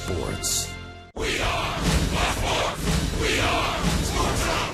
sports. We are Black Horse. We are Sports Zone.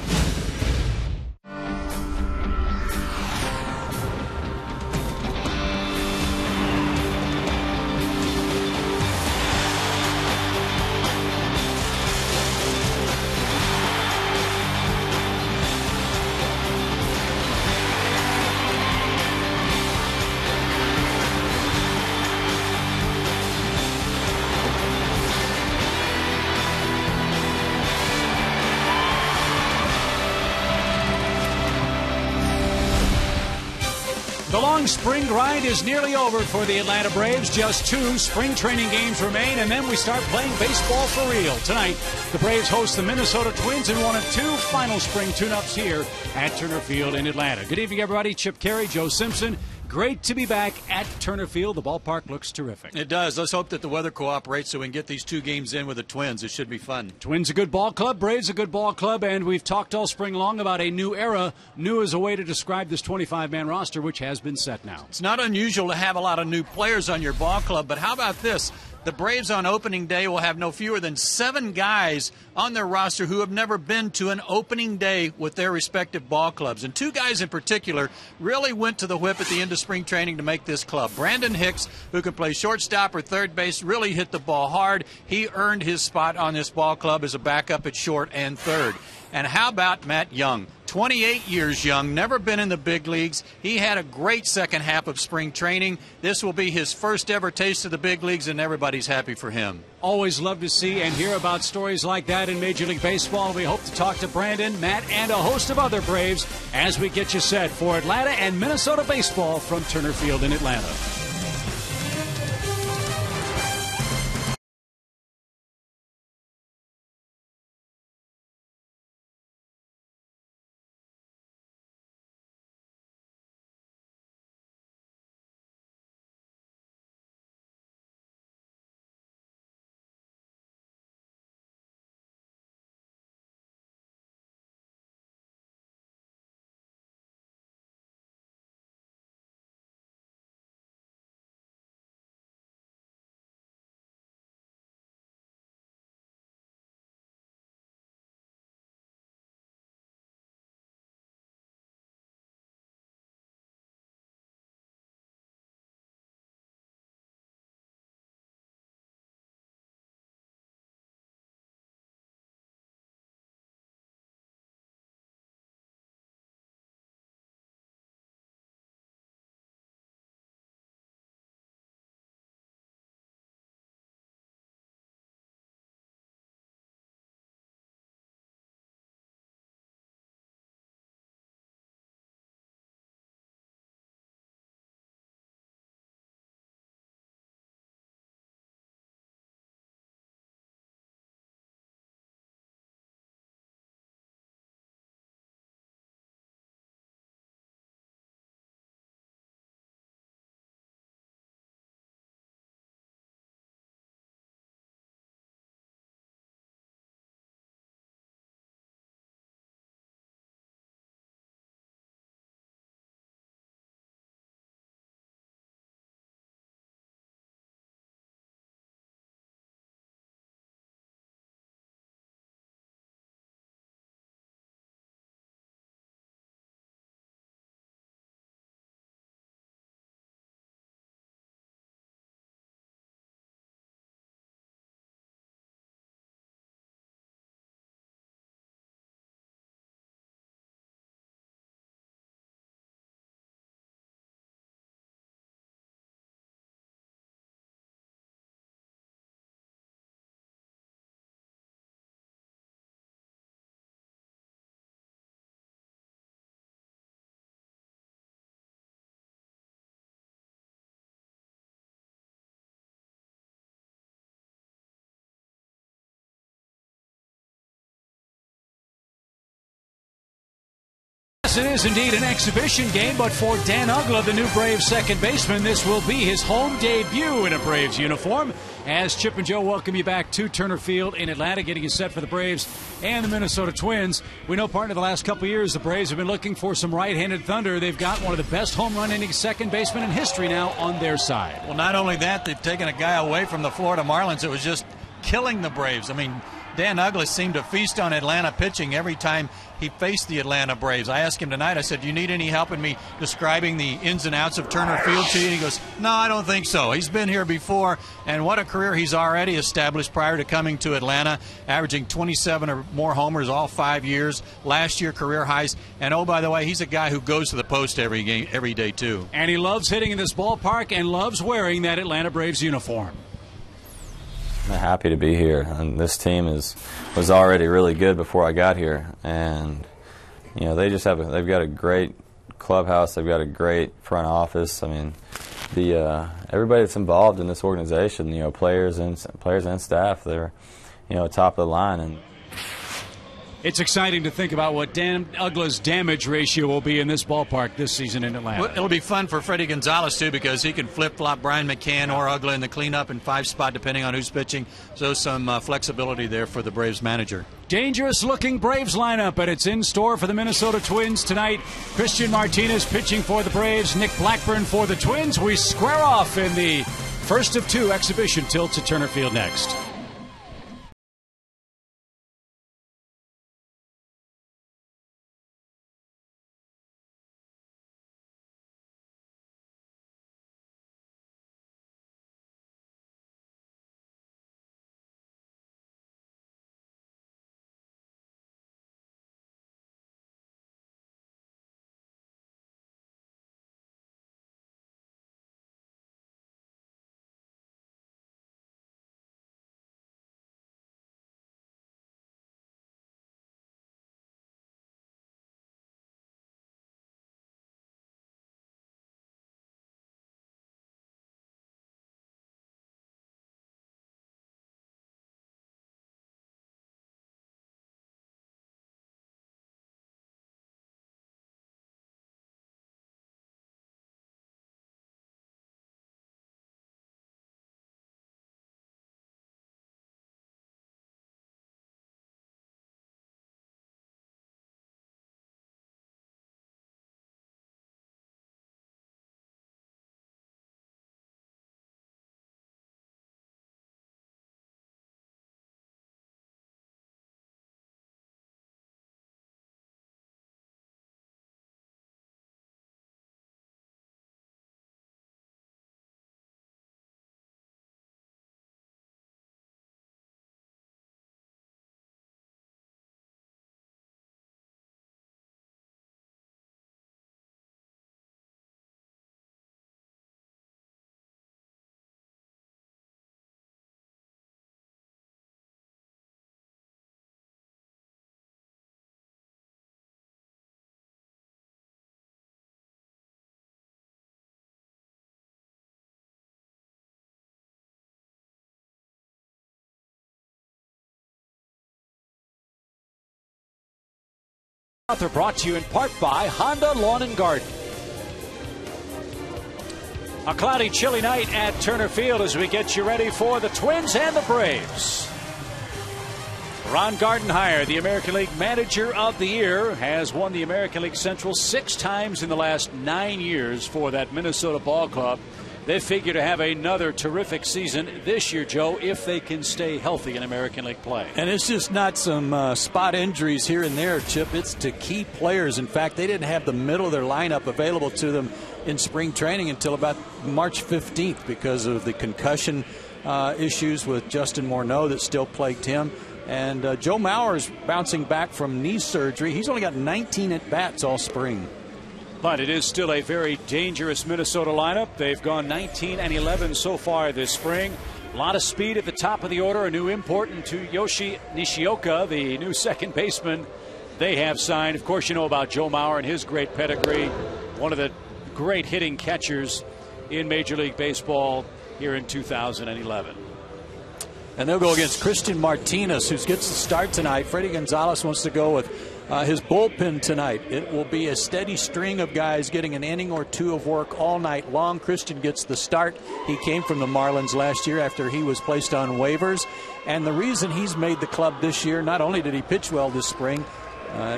The long spring grind is nearly over for the Atlanta Braves. Just 2 spring training games remain, and then we start playing baseball for real. Tonight, the Braves host the Minnesota Twins in one of 2 final spring tune-ups here at Turner Field in Atlanta. Good evening, everybody. Chip Carey, Joe Simpson. Great to be back at Turner Field. The ballpark looks terrific. It does. Let's hope that the weather cooperates so we can get these 2 games in with the Twins. It should be fun. Twins a good ball club, Braves a good ball club, and we've talked all spring long about a new era. New is a way to describe this 25-man roster, which has been set now. It's not unusual to have a lot of new players on your ball club, but how about this? The Braves on opening day will have no fewer than 7 guys on their roster who have never been to an opening day with their respective ball clubs. And 2 guys in particular really went to the whip at the end of spring training to make this club. Brandon Hicks, who can play shortstop or third base, really hit the ball hard. He earned his spot on this ball club as a backup at short and third. And how about Matt Young? 28 years young, never been in the big leagues. He had a great second half of spring training. This will be his first ever taste of the big leagues, and everybody's happy for him. Always love to see and hear about stories like that in Major League Baseball. We hope to talk to Brandon, Matt, and a host of other Braves as we get you set for Atlanta and Minnesota baseball from Turner Field in Atlanta. Yes, it is indeed an exhibition game, but for Dan Uggla, the new Braves second baseman, this will be his home debut in a Braves uniform. As Chip and Joe welcome you back to Turner Field in Atlanta, getting you set for the Braves and the Minnesota Twins. We know part of the last couple of years the Braves have been looking for some right-handed thunder. They've got one of the best home run inning second basemen in history now on their side. Well, not only that, they've taken a guy away from the Florida Marlins that was just killing the Braves. I mean, Dan Uggla seemed to feast on Atlanta pitching every time he faced the Atlanta Braves. I asked him tonight, I said, do you need any help in me describing the ins and outs of Turner Field to you? And he goes, no, I don't think so. He's been here before, and what a career he's already established prior to coming to Atlanta, averaging 27 or more homers all 5 years. Last year, career highs. And, oh, by the way, he's a guy who goes to the post every day, too. And he loves hitting in this ballpark and loves wearing that Atlanta Braves uniform. I'm happy to be here, and this team was already really good before I got here, and you know they've got a great clubhouse, they've got a great front office. I mean, everybody that's involved in this organization, you know, players and staff, they're top of the line. And it's exciting to think about what Dan Uggla's damage ratio will be in this ballpark this season in Atlanta. Well, it'll be fun for Freddie Gonzalez, too, because he can flip-flop Brian McCann or Uggla in the cleanup and 5 spot, depending on who's pitching. So some flexibility there for the Braves manager. Dangerous-looking Braves lineup, and it's in store for the Minnesota Twins tonight. Christian Martinez pitching for the Braves, Nick Blackburn for the Twins. We square off in the first of 2 exhibition tilts at Turner Field next. They're brought to you in part by Honda Lawn and Garden. A cloudy, chilly night at Turner Field as we get you ready for the Twins and the Braves. Ron Gardenhire, the American League Manager of the Year, has won the American League Central 6 times in the last 9 years for that Minnesota ball club. They figure to have another terrific season this year, Joe, if they can stay healthy in American League play. And it's just not some spot injuries here and there, Chip. It's to key players. In fact, they didn't have the middle of their lineup available to them in spring training until about March 15th because of the concussion issues with Justin Morneau that still plagued him. And Joe Mauer's bouncing back from knee surgery. He's only got 19 at-bats all spring. But it is still a very dangerous Minnesota lineup. They've gone 19-11 so far this spring. A lot of speed at the top of the order. A new import into Yoshi Nishioka, the new second baseman they have signed. Of course, you know about Joe Mauer and his great pedigree. One of the great hitting catchers in Major League Baseball here in 2011. And they'll go against Christian Martinez, who gets the start tonight. Freddie Gonzalez wants to go with his bullpen tonight. It will be a steady string of guys getting an inning or 2 of work all night long. Christian gets the start. He came from the Marlins last year after he was placed on waivers. And the reason he's made the club this year, not only did he pitch well this spring,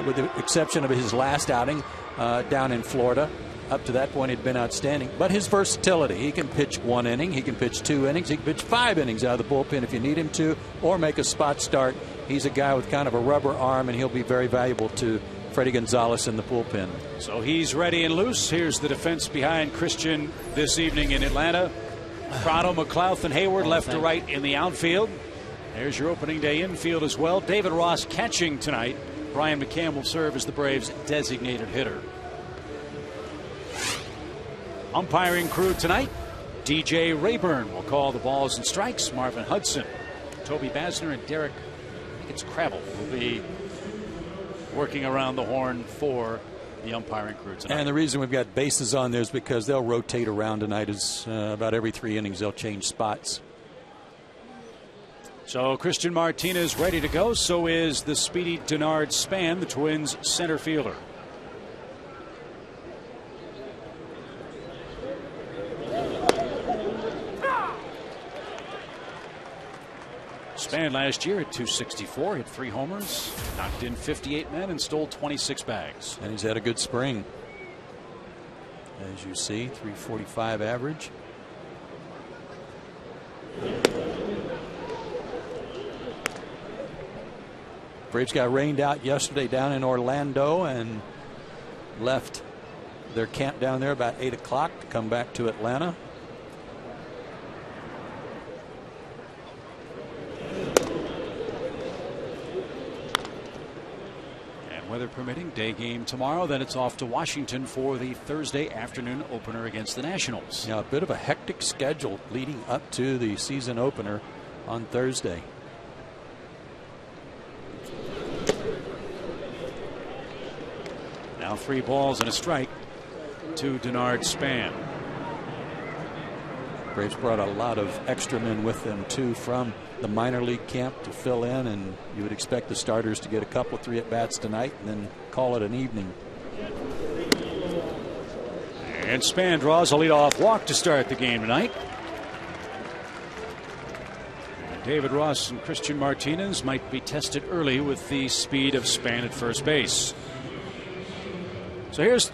with the exception of his last outing down in Florida. Up to that point, he'd been outstanding. But his versatility, he can pitch 1 inning, he can pitch 2 innings, he can pitch 5 innings out of the bullpen if you need him to, or make a spot start. He's a guy with kind of a rubber arm, and he'll be very valuable to Freddie Gonzalez in the bullpen. So he's ready and loose. Here's the defense behind Christian this evening in Atlanta. Prado, McLeod, and Hayward left to right in the outfield. There's your opening day infield as well. David Ross catching tonight. Brian McCann will serve as the Braves' designated hitter. Umpiring crew tonight. DJ Rayburn will call the balls and strikes. Marvin Hudson, Toby Basner, and Derek, I think it's Crabble, will be working around the horn for the umpiring crew tonight. And the reason we've got bases on there is because they'll rotate around tonight. Is about every 3 innings they'll change spots. So Christian Martinez ready to go. So is the speedy Denard Span, the Twins' center fielder. Span last year at 264, hit 3 homers, knocked in 58 men, and stole 26 bags. And he's had a good spring. As you see, 345 average. Braves got rained out yesterday down in Orlando and left their camp down there about 8 o'clock to come back to Atlanta. Weather permitting, day game tomorrow. Then it's off to Washington for the Thursday afternoon opener against the Nationals. Yeah, a bit of a hectic schedule leading up to the season opener on Thursday. Now 3 balls and a strike to Denard Span. Braves brought a lot of extra men with them too from the minor league camp to fill in, and you would expect the starters to get a couple, 3 at bats tonight and then call it an evening. And Span draws a leadoff walk to start the game tonight. David Ross and Christian Martinez might be tested early with the speed of Span at first base. So here's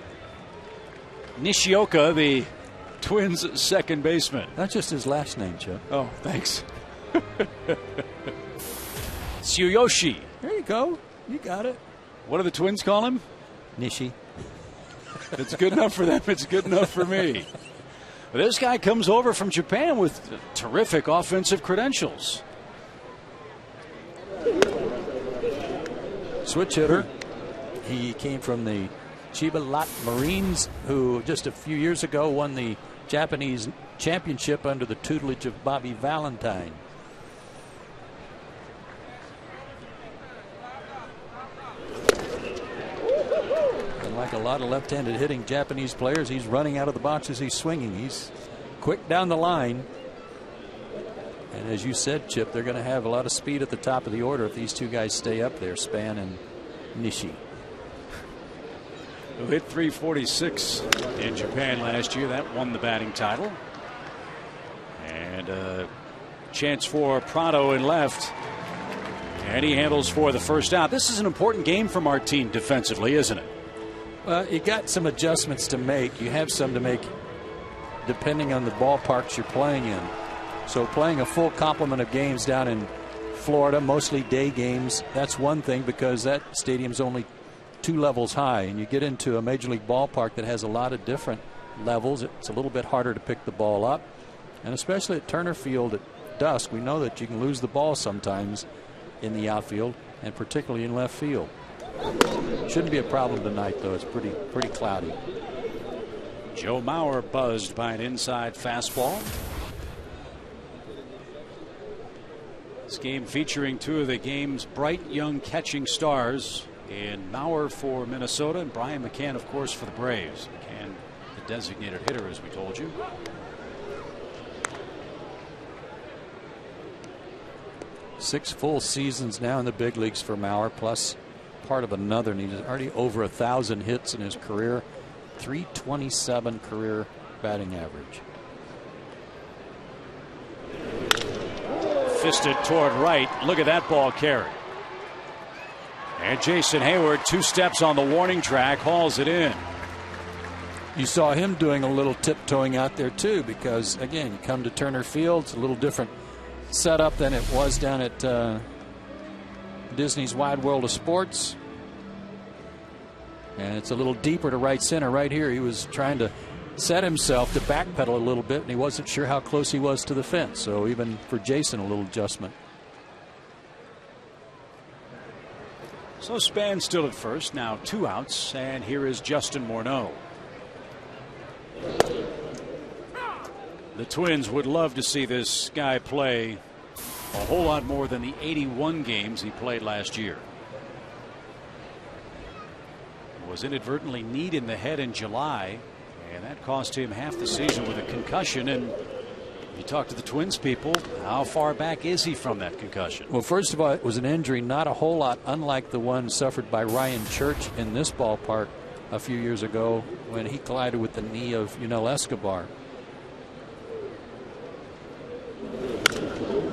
Nishioka, the Twins' second baseman. That's just his last name, Chip. Oh, thanks. Tsuyoshi. There you go. You got it. What do the Twins call him? Nishi. It's good enough for them. It's good enough for me. But this guy comes over from Japan with terrific offensive credentials. Switch hitter. He came from the Chiba Lot Marines, who just a few years ago won the Japanese championship under the tutelage of Bobby Valentine. And like a lot of left-handed hitting Japanese players, he's running out of the box as he's swinging. He's quick down the line. And as you said, Chip, they're going to have a lot of speed at the top of the order if these 2 guys stay up there, Span and Nishi. Who hit 346 in Japan last year. That won the batting title. And a chance for Prado in left. And he handles for the first out. This is an important game for Martin defensively, isn't it? Well, you got some adjustments to make. You have some to make depending on the ballparks you're playing in. So playing a full complement of games down in Florida, mostly day games, that's one thing because that stadium's only 2 levels high, and you get into a major league ballpark that has a lot of different levels. It's a little bit harder to pick the ball up, and especially at Turner Field at dusk, we know that you can lose the ball sometimes in the outfield and particularly in left field. Shouldn't be a problem tonight, though. It's pretty cloudy. Joe Mauer buzzed by an inside fastball. This game featuring 2 of the game's bright young catching stars in Mauer for Minnesota and Brian McCann, of course, for the Braves. McCann, the designated hitter, as we told you. Six full seasons now in the big leagues for Mauer, plus part of another, and he's already over 1,000 hits in his career. 327 career batting average. Fisted toward right. Look at that ball carry. And Jason Hayward, 2 steps on the warning track, hauls it in. You saw him doing a little tiptoeing out there too, because again, you come to Turner Field, it's a little different setup than it was down at Disney's Wide World of Sports. And it's a little deeper to right center. Right here, he was trying to set himself to backpedal a little bit, and he wasn't sure how close he was to the fence. So even for Jason, a little adjustment. So Span still at first, now 2 outs, and here is Justin Morneau. The Twins would love to see this guy play a whole lot more than the 81 games he played last year. Was inadvertently kneed in the head in July, and that cost him half the season with a concussion. And you talk to the Twins people, how far back is he from that concussion? Well, first of all, it was an injury not a whole lot unlike the one suffered by Ryan Church in this ballpark a few years ago when he collided with the knee of Yunel Escobar.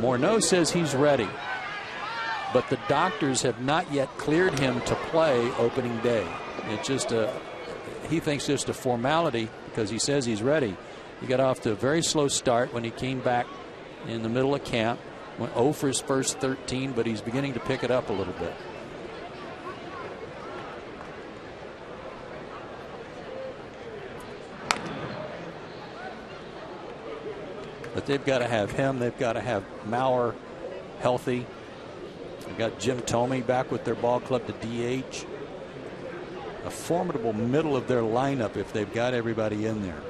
Morneau says he's ready, but the doctors have not yet cleared him to play opening day. It's just he thinks just a formality because he says he's ready. He got off to a very slow start when he came back in the middle of camp. Went 0 for his first 13, but he's beginning to pick it up a little bit. But they've got to have him. They've got to have Maurer healthy. They've got Jim Thome back with their ball club to DH. A formidable middle of their lineup if they've got everybody in there.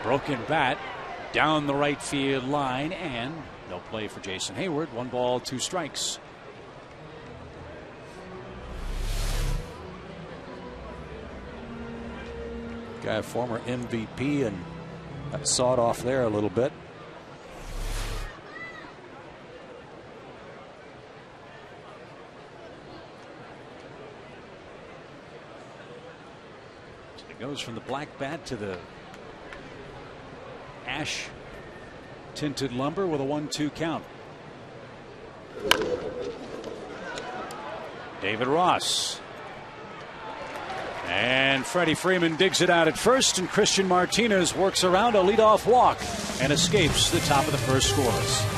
Broken bat down the right field line, and no play for Jason Hayward. 1 ball, 2 strikes. Guy, former MVP, and got sawed off there a little bit. So it goes from the black bat to the ash tinted lumber with a 1-2 count. David Ross. And Freddie Freeman digs it out at first, and Christian Martinez works around a leadoff walk and escapes the top of the first scoreless.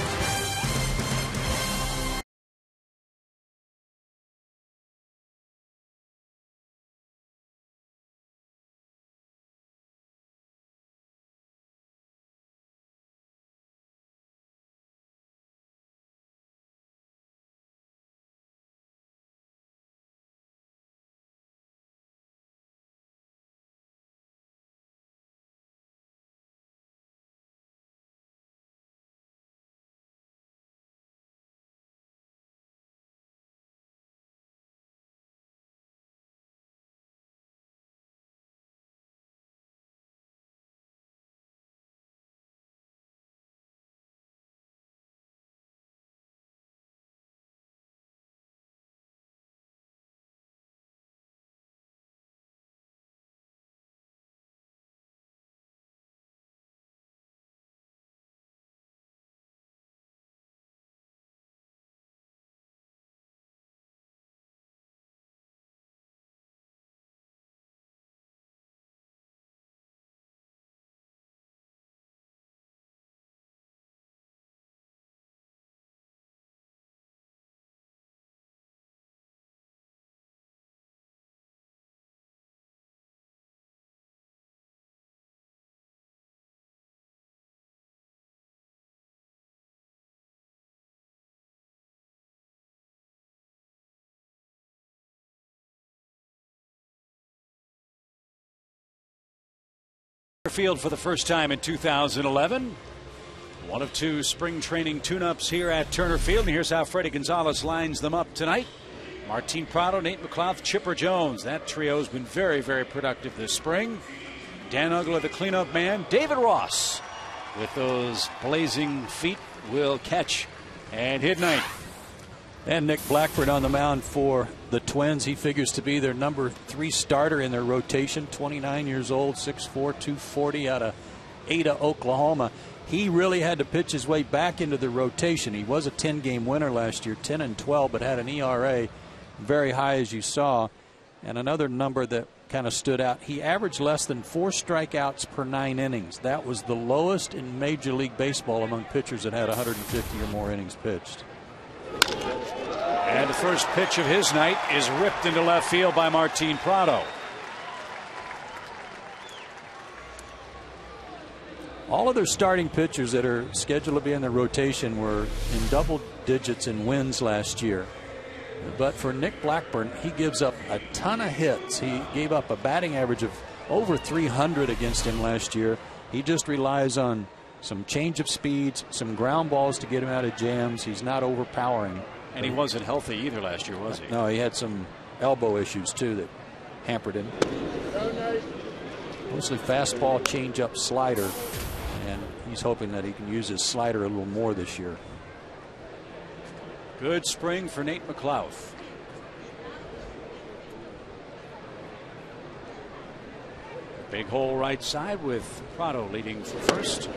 Field for the first time in 2011. One of 2 spring training tune-ups here at Turner Field. And here's how Freddie Gonzalez lines them up tonight. Martin Prado, Nate McLeod, Chipper Jones. That trio has been very, very productive this spring. Dan Uggla, the cleanup man. David Ross, with those blazing feet, will catch and hit ninth. And Nick Blackburn on the mound for the Twins. He figures to be their number 3 starter in their rotation. 29 years old, 6'4", 240 out of Ada, Oklahoma. He really had to pitch his way back into the rotation. He was a 10-game winner last year, 10-12, but had an ERA very high, as you saw. And another number that kind of stood out, he averaged less than 4 strikeouts per 9 innings. That was the lowest in Major League Baseball among pitchers that had 150 or more innings pitched. And the first pitch of his night is ripped into left field by Martin Prado. All of their starting pitchers that are scheduled to be in the rotation were in double digits in wins last year. But for Nick Blackburn, he gives up a ton of hits. He gave up a batting average of over 300 against him last year. He just relies on some change of speeds, some ground balls to get him out of jams. He's not overpowering. And he wasn't healthy either last year, was he? No, he had some elbow issues, too, that hampered him. Mostly fastball, changeup, slider. And he's hoping that he can use his slider a little more this year. Good spring for Nate McLouth. Big hole right side with Prado leading for first.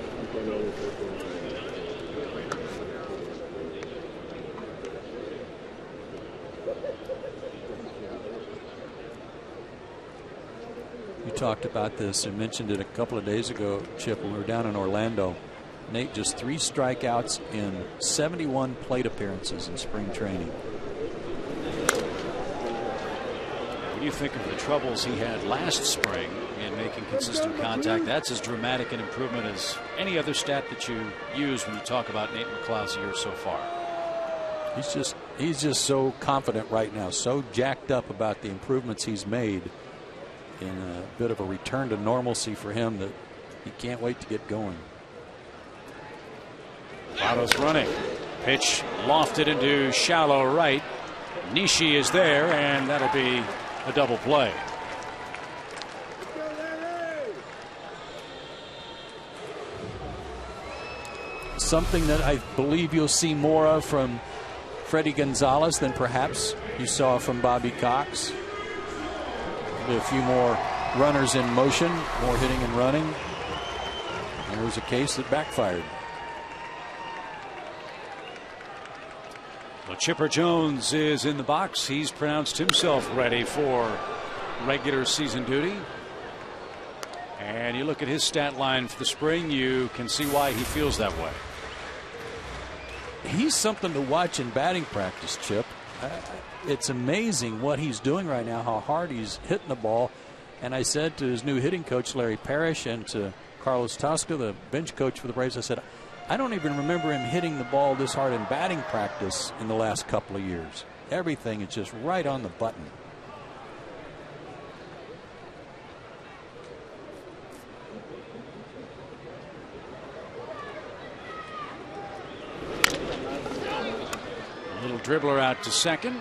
You talked about this and mentioned it a couple of days ago, Chip, when we were down in Orlando. Nate, just 3 strikeouts in 71 plate appearances in spring training. When you think of the troubles he had last spring in making consistent contact, that's as dramatic an improvement as any other stat that you use when you talk about Nate McLouth's year so far. He's just so confident right now, so jacked up about the improvements he's made, in a bit of a return to normalcy for him, that he can't wait to get going. Prado's running. Pitch lofted into shallow right. Nishi is there, and that'll be a double play. Something that I believe you'll see more of from Freddie Gonzalez than perhaps you saw from Bobby Cox. Maybe a few more runners in motion, more hitting and running. There was a case that backfired. Well, Chipper Jones is in the box. He's pronounced himself ready for regular season duty. And you look at his stat line for the spring, you can see why he feels that way. He's something to watch in batting practice, Chip. It's amazing what he's doing right now, how hard he's hitting the ball. And I said to his new hitting coach, Larry Parrish, and to Carlos Tosca, the bench coach for the Braves, I said, I don't even remember him hitting the ball this hard in batting practice in the last couple of years. Everything is just right on the button. A little dribbler out to second.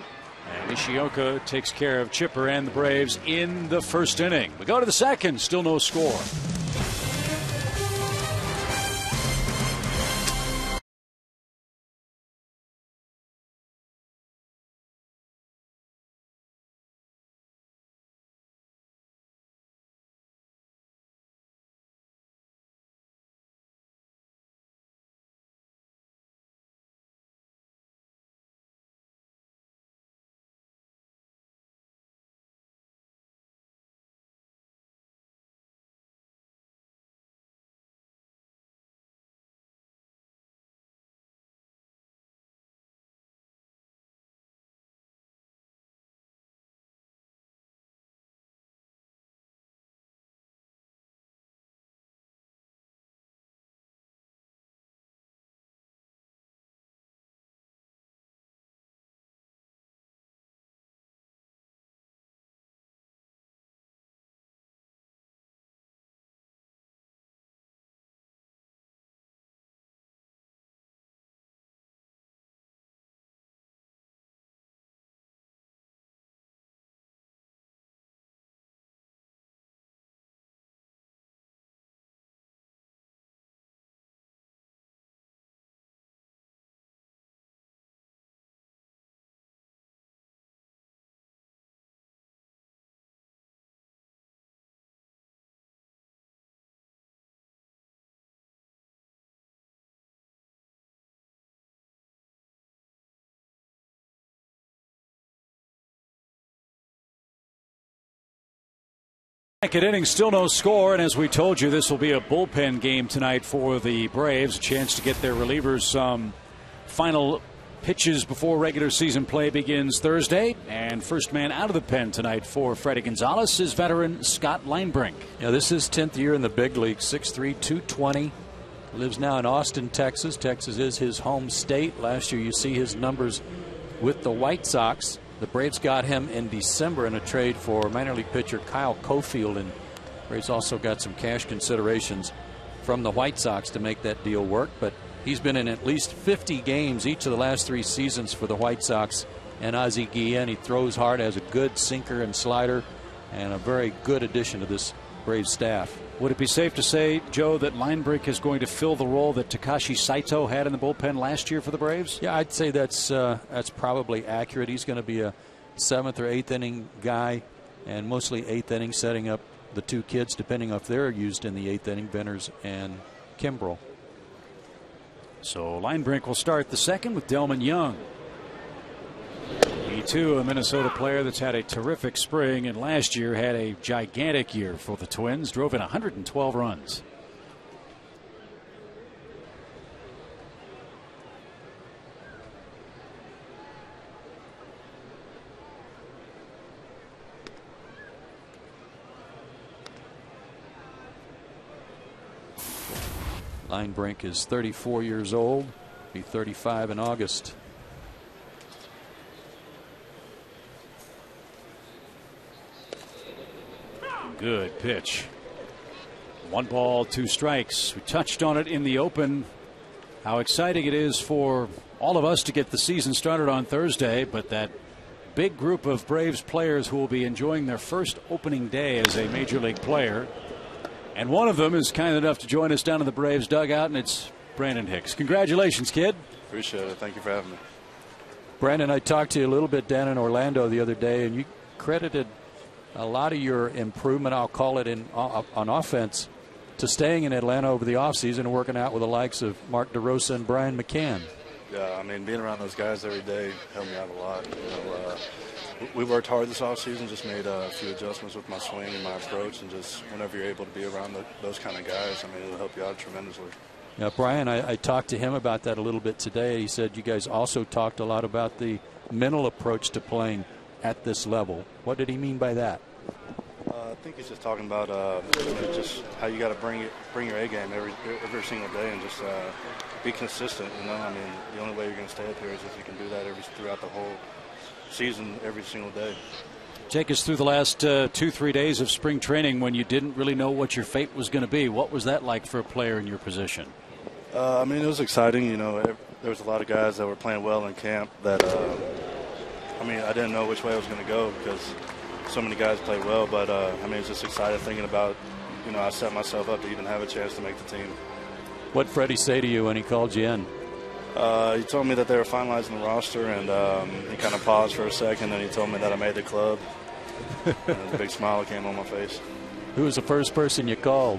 And Ishioka takes care of Chipper and the Braves in the first inning. We go to the second, still no score. Second inning, still no score, and as we told you, this will be a bullpen game tonight for the Braves. A chance to get their relievers some final pitches before regular season play begins Thursday. And first man out of the pen tonight for Freddie Gonzalez is veteran Scott Linebrink. Yeah, this is 10th year in the big league. 6'3", 220. Lives now in Austin, Texas. Texas is his home state. Last year you see his numbers with the White Sox. The Braves got him in December in a trade for minor league pitcher Kyle Cofield, and Braves also got some cash considerations from the White Sox to make that deal work. But he's been in at least 50 games each of the last 3 seasons for the White Sox and Ozzie Guillen. He throws hard, has a good sinker and slider, and a very good addition to this Braves staff. Would it be safe to say, Joe, that Linebrink is going to fill the role that Takashi Saito had in the bullpen last year for the Braves? Yeah, I'd say that's probably accurate. He's going to be a 7th or 8th inning guy, and mostly 8th inning, setting up the 2 kids, depending if they're used in the 8th inning, Venters and Kimbrel. So Linebrink will start the second with Delman Young. He too a Minnesota player that's had a terrific spring, and last year had a gigantic year for the Twins. Drove in 112 runs. Linebrink is 34 years old. Be 35 in August. Good pitch. 1 ball, 2 strikes. We touched on it in the open, how exciting it is for all of us to get the season started on Thursday, but that big group of Braves players who will be enjoying their first opening day as a major league player. And one of them is kind enough to join us down in the Braves dugout, and it's Brandon Hicks. Congratulations, kid. Appreciate it. Thank you for having me. Brandon, I talked to you a little bit down in Orlando the other day, and you credited a lot of your improvement, I'll call it, on offense to staying in Atlanta over the offseason and working out with the likes of Mark DeRosa and Brian McCann. Yeah, I mean, being around those guys every day helped me out a lot. We worked hard this offseason, just made a few adjustments with my swing and my approach, and just whenever you're able to be around those kind of guys, I mean, it'll help you out tremendously. Yeah, Brian, I talked to him about that a little bit today. He said you guys also talked a lot about the mental approach to playing at this level. What did he mean by that? I think he's just talking about just how you got to bring your A game every single day and just be consistent. You know, I mean, the only way you're going to stay up here is if you can do that throughout the whole season, every single day. Take us through the last 2-3 days of spring training when you didn't really know what your fate was going to be. What was that like for a player in your position? I mean, it was exciting. You know, there was a lot of guys that were playing well in camp that, I mean, I didn't know which way I was going to go because so many guys play well, but I mean, it's just excited thinking about, you know, I set myself up to even have a chance to make the team. What did Freddie say to you when he called you in? He told me that they were finalizing the roster, and he kind of paused for a second, and he told me that I made the club. And a big smile came on my face. Who was the first person you called?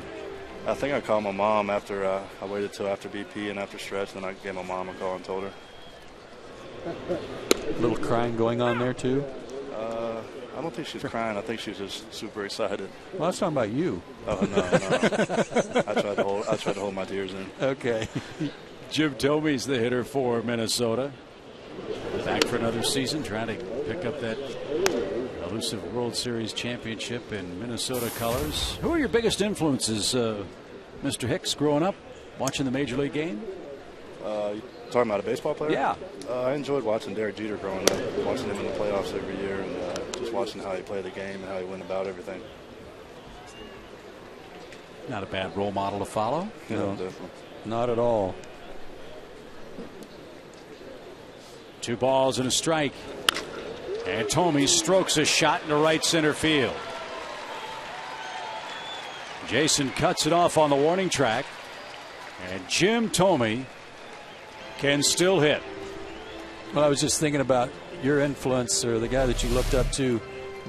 I think I called my mom after I waited till after BP and after stretch, then I gave my mom a call and told her. A little crying going on there too? I don't think she's crying. I think she's just super excited. Well, that's talking about you. Oh, no. I tried to hold my tears in. Okay. Jim Thome's the hitter for Minnesota. Back for another season, trying to pick up that elusive World Series championship in Minnesota colors. Who are your biggest influences, Mr. Hicks, growing up, watching the Major League game? Talking about a baseball player? Yeah. I enjoyed watching Derek Jeter growing up, watching him in the playoffs every year, and just watching how he played the game and how he went about everything. Not a bad role model to follow. No, definitely. Not at all. 2 balls and a strike. And Thome strokes a shot into right center field. Jason cuts it off on the warning track. And Jim Thome can still hit. Well, I was just thinking about your influence, or the guy that you looked up to,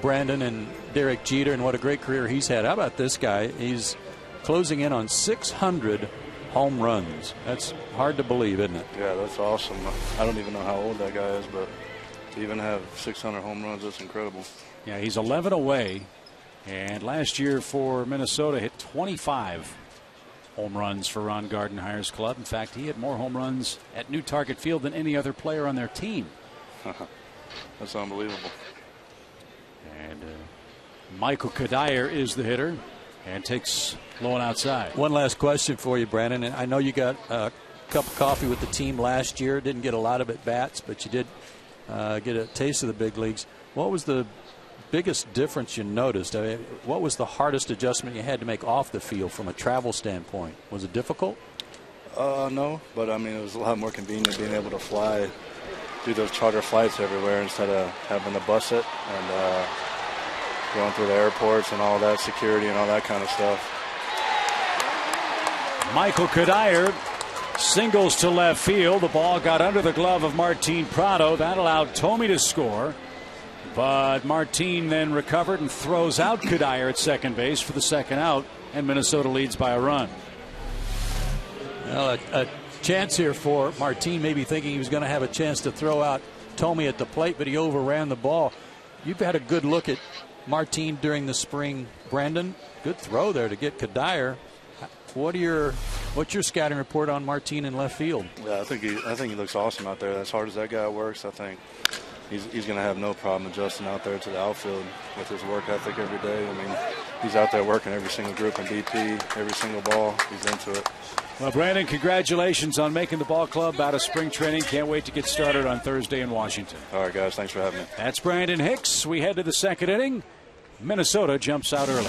Brandon, and Derek Jeter, and what a great career he's had. How about this guy? He's closing in on 600 home runs. That's hard to believe, isn't it? Yeah, that's awesome. I don't even know how old that guy is, but to even have 600 home runs, that's incredible. Yeah, he's 11 away And last year for Minnesota, hit 25 home runs for Ron Gardenhire's club. In fact, he had more home runs at New Target Field than any other player on their team. That's unbelievable. And Michael Kadire is the hitter and takes low and outside. One last question for you, Brandon. And I know you got a cup of coffee with the team last year. Didn't get a lot of at-bats, but you did get a taste of the big leagues. What was the biggest difference you noticed? I mean, what was the hardest adjustment you had to make off the field from a travel standpoint? Was it difficult? No, but I mean, it was a lot more convenient being able to fly, do those charter flights everywhere instead of having to bus it and going through the airports and all that security and all that kind of stuff. Michael Kadire singles to left field. The ball got under the glove of Martin Prado. That allowed Thome to score. But Martin then recovered and throws out Kadire at second base for the second out, and Minnesota leads by a run. Well, a chance here for Martin, maybe thinking he was going to have a chance to throw out Thome at the plate, but he overran the ball. You've had a good look at Martin during the spring, Brandon. Good throw there to get Kadire. What's your scouting report on Martin in left field? Yeah, I think he looks awesome out there. As hard as that guy works, I think he's going to have no problem adjusting out there to the outfield with his work ethic every day. I mean, he's out there working every single group in BP, every single ball. He's into it. Well, Brandon, congratulations on making the ball club out of spring training. Can't wait to get started on Thursday in Washington. All right, guys. Thanks for having me. That's Brandon Hicks. We head to the second inning. Minnesota jumps out early.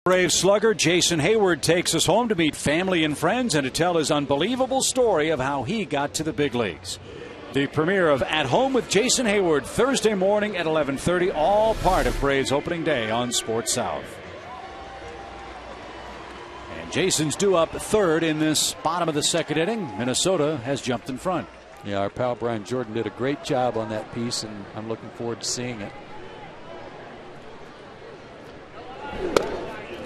Brave slugger Jason Hayward takes us home to meet family and friends and to tell his unbelievable story of how he got to the big leagues. The premiere of At Home with Jason Hayward Thursday morning at 11:30, all part of Braves opening day on Sports South. And Jason's due up third in this bottom of the second inning. Minnesota has jumped in front. Yeah, our pal Brian Jordan did a great job on that piece, and I'm looking forward to seeing it.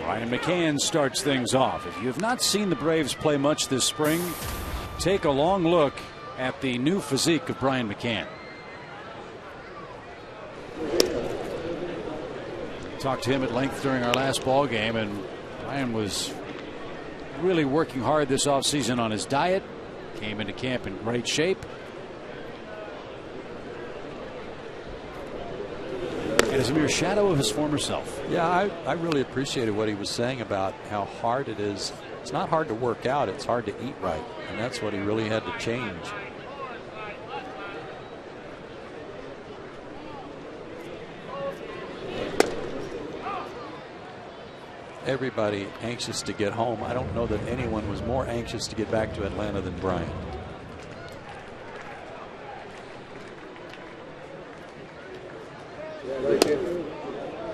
Brian McCann starts things off. If you have not seen the Braves play much this spring, take a long look at the new physique of Brian McCann. Talked to him at length during our last ball game, and Brian was really working hard this offseason on his diet. Came into camp in great shape. And is a mere shadow of his former self. Yeah, I really appreciated what he was saying about how hard it is. It's not hard to work out, it's hard to eat right. And that's what he really had to change. Everybody anxious to get home. I don't know that anyone was more anxious to get back to Atlanta than Brian.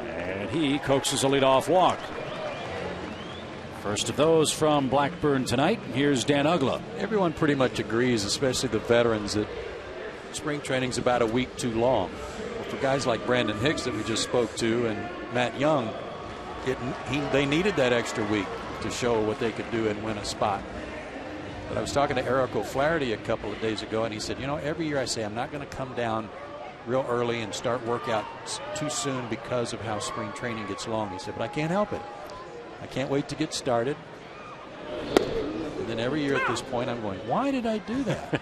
And he coaxes a leadoff walk. First of those from Blackburn tonight. Here's Dan Uggla. Everyone pretty much agrees, especially the veterans, that spring training's about a week too long. Well, for guys like Brandon Hicks that we just spoke to and Matt Young, they needed that extra week to show what they could do and win a spot. But I was talking to Eric O'Flaherty a couple of days ago, and he said, you know, every year I say I'm not going to come down real early and start workouts too soon because of how spring training gets long. He said, but I can't help it. I can't wait to get started. And then every year at this point, I'm going, why did I do that?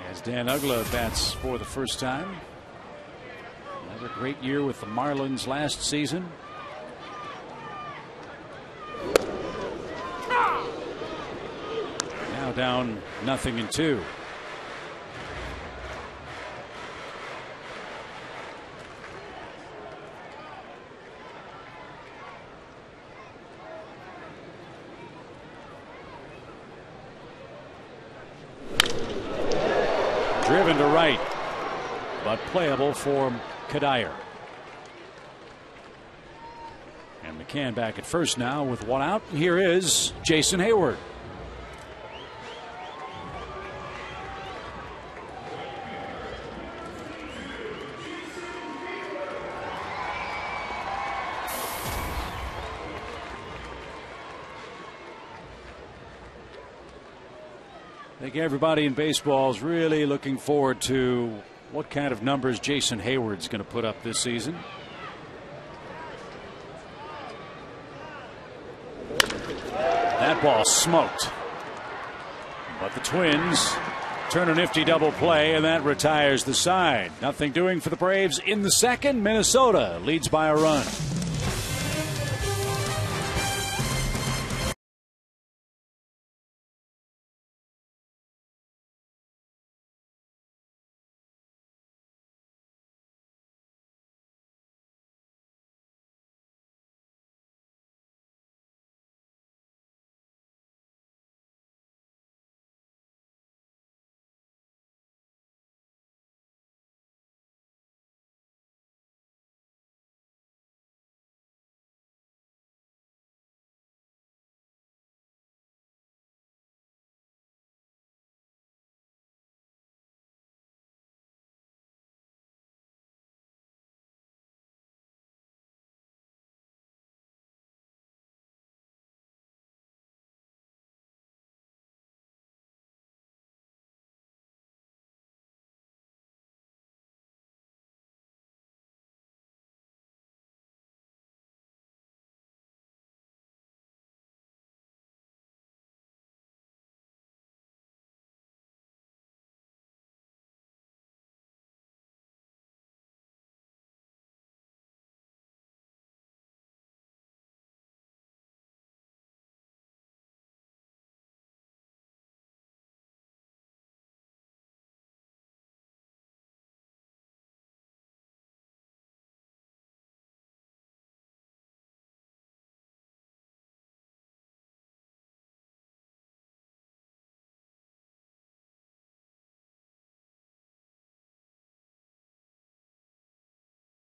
As Dan Uggla bats for the first time. Another great year with the Marlins last season. Now down 0-2. Driven to right, but playable for Kadire. And McCann back at first now with one out. Here is Jason Hayward. I think everybody in baseball is really looking forward to what kind of numbers Jason Hayward's going to put up this season. That ball smoked. But the Twins turn a nifty double play, and that retires the side. Nothing doing for the Braves in the second. Minnesota leads by a run.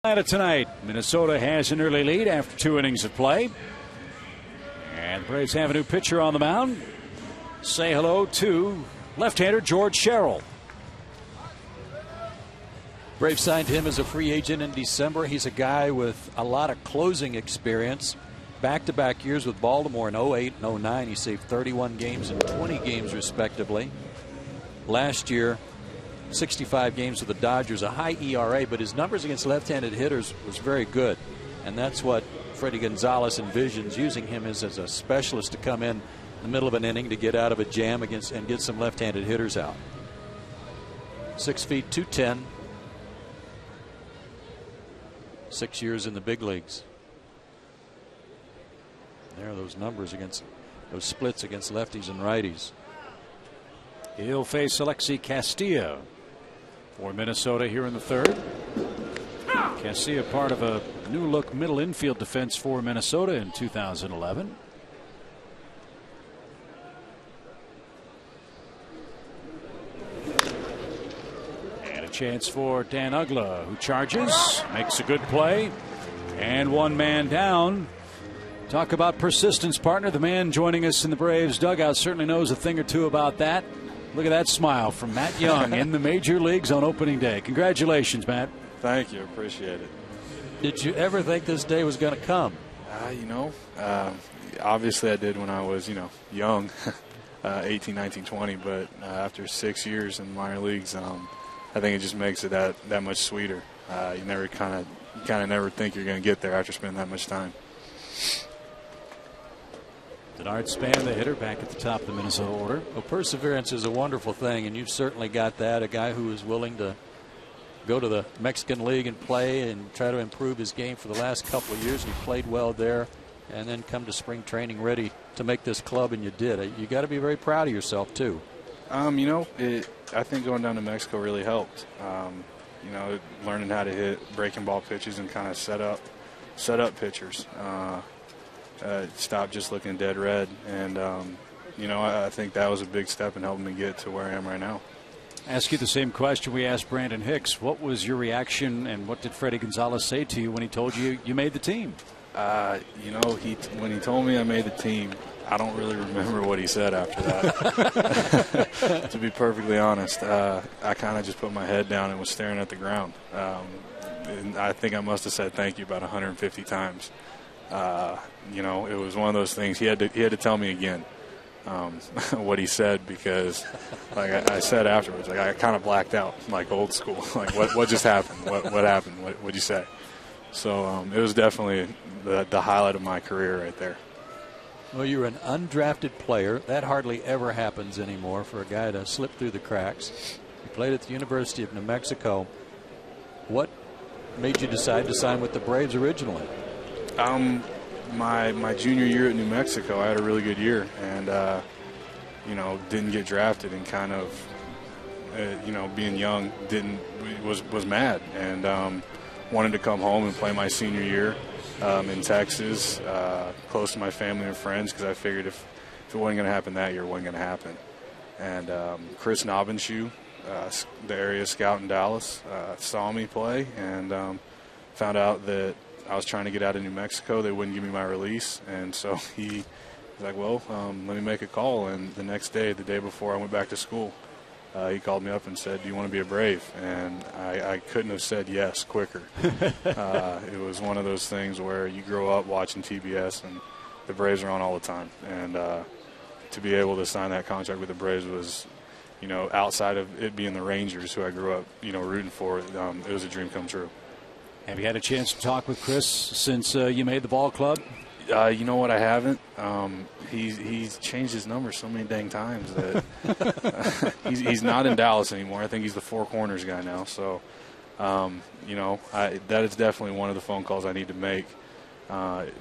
Atlanta tonight. Minnesota has an early lead after 2 innings of play. And the Braves have a new pitcher on the mound. Say hello to left-hander George Sherrill. Braves signed him as a free agent in December. He's a guy with a lot of closing experience. Back-to-back years with Baltimore in 08 and 09. He saved 31 games and 20 games respectively. Last year, 65 games with the Dodgers, a high ERA, but his numbers against left-handed hitters was very good. And that's what Freddie Gonzalez envisions, using him as a specialist to come in the middle of an inning to get out of a jam against and get some left-handed hitters out. 6 feet 210. 6 years in the big leagues. There are those numbers against those splits against lefties and righties. He'll face Alexi Castillo for Minnesota here in the third. Castillo, part of a new look middle infield defense for Minnesota in 2011. And a chance for Dan Uggla, who charges, makes a good play, and one man down. Talk about persistence, partner. The man joining us in the Braves dugout certainly knows a thing or two about that. Look at that smile from Matt Young in the major leagues on opening day. Congratulations, Matt. Thank you. Appreciate it. Did you ever think this day was going to come? Obviously I did when I was, young, 18, 19, 20. But after 6 years in minor leagues, I think it just makes it that much sweeter. You never kind of never think you're going to get there after spending that much time. Denard Span, the hitter, back at the top of the Minnesota order. Well, perseverance is a wonderful thing, and you've certainly got that. A guy who is willing to go to the Mexican League and play and try to improve his game for the last couple of years. And he played well there, and then come to spring training ready to make this club, and you did. You got to be very proud of yourself, too. I think going down to Mexico really helped. Learning how to hit breaking ball pitches and kind of set up pitchers. Stop just looking dead red. And, I think that was a big step in helping me get to where I am right now. Ask you the same question we asked Brandon Hicks. What was your reaction, and what did Freddie Gonzalez say to you when he told you you made the team? When he told me I made the team, I don't really remember what he said after that. To be perfectly honest, I kind of just put my head down and was staring at the ground. And I think I must have said thank you about 150 times. It was one of those things. He had to tell me again what he said, because, like I said afterwards, like I kind of blacked out, like old school. Like what just happened? What happened? What'd you say? So it was definitely the highlight of my career right there. Well, you're an undrafted player. That hardly ever happens anymore for a guy to slip through the cracks. You played at the University of New Mexico. What made you decide to sign with the Braves originally? My junior year at New Mexico, I had a really good year, and didn't get drafted, and kind of being young was mad, and wanted to come home and play my senior year in Texas, close to my family and friends, because I figured if it wasn't going to happen that year, it wasn't going to happen. And Chris Nobbenshoe, the area scout in Dallas, saw me play and found out that I was trying to get out of New Mexico. They wouldn't give me my release, and so he was like, well, let me make a call. And the next day, the day before I went back to school, he called me up and said, do you want to be a Brave? And I couldn't have said yes quicker. It was one of those things where you grow up watching TBS, and the Braves are on all the time. And to be able to sign that contract with the Braves was, outside of it being the Rangers, who I grew up, rooting for, it was a dream come true. Have you had a chance to talk with Chris since you made the ball club? You know what, I haven't. He's changed his number so many dang times that he's not in Dallas anymore. I think he's the Four Corners guy now. So, that is definitely one of the phone calls I need to make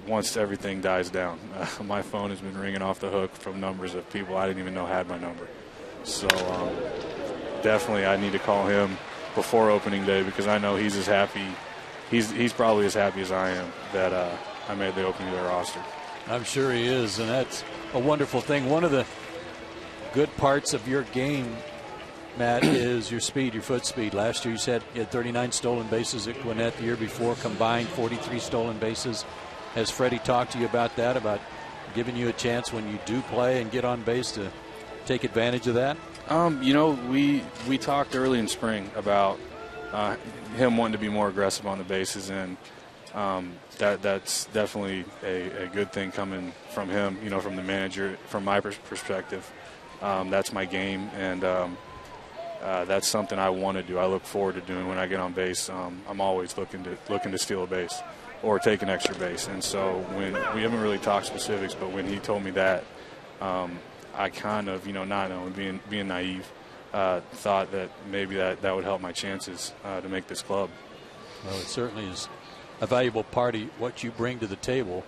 once everything dies down. My phone has been ringing off the hook from numbers of people I didn't even know had my number. So, definitely I need to call him before opening day, because I know he's as happy. He's probably as happy as I am that I made the opening day roster. I'm sure he is, and that's a wonderful thing. One of the good parts of your game, Matt, is your speed, your foot speed. Last year you had 39 stolen bases at Gwinnett. The year before, combined 43 stolen bases. Has Freddie talked to you about that, about giving you a chance when you do play and get on base to take advantage of that? We talked early in spring about him wanting to be more aggressive on the bases, and that's definitely a good thing coming from him, from the manager. From my perspective, that's my game, and that's something I want to do. I look forward to doing when I get on base. I'm always looking to steal a base or take an extra base, and so when we haven't really talked specifics, but when he told me that, I kind of, not knowing, being naive, thought that maybe that would help my chances to make this club. Well, it certainly is a valuable part of what you bring to the table,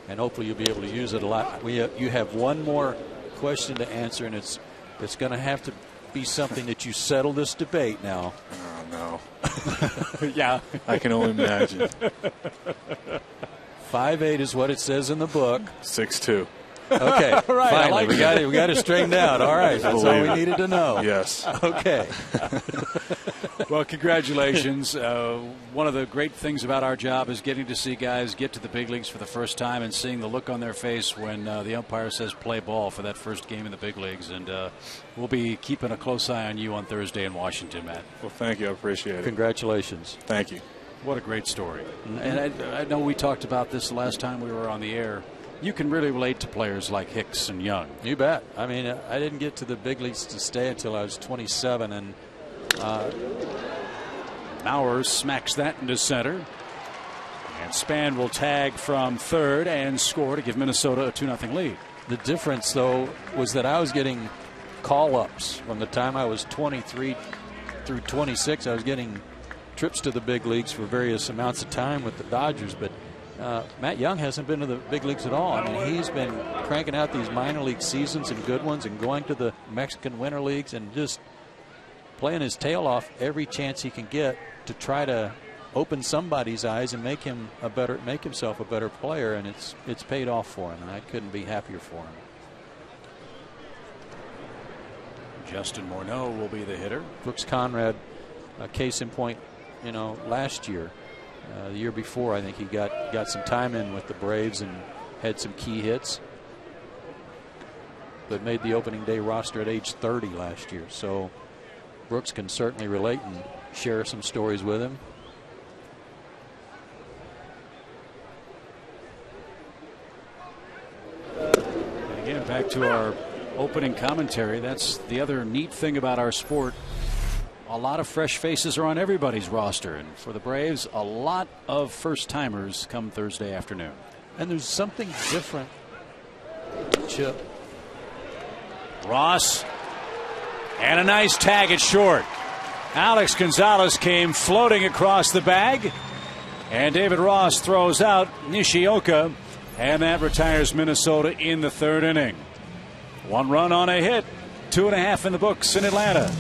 and hopefully you'll be able to use it a lot. You have one more question to answer, and it's going to have to be something that you settle this debate now. Oh, no. Yeah. I can only imagine. 5'8" is what it says in the book. 6'2". Okay, right, finally, we got it straightened out. All right, that's all we needed to know. Yes. Okay. Well, congratulations. One of the great things about our job is getting to see guys get to the big leagues for the first time and seeing the look on their face when the umpire says play ball for that first game in the big leagues. And we'll be keeping a close eye on you on Thursday in Washington, Matt. Well, thank you. I appreciate it. Congratulations. Thank you. What a great story. And I know we talked about this the last time we were on the air. You can really relate to players like Hicks and Young. You bet. I mean, I didn't get to the big leagues to stay until I was 27, and Maurer smacks that into center. And Span will tag from third and score to give Minnesota a 2-0 lead. the difference, though, was that I was getting call-ups from the time I was 23 through 26. I was getting trips to the big leagues for various amounts of time with the Dodgers, but Matt Young hasn't been to the big leagues at all. I mean, he's been cranking out these minor league seasons and good ones and going to the Mexican Winter Leagues and just playing his tail off every chance he can get to try to open somebody's eyes and make himself a better player, and it's paid off for him, and I couldn't be happier for him. Justin Morneau will be the hitter. Brooks Conrad, case in point, last year, the year before, I think he got some time in with the Braves and had some key hits, but made the opening day roster at age 30 last year. So Brooks can certainly relate and share some stories with him. And again, back to our opening commentary. That's the other neat thing about our sport. A lot of fresh faces are on everybody's roster, and for the Braves, a lot of first-timers come Thursday afternoon. And there's something different, Chip. Ross, and a nice tag at short. Alex Gonzalez came floating across the bag, and David Ross throws out Nishioka, and that retires Minnesota in the third inning. 1 run on a hit, 2.5 in the books in Atlanta.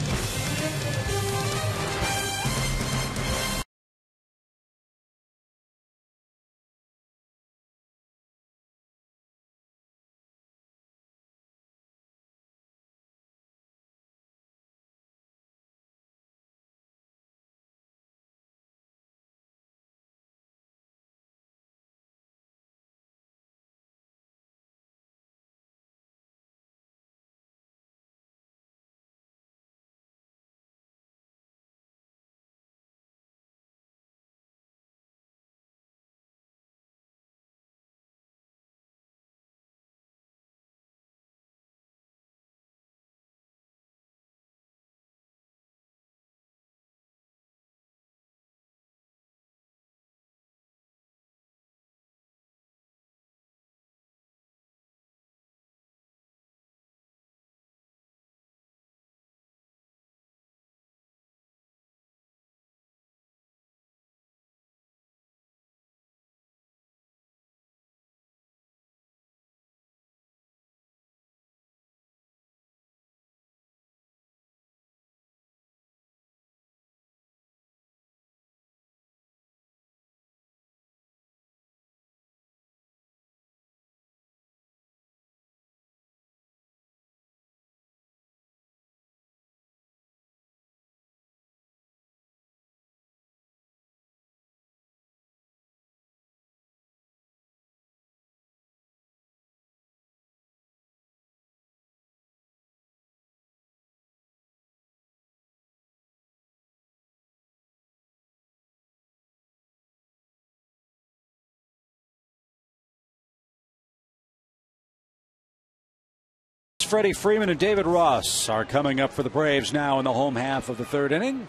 Freddie Freeman and David Ross are coming up for the Braves now in the home half of the third inning.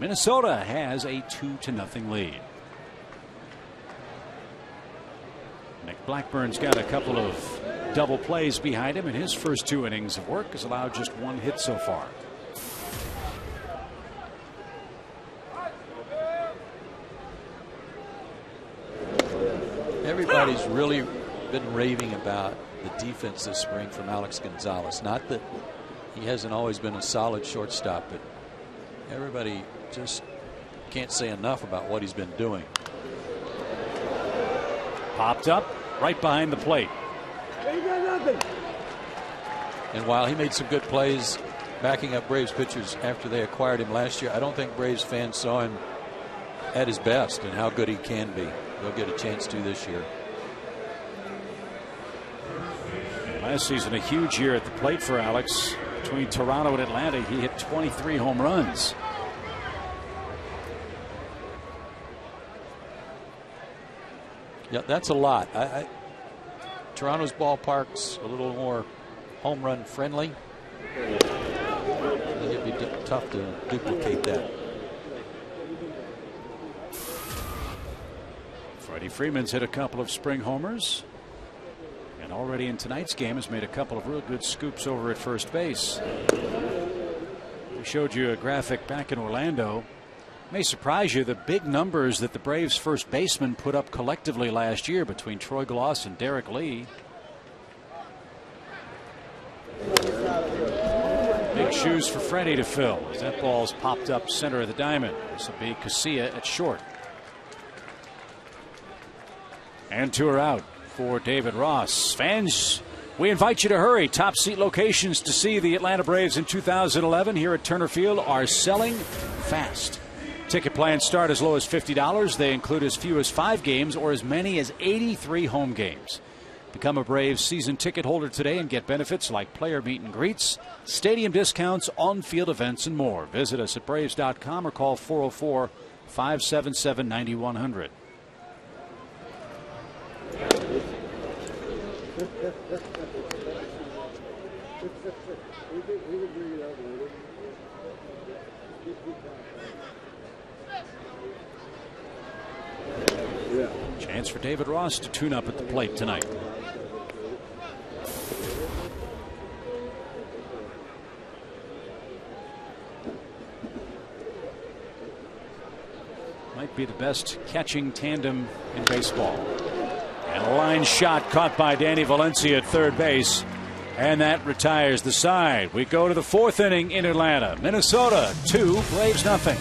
Minnesota has a 2-0 lead. Nick Blackburn's got a couple of double plays behind him, and his first 2 innings of work has allowed just 1 hit so far. Everybody's really been raving about the defense this spring from Alex Gonzalez. Not that he hasn't always been a solid shortstop, but everybody just can't say enough about what he's been doing. Popped up right behind the plate. And while he made some good plays backing up Braves pitchers after they acquired him last year. I don't think Braves fans saw him at his best and how good he can be. They'll get a chance to this year. Last season, a huge year at the plate for Alex. Between Toronto and Atlanta, he hit 23 home runs. Yeah, that's a lot. Toronto's ballpark's a little more home run friendly. I think it'd be tough to duplicate that. Freddie Freeman's hit a couple of spring homers. And already in tonight's game has made a couple of real good scoops over at first base. We showed you a graphic back in Orlando. May surprise you the big numbers that the Braves first baseman put up collectively last year between Troy Glaus and Derek Lee. Big shoes for Freddie to fill as that ball's popped up center of the diamond. This will be Casilla at short. And 2 are out for David Ross. Fans, we invite you to hurry. Top seat locations to see the Atlanta Braves in 2011 here at Turner Field are selling fast. Ticket plans start as low as $50. They include as few as 5 games or as many as 83 home games. Become a Braves season ticket holder today and get benefits like player meet and greets, stadium discounts, on-field events, and more. Visit us at Braves.com or call 404-577-9100. Chance for David Ross to tune up at the plate tonight. Might be the best catching tandem in baseball. And a line shot caught by Danny Valencia at third base. And that retires the side. We go to the 4th inning in Atlanta. Minnesota 2, Braves nothing.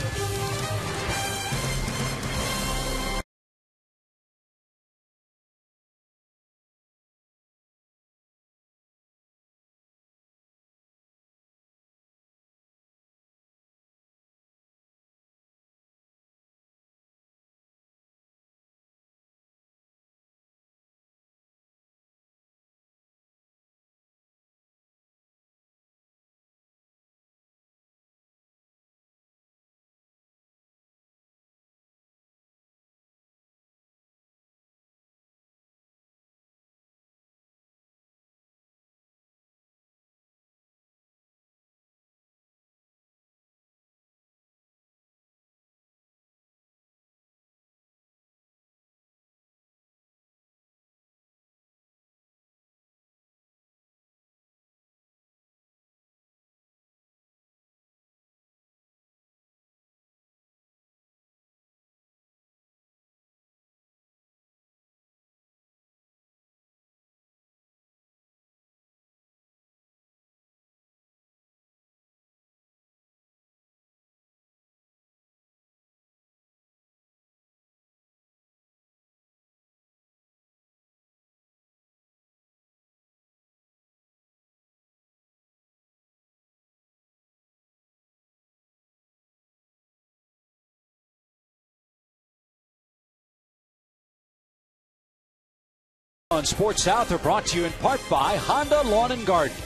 On Sports South are brought to you in part by Honda Lawn and Garden.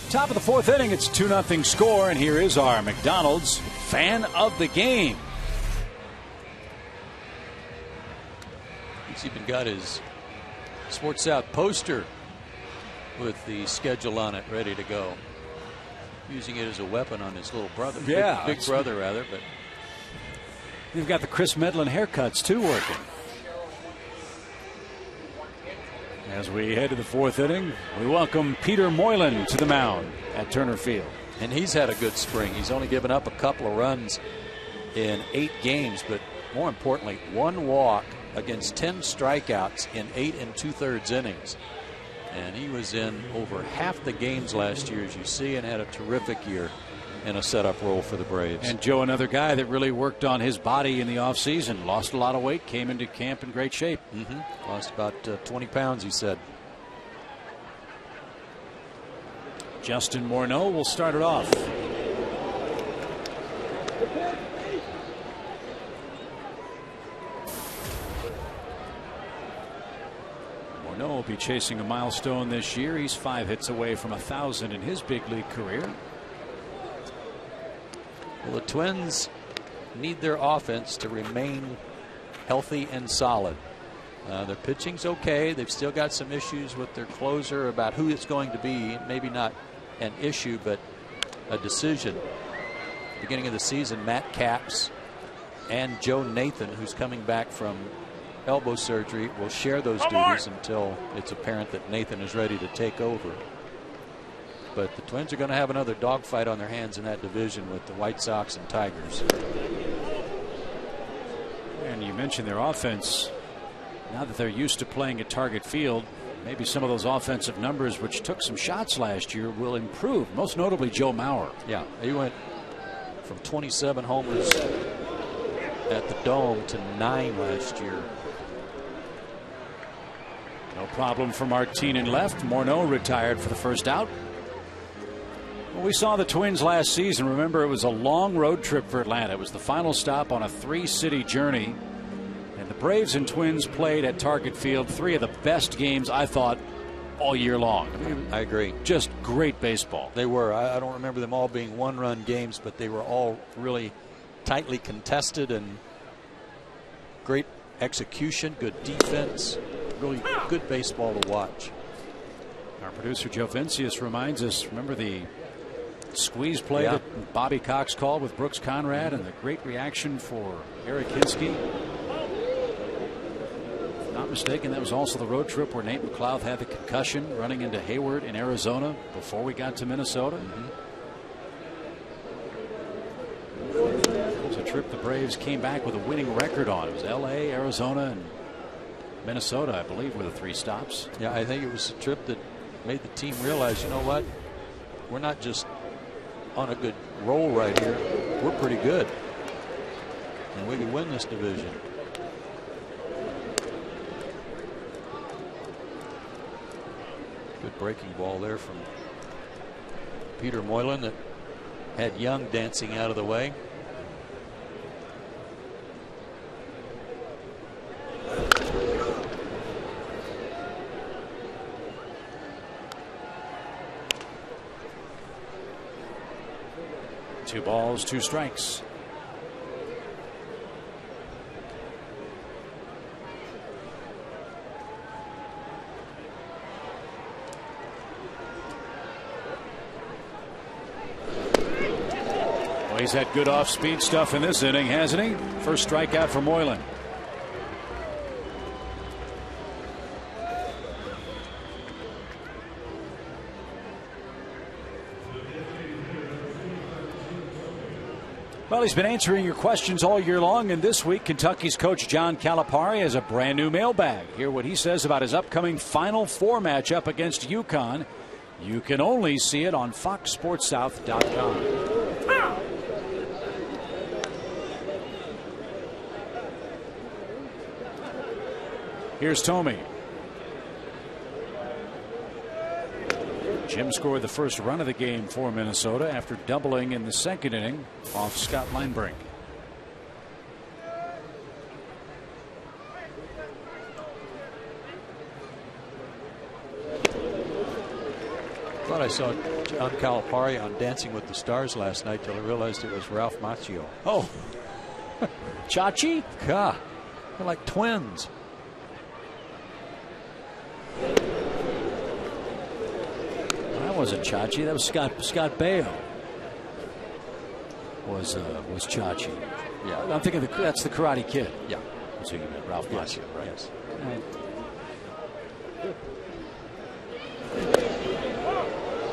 Top of the 4th inning, it's 2-0 score, and here is our McDonald's fan of the game. He's even got his Sports South poster with the schedule on it ready to go. Using it as a weapon on his little brother. Yeah. Big brother, rather. But you've got the Chris Medlen haircuts, too, working. As we head to the 4th inning, we welcome Peter Moylan to the mound at Turner Field. And he's had a good spring. He's only given up a couple of runs in 8 games, but more importantly, 1 walk against 10 strikeouts in 8 2/3 innings. And he was in over half the games last year, as you see, and had a terrific year in a setup role for the Braves. And Joe, another guy that really worked on his body in the offseason, lost a lot of weight, came into camp in great shape. Lost about 20 pounds, he said. Justin Morneau will start it off. Morneau will be chasing a milestone this year. He's 5 hits away from 1,000 in his big league career. Well, the Twins need their offense to remain healthy and solid. Their pitching's okay. They've still got some issues with their closer about who it's going to be. Maybe not an issue, but a decision. Beginning of the season, Matt Capps and Joe Nathan, who's coming back from elbow surgery, will share those duties until it's apparent that Nathan is ready to take over. But the Twins are going to have another dogfight on their hands in that division with the White Sox and Tigers. And you mentioned their offense. Now that they're used to playing at Target Field, maybe some of those offensive numbers, which took some shots last year, will improve. Most notably, Joe Mauer. Yeah, he went from 27 homers at the Dome to 9 last year. No problem for Martin in left. Morneau retired for the first out. Well, we saw the Twins last season. Remember, it was a long road trip for Atlanta. It was the final stop on a 3-city journey. And the Braves and Twins played at Target Field. 3 of the best games, I thought, all year long. I agree. Just great baseball. They were. I don't remember them all being one-run games, but they were all really tightly contested and great execution, good defense, really good baseball to watch. Our producer Joe Vincius reminds us, remember the squeeze play that Bobby Cox called with Brooks Conrad and the great reaction for Eric Hinsky? If not mistaken, that was also the road trip where Nate McLeod had the concussion running into Hayward in Arizona before we got to Minnesota. It was a trip the Braves came back with a winning record on. It was L.A., Arizona, and Minnesota, I believe, were the 3 stops. Yeah, I think it was a trip that made the team realize, you know what, we're not just on a good roll right here, we're pretty good, and we can win this division. Good breaking ball there from Peter Moylan that had Young dancing out of the way. Two balls, 2 strikes. Well, he's had good off-speed stuff in this inning, hasn't he? First strikeout for Moylan. Well, he's been answering your questions all year long, and this week Kentucky's coach John Calipari has a brand new mailbag. Hear what he says about his upcoming Final Four matchup against UConn. You can only see it on FoxSportsSouth.com. Here's Tomey. Jim scored the first run of the game for Minnesota after doubling in the second inning off Scott Linebrink. Thought I saw John Calipari on Dancing with the Stars last night till I realized it was Ralph Macchio. Oh, Chachi? God, they're like twins. That wasn't Chachi. That was Scott Baio. Was Chachi? Yeah, I'm thinking that's the Karate Kid. Yeah, that's who you meant, Ralph Macchio, right? Yes.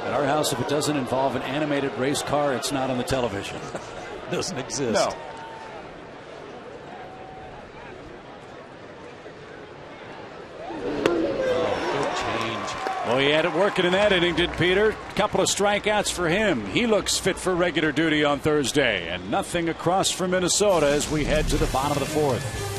At our house, if it doesn't involve an animated race car, it's not on the television. Doesn't exist. No. Oh, he had it working in that inning, did Peter? Couple of strikeouts for him. He looks fit for regular duty on Thursday. And nothing across from Minnesota as we head to the bottom of the fourth.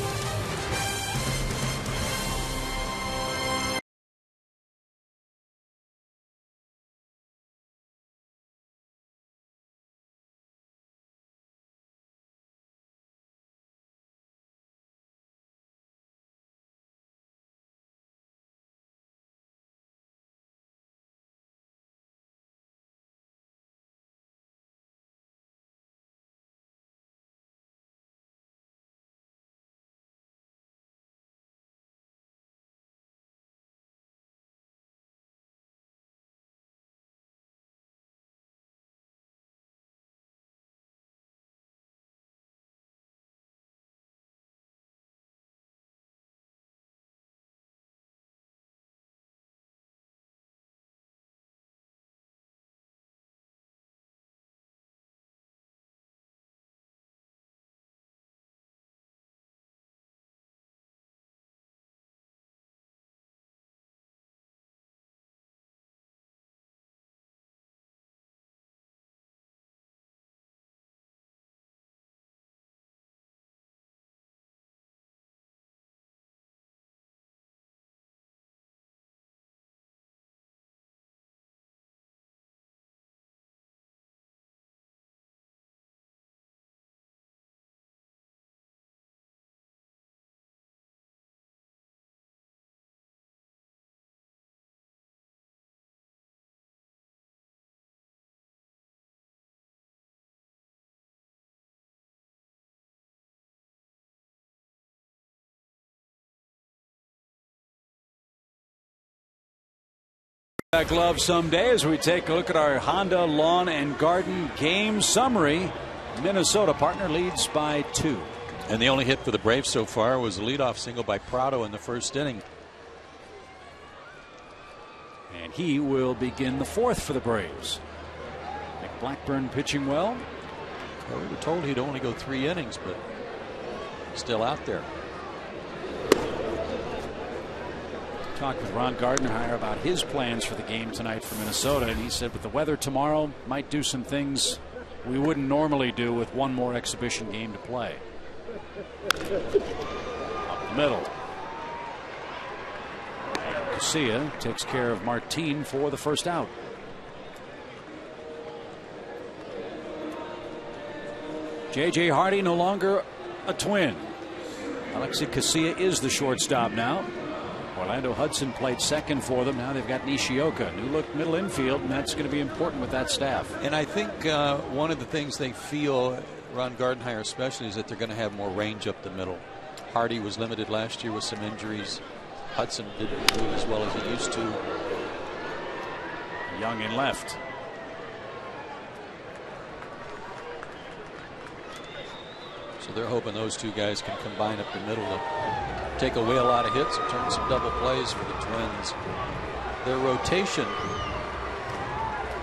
That glove someday as we take a look at our Honda Lawn and Garden game summary. Minnesota partner leads by 2. And the only hit for the Braves so far was a leadoff single by Prado in the first inning. And he will begin the fourth for the Braves. Nick Blackburn pitching well. Well, we were told he'd only go 3 innings, but still out there. Talked with Ron Gardenhire about his plans for the game tonight for Minnesota, and he said with the weather tomorrow might do some things we wouldn't normally do with one more exhibition game to play. Up the middle. Casilla takes care of Martin for the first out. J.J. Hardy no longer a Twin. Alexei Casilla is the shortstop now. Orlando Hudson played second for them. Now they've got Nishioka, new look middle infield, and that's going to be important with that staff. And I think one of the things they feel, Ron Gardenhire especially, is that they're going to have more range up the middle. Hardy was limited last year with some injuries. Hudson didn't do as well as he used to. Young in left. So they're hoping those two guys can combine up the middle to take away a lot of hits and turn some double plays for the Twins. Their rotation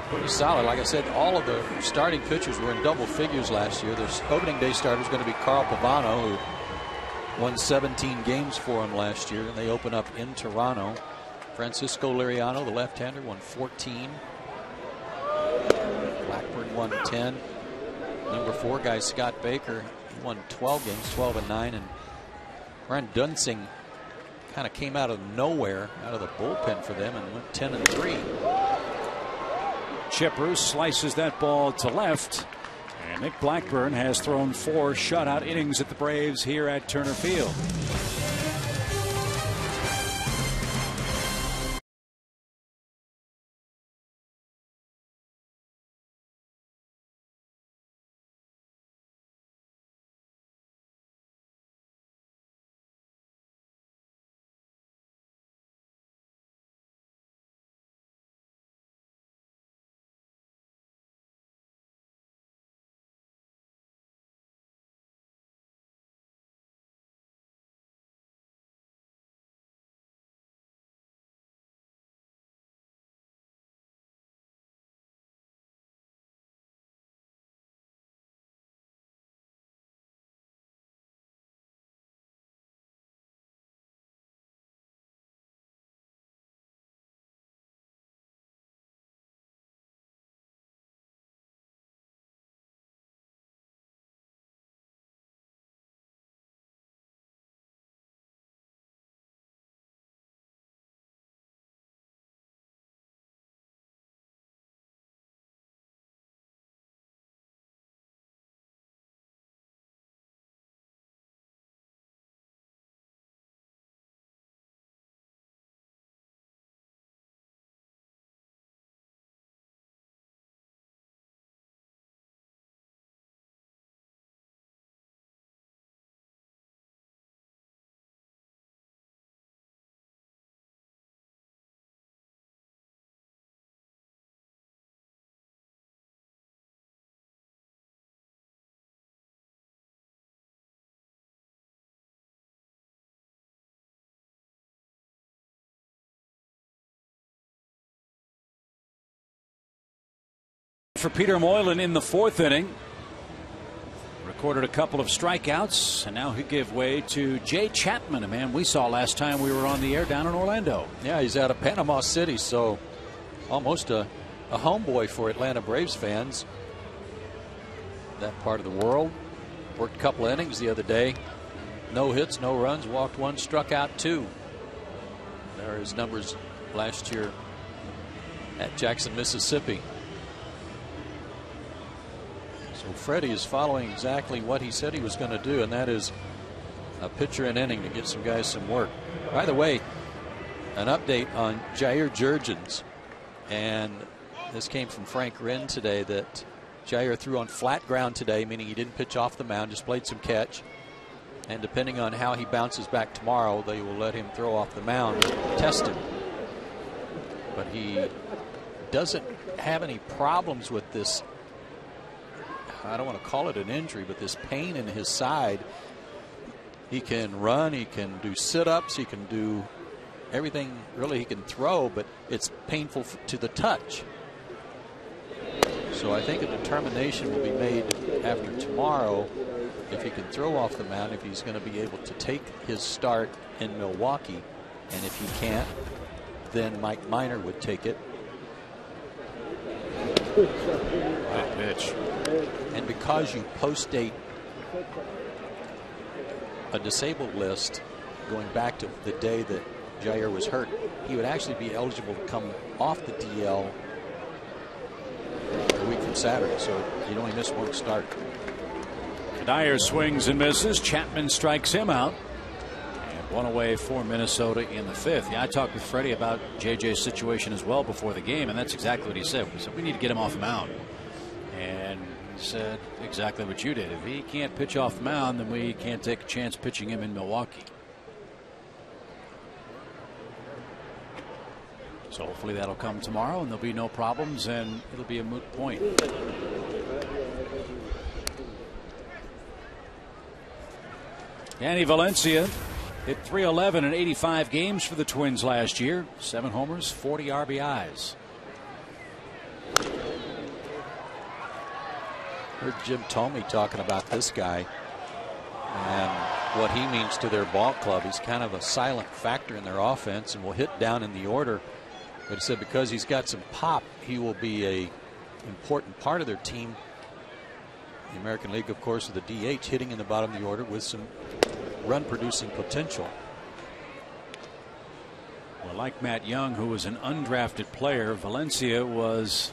pretty solid. Like I said, all of the starting pitchers were in double figures last year. Their opening day starter is going to be Carl Pavano, who won 17 games for him last year, and they open up in Toronto. Francisco Liriano, the left-hander, won 14. Blackburn won 10. Number 4 guy Scott Baker, he won 12 games, 12-9, and Ron Dunsing kind of came out of nowhere, out of the bullpen for them, and went 10-3. Chipper slices that ball to left, and Nick Blackburn has thrown 4 shutout innings at the Braves here at Turner Field. for Peter Moylan in the 4th inning. Recorded a couple of strikeouts, and now he gave way to Jay Chapman, a man we saw last time we were on the air down in Orlando. Yeah, he's out of Panama City, so almost a homeboy for Atlanta Braves fans. That part of the world. Worked a couple of innings the other day. No hits, no runs, walked 1, struck out 2. There are his numbers last year at Jackson, Mississippi. So Freddie is following exactly what he said he was going to do, and that is a pitcher an inning to get some guys some work. By the way, an update on Jair Jurgens, and this came from Frank Wren today, that Jair threw on flat ground today, meaning he didn't pitch off the mound, just played some catch. And depending on how he bounces back tomorrow, they will let him throw off the mound, test him. But he doesn't have any problems with this, I don't want to call it an injury, but this pain in his side. He can run, he can do sit-ups, he can do everything really he can throw, but it's painful to the touch. So I think a determination will be made after tomorrow if he can throw off the mound, if he's going to be able to take his start in Milwaukee. And if he can't, then Mike Minor would take it. Good pitch. And because you post-date a disabled list going back to the day that Jair was hurt, he would actually be eligible to come off the DL a week from Saturday, so he'd only miss 1 start. Dyer swings and misses. Chapman strikes him out. And 1 away for Minnesota in the 5th. Yeah, I talked with Freddie about JJ's situation as well before the game, and that's exactly what he said. He said, we need to get him off the mound. And he said exactly what you did. If he can't pitch off the mound, then we can't take a chance pitching him in Milwaukee. So hopefully that'll come tomorrow, and there'll be no problems, and it'll be a moot point. Danny Valencia hit .311 in 85 games for the Twins last year. 7 homers, 40 RBIs. Heard Jim Thome talking about this guy and what he means to their ball club. He's kind of a silent factor in their offense and will hit down in the order. But he said because he's got some pop, he will be a important part of their team. The American League, of course, with the DH hitting in the bottom of the order with some run-producing potential. Well, like Matt Young, who was an undrafted player, Valencia was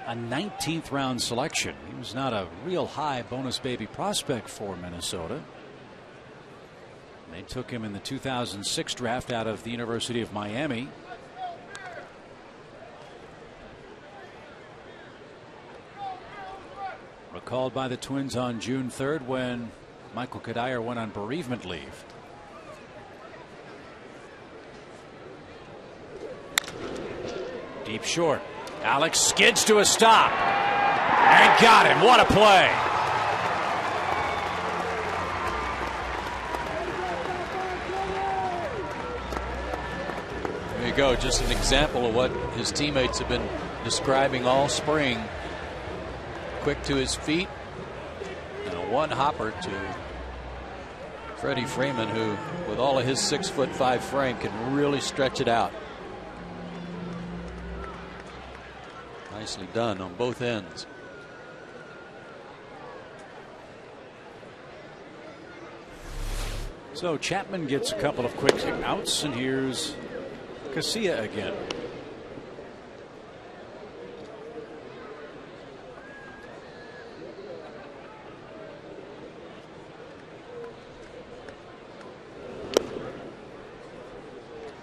a 19th round selection. He was not a real high bonus baby prospect for Minnesota. They took him in the 2006 draft out of the University of Miami. Recalled by the Twins on June 3rd when Michael Kadire went on bereavement leave. Deep short. Alex skids to a stop and got him. What a play. There you go. Just an example of what his teammates have been describing all spring. Quick to his feet and a one hopper to Freddie Freeman, who with all of his 6'5" frame can really stretch it out. Nicely done on both ends. So Chapman gets a couple of quick outs, and here's Casilla again.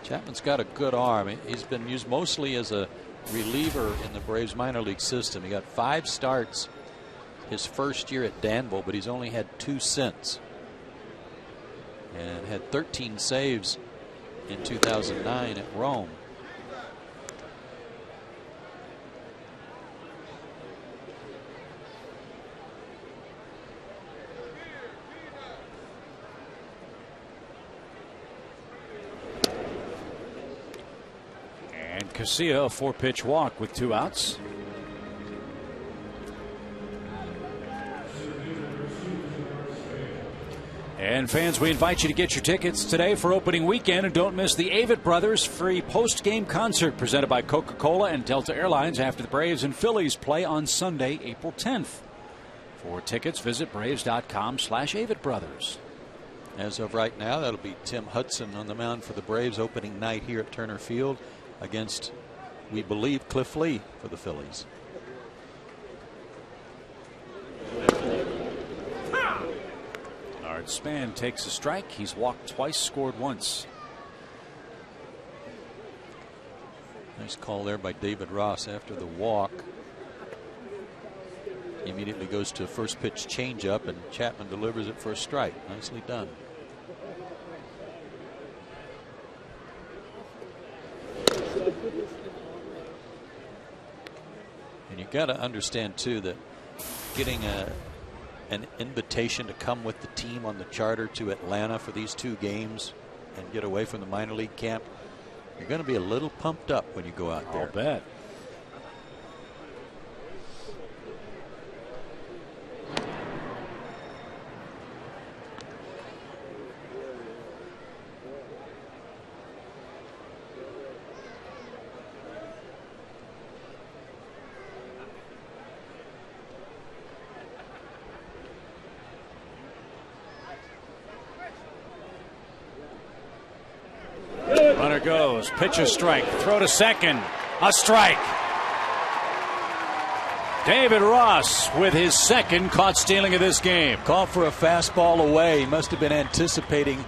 Chapman's got a good arm. He's been used mostly as a reliever in the Braves minor league system. He got 5 starts his first year at Danville, but he's only had 2 since. And had 13 saves in 2009 at Rome. Casilla, a 4-pitch walk with 2 outs. And fans, we invite you to get your tickets today for opening weekend, and don't miss the Avett Brothers free post-game concert presented by Coca-Cola and Delta Airlines after the Braves and Phillies play on Sunday, April 10th. For tickets, visit Braves.com/Avett Brothers. As of right now, that'll be Tim Hudson on the mound for the Braves opening night here at Turner Field against, we believe, Cliff Lee for the Phillies. Span takes a strike. He's walked twice, scored once. Nice call there by David Ross after the walk. He immediately goes to first pitch changeup, and Chapman delivers it for a strike. Nicely done. And you got to understand too that getting an invitation to come with the team on the charter to Atlanta for these 2 games and get away from the minor league camp, you're going to be a little pumped up when you go out there. I'll bet. Runner goes, pitch a strike, throw to second, a strike. David Ross with his second caught stealing of this game. Called for a fastball away. He must have been anticipating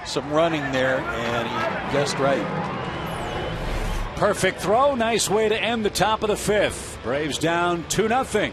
some running there, and he guessed right. Perfect throw, nice way to end the top of the 5th. Braves down 2-0.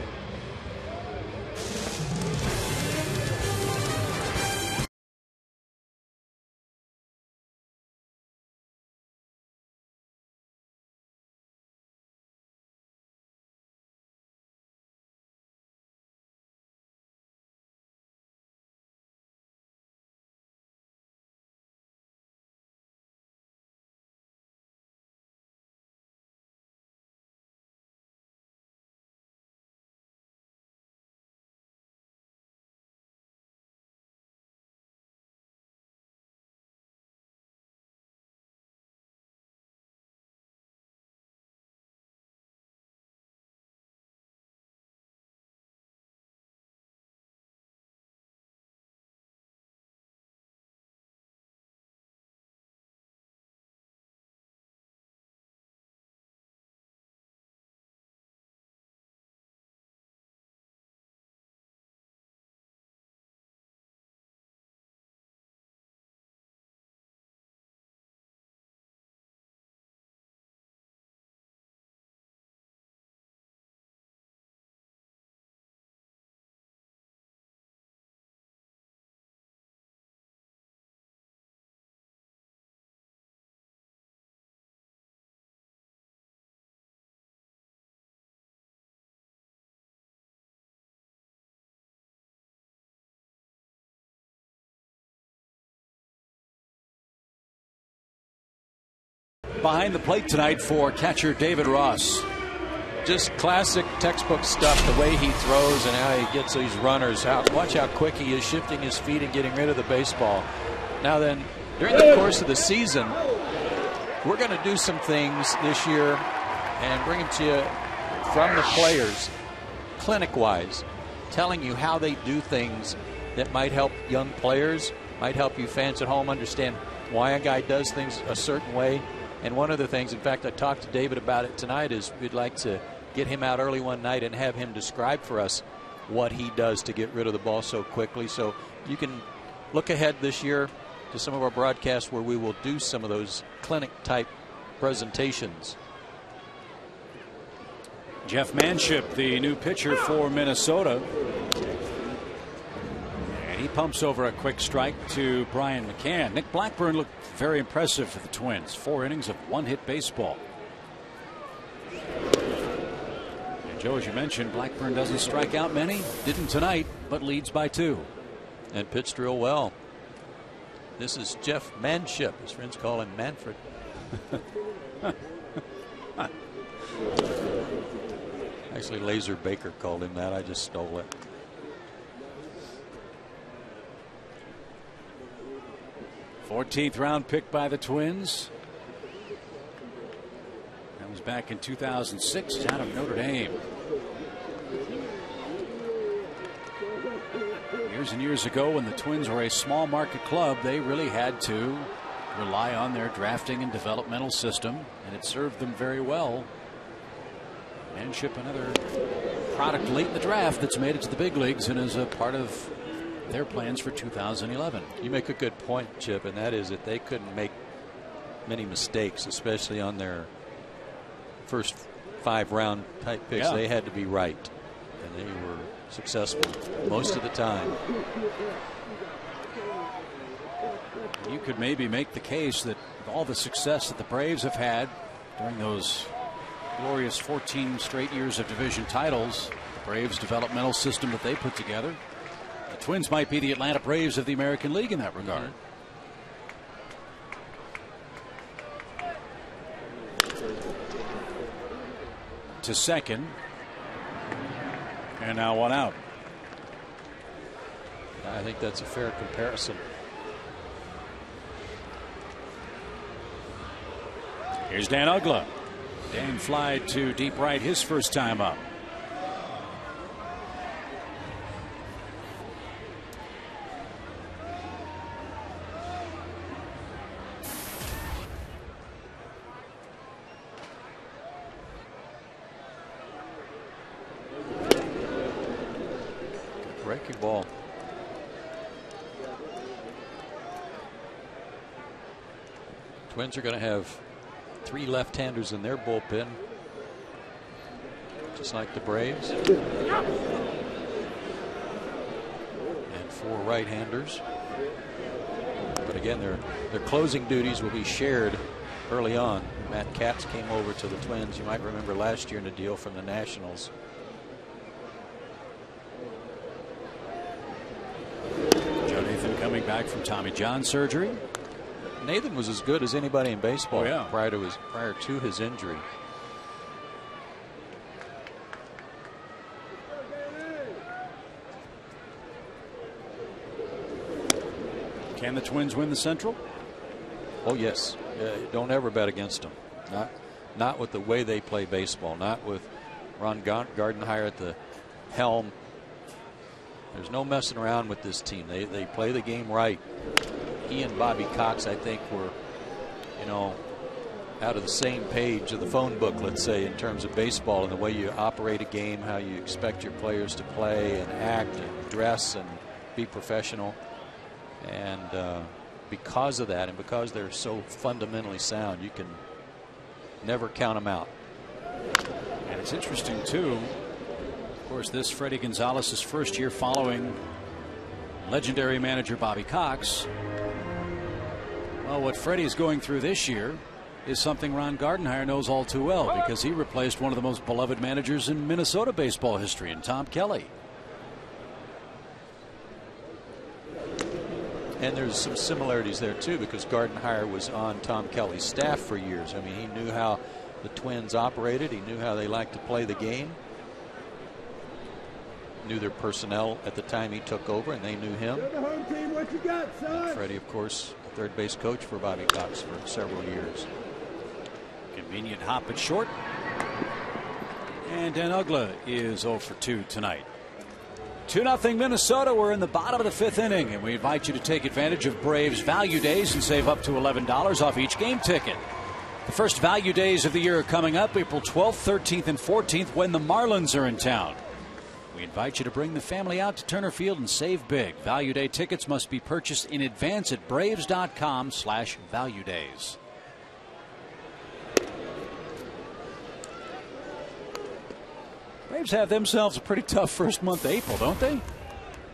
Behind the plate tonight for catcher David Ross. Just classic textbook stuff, the way he throws and how he gets these runners out. Watch how quick he is shifting his feet and getting rid of the baseball. Now then, during the course of the season, we're going to do some things this year and bring them to you from the players, clinic-wise, telling you how they do things that might help young players, might help you fans at home understand why a guy does things a certain way. And one of the things, in fact, I talked to David about it tonight, is we'd like to get him out early one night and have him describe for us what he does to get rid of the ball so quickly. So you can look ahead this year to some of our broadcasts where we will do some of those clinic-type presentations. Jeff Manship, the new pitcher for Minnesota. And he pumps over a quick strike to Brian McCann. Nick Blackburn looked very impressive for the Twins. 4 innings of 1-hit baseball. And Joe, as you mentioned, Blackburn doesn't strike out many. Didn't tonight, but leads by 2. And pitched real well. This is Jeff Manship. His friends call him Manfred. Actually, Laser Baker called him that. I just stole it. 14th round pick by the Twins. That was back in 2006. He's out of Notre Dame. Years and years ago, when the Twins were a small market club, they really had to rely on their drafting and developmental system, and it served them very well. And ship another product late in the draft that's made it to the big leagues and is a part of their plans for 2011. You make a good point, Chip, and that is that they couldn't make many mistakes, especially on their first 5-round type picks. Yeah. They had to be right, and they were successful most of the time. You could maybe make the case that with all the success that the Braves have had during those glorious 14 straight years of division titles, the Braves developmental system that they put together, the Twins might be the Atlanta Braves of the American League in that regard. To second, and now one out. I think that's a fair comparison. Here's Dan Uggla. Dan flied to deep right his first time up. Breaking ball. Twins are going to have 3 left-handers in their bullpen, just like the Braves, and 4 right-handers. But again, their closing duties will be shared early on. Matt Katz came over to the Twins, you might remember last year, in a deal from the Nationals. Joe Nathan coming back from Tommy John surgery. Nathan was as good as anybody in baseball. Oh, yeah. prior to his injury. Can the Twins win the Central? Oh yes. Don't ever bet against them. Not with the way they play baseball. Not with Ron Gardenhire at the helm. There's no messing around with this team. They play the game right. He and Bobby Cox, I think, were, out of the same page of the phone book, let's say, in terms of baseball and the way you operate a game, how you expect your players to play and act and dress and be professional. And because of that, and because they're so fundamentally sound, you can never count them out. And it's interesting, too. Of course, this Freddie Gonzalez's first year following legendary manager Bobby Cox. Well, what Freddie is going through this year is something Ron Gardenhire knows all too well, because he replaced one of the most beloved managers in Minnesota baseball history, in Tom Kelly. And there's some similarities there, too, because Gardenhire was on Tom Kelly's staff for years. I mean, he knew how the Twins operated. He knew how they liked to play the game. Knew their personnel at the time he took over, and they knew him. And Freddie, of course, third base coach for Bobby Cox for several years. Convenient hop at short. And Dan Uggla is 0 for 2 tonight. 2-0 Minnesota. We're in the bottom of the 5th inning, and we invite you to take advantage of Braves Value Days and save up to $11 off each game ticket. The first Value Days of the year are coming up April 12th, 13th, and 14th when the Marlins are in town. We invite you to bring the family out to Turner Field and save big. Value Day tickets must be purchased in advance at Braves.com/Value Days. Braves have themselves a pretty tough first month of April, don't they?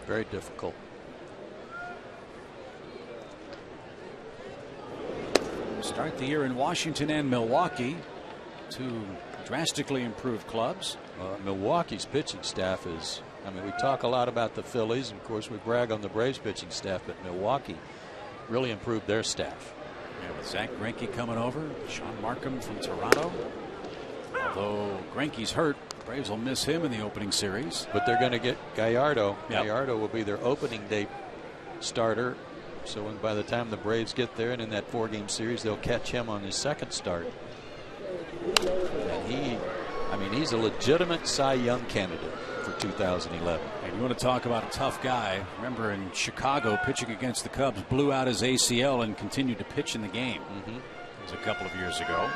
Very difficult. Start the year in Washington and Milwaukee, 2 drastically improved clubs. Milwaukee's pitching staff is, we talk a lot about the Phillies, and of course we brag on the Braves pitching staff, but Milwaukee really improved their staff. Yeah, with Zach Greinke coming over, Sean Markham from Toronto. Although Greinke's hurt, the Braves will miss him in the opening series. But they're going to get Gallardo. Yep. Gallardo will be their opening day starter. So by the time the Braves get there and in that 4-game series, they'll catch him on his second start. And he's a legitimate Cy Young candidate for 2011. And you want to talk about a tough guy. Remember in Chicago, pitching against the Cubs, blew out his ACL and continued to pitch in the game. It was a couple of years ago.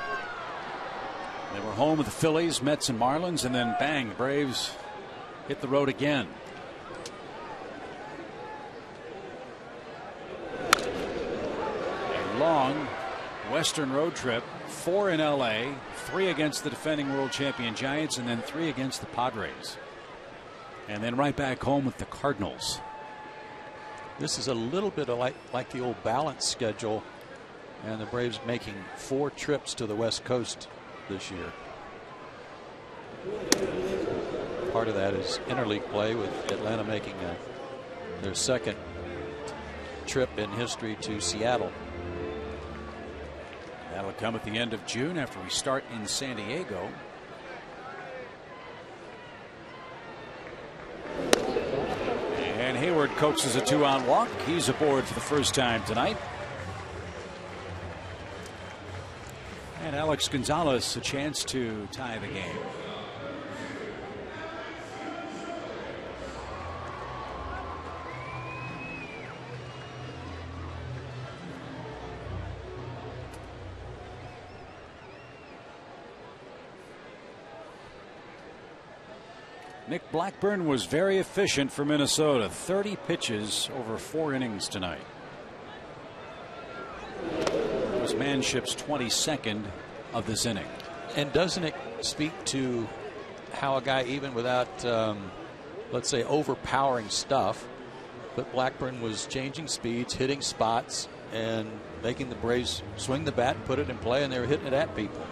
They were home with the Phillies, Mets, and Marlins, and then bang, the Braves hit the road again. A long Western road trip, 4 in LA, 3 against the defending world champion Giants, and then 3 against the Padres. And then right back home with the Cardinals. This is a little bit like the old balance schedule, and the Braves making 4 trips to the West Coast this year. Part of that is interleague play, with Atlanta making their second trip in history to Seattle. That'll come at the end of June after we start in San Diego. And Hayward coaxes a 2-out walk. He's aboard for the first time tonight. And Alex Gonzalez a chance to tie the game. Nick Blackburn was very efficient for Minnesota. 30 pitches over 4 innings tonight. It was Manship's 22nd of this inning. And doesn't it speak to how a guy, even without, let's say, overpowering stuff, but Blackburn was changing speeds, hitting spots, and making the Braves swing the bat and put it in play, and they were hitting it at people.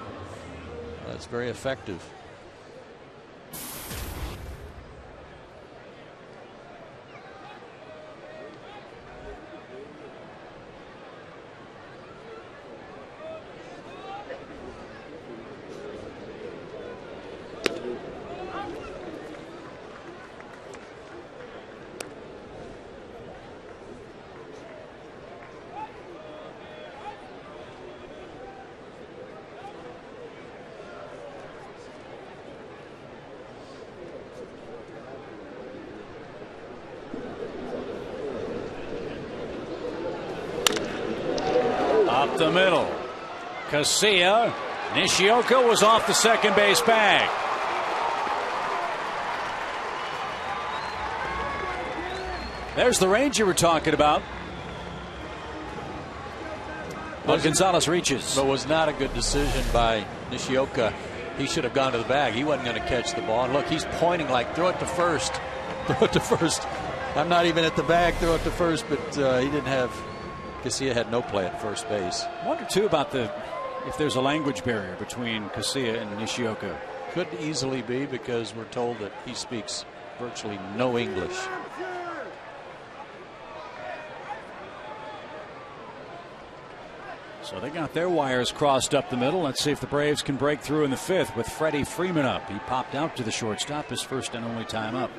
That's very effective. Up the middle. Casilla. Nishioka was off the second base bag. There's the range you were talking about. But Gonzalez reaches. But was not a good decision by Nishioka. He should have gone to the bag. He wasn't going to catch the ball. And look, he's pointing like, throw it to first. Throw it to first. I'm not even at the bag. Throw it to first. But he didn't have. Casilla had no play at first base. I wonder too about if there's a language barrier between Casilla and Nishioka. Could easily be, because we're told that he speaks virtually no English. So they got their wires crossed up the middle. Let's see if the Braves can break through in the 5th with Freddie Freeman up. He popped out to the shortstop, his first and only time up.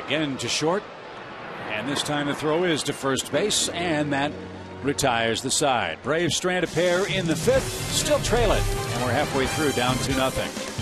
Again to short, and this time the throw is to first base, and that retires the side. Braves strand a pair in the 5th, still trail it, and we're halfway through, down 2-0.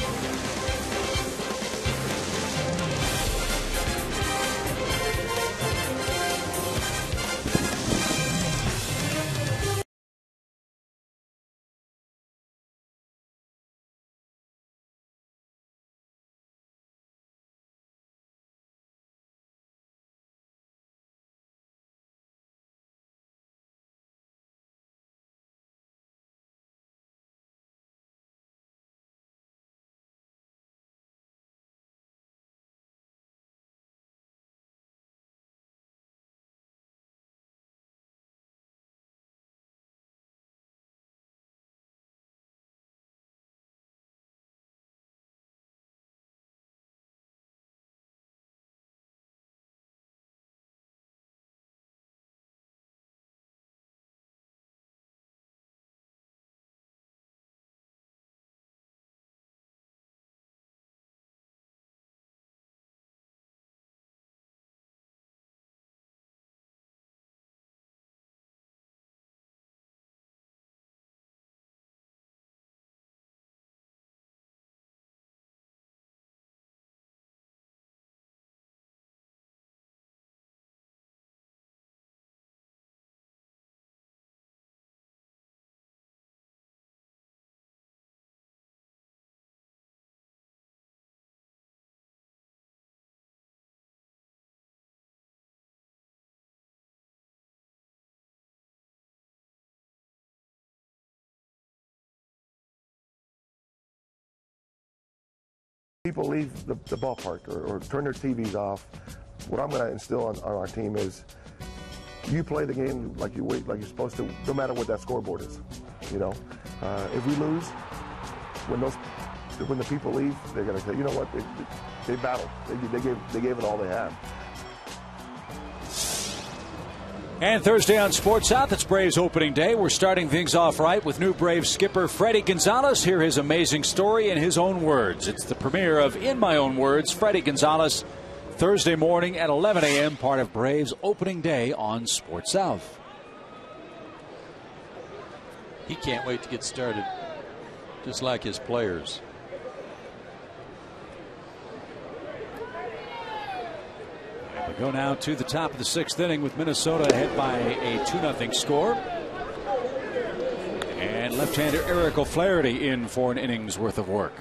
People leave the ballpark or turn their TVs off. What I'm going to instill on our team is you play the game like you're supposed to, no matter what that scoreboard is. You know, if we lose, when the people leave, they're going to say, you know what, they battled. They gave it all they had. And Thursday on Sports South, it's Braves opening day. We're starting things off right with new Braves skipper Freddie Gonzalez. Hear his amazing story in his own words. It's the premiere of In My Own Words, Freddie Gonzalez, Thursday morning at 11 a.m., part of Braves opening day on Sports South. He can't wait to get started, just like his players. We go now to the top of the 6th inning with Minnesota ahead by a 2-0 score. And left-hander Eric O'Flaherty in for an inning's worth of work.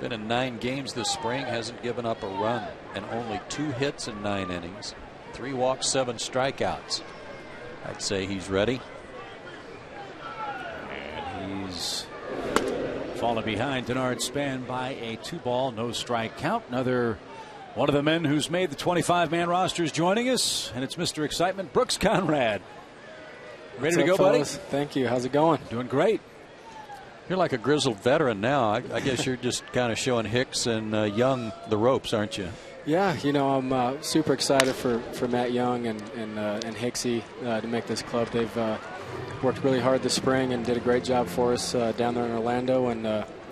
Been in 9 games this spring, hasn't given up a run, and only 2 hits in 9 innings. 3 walks, 7 strikeouts. I'd say he's ready. And he's fallen behind Denard Span by a 2-ball, no strike count. Another one of the men who's made the 25-man roster is joining us, and it's Mr. Excitement, Brooks Conrad. Ready to go, buddy? Thank you. How's it going? Doing great. You're like a grizzled veteran now. I guess you're just kind of showing Hicks and Young the ropes, aren't you? Yeah, you know, I'm super excited for Matt Young and Hicksy to make this club. They've worked really hard this spring and did a great job for us down there in Orlando and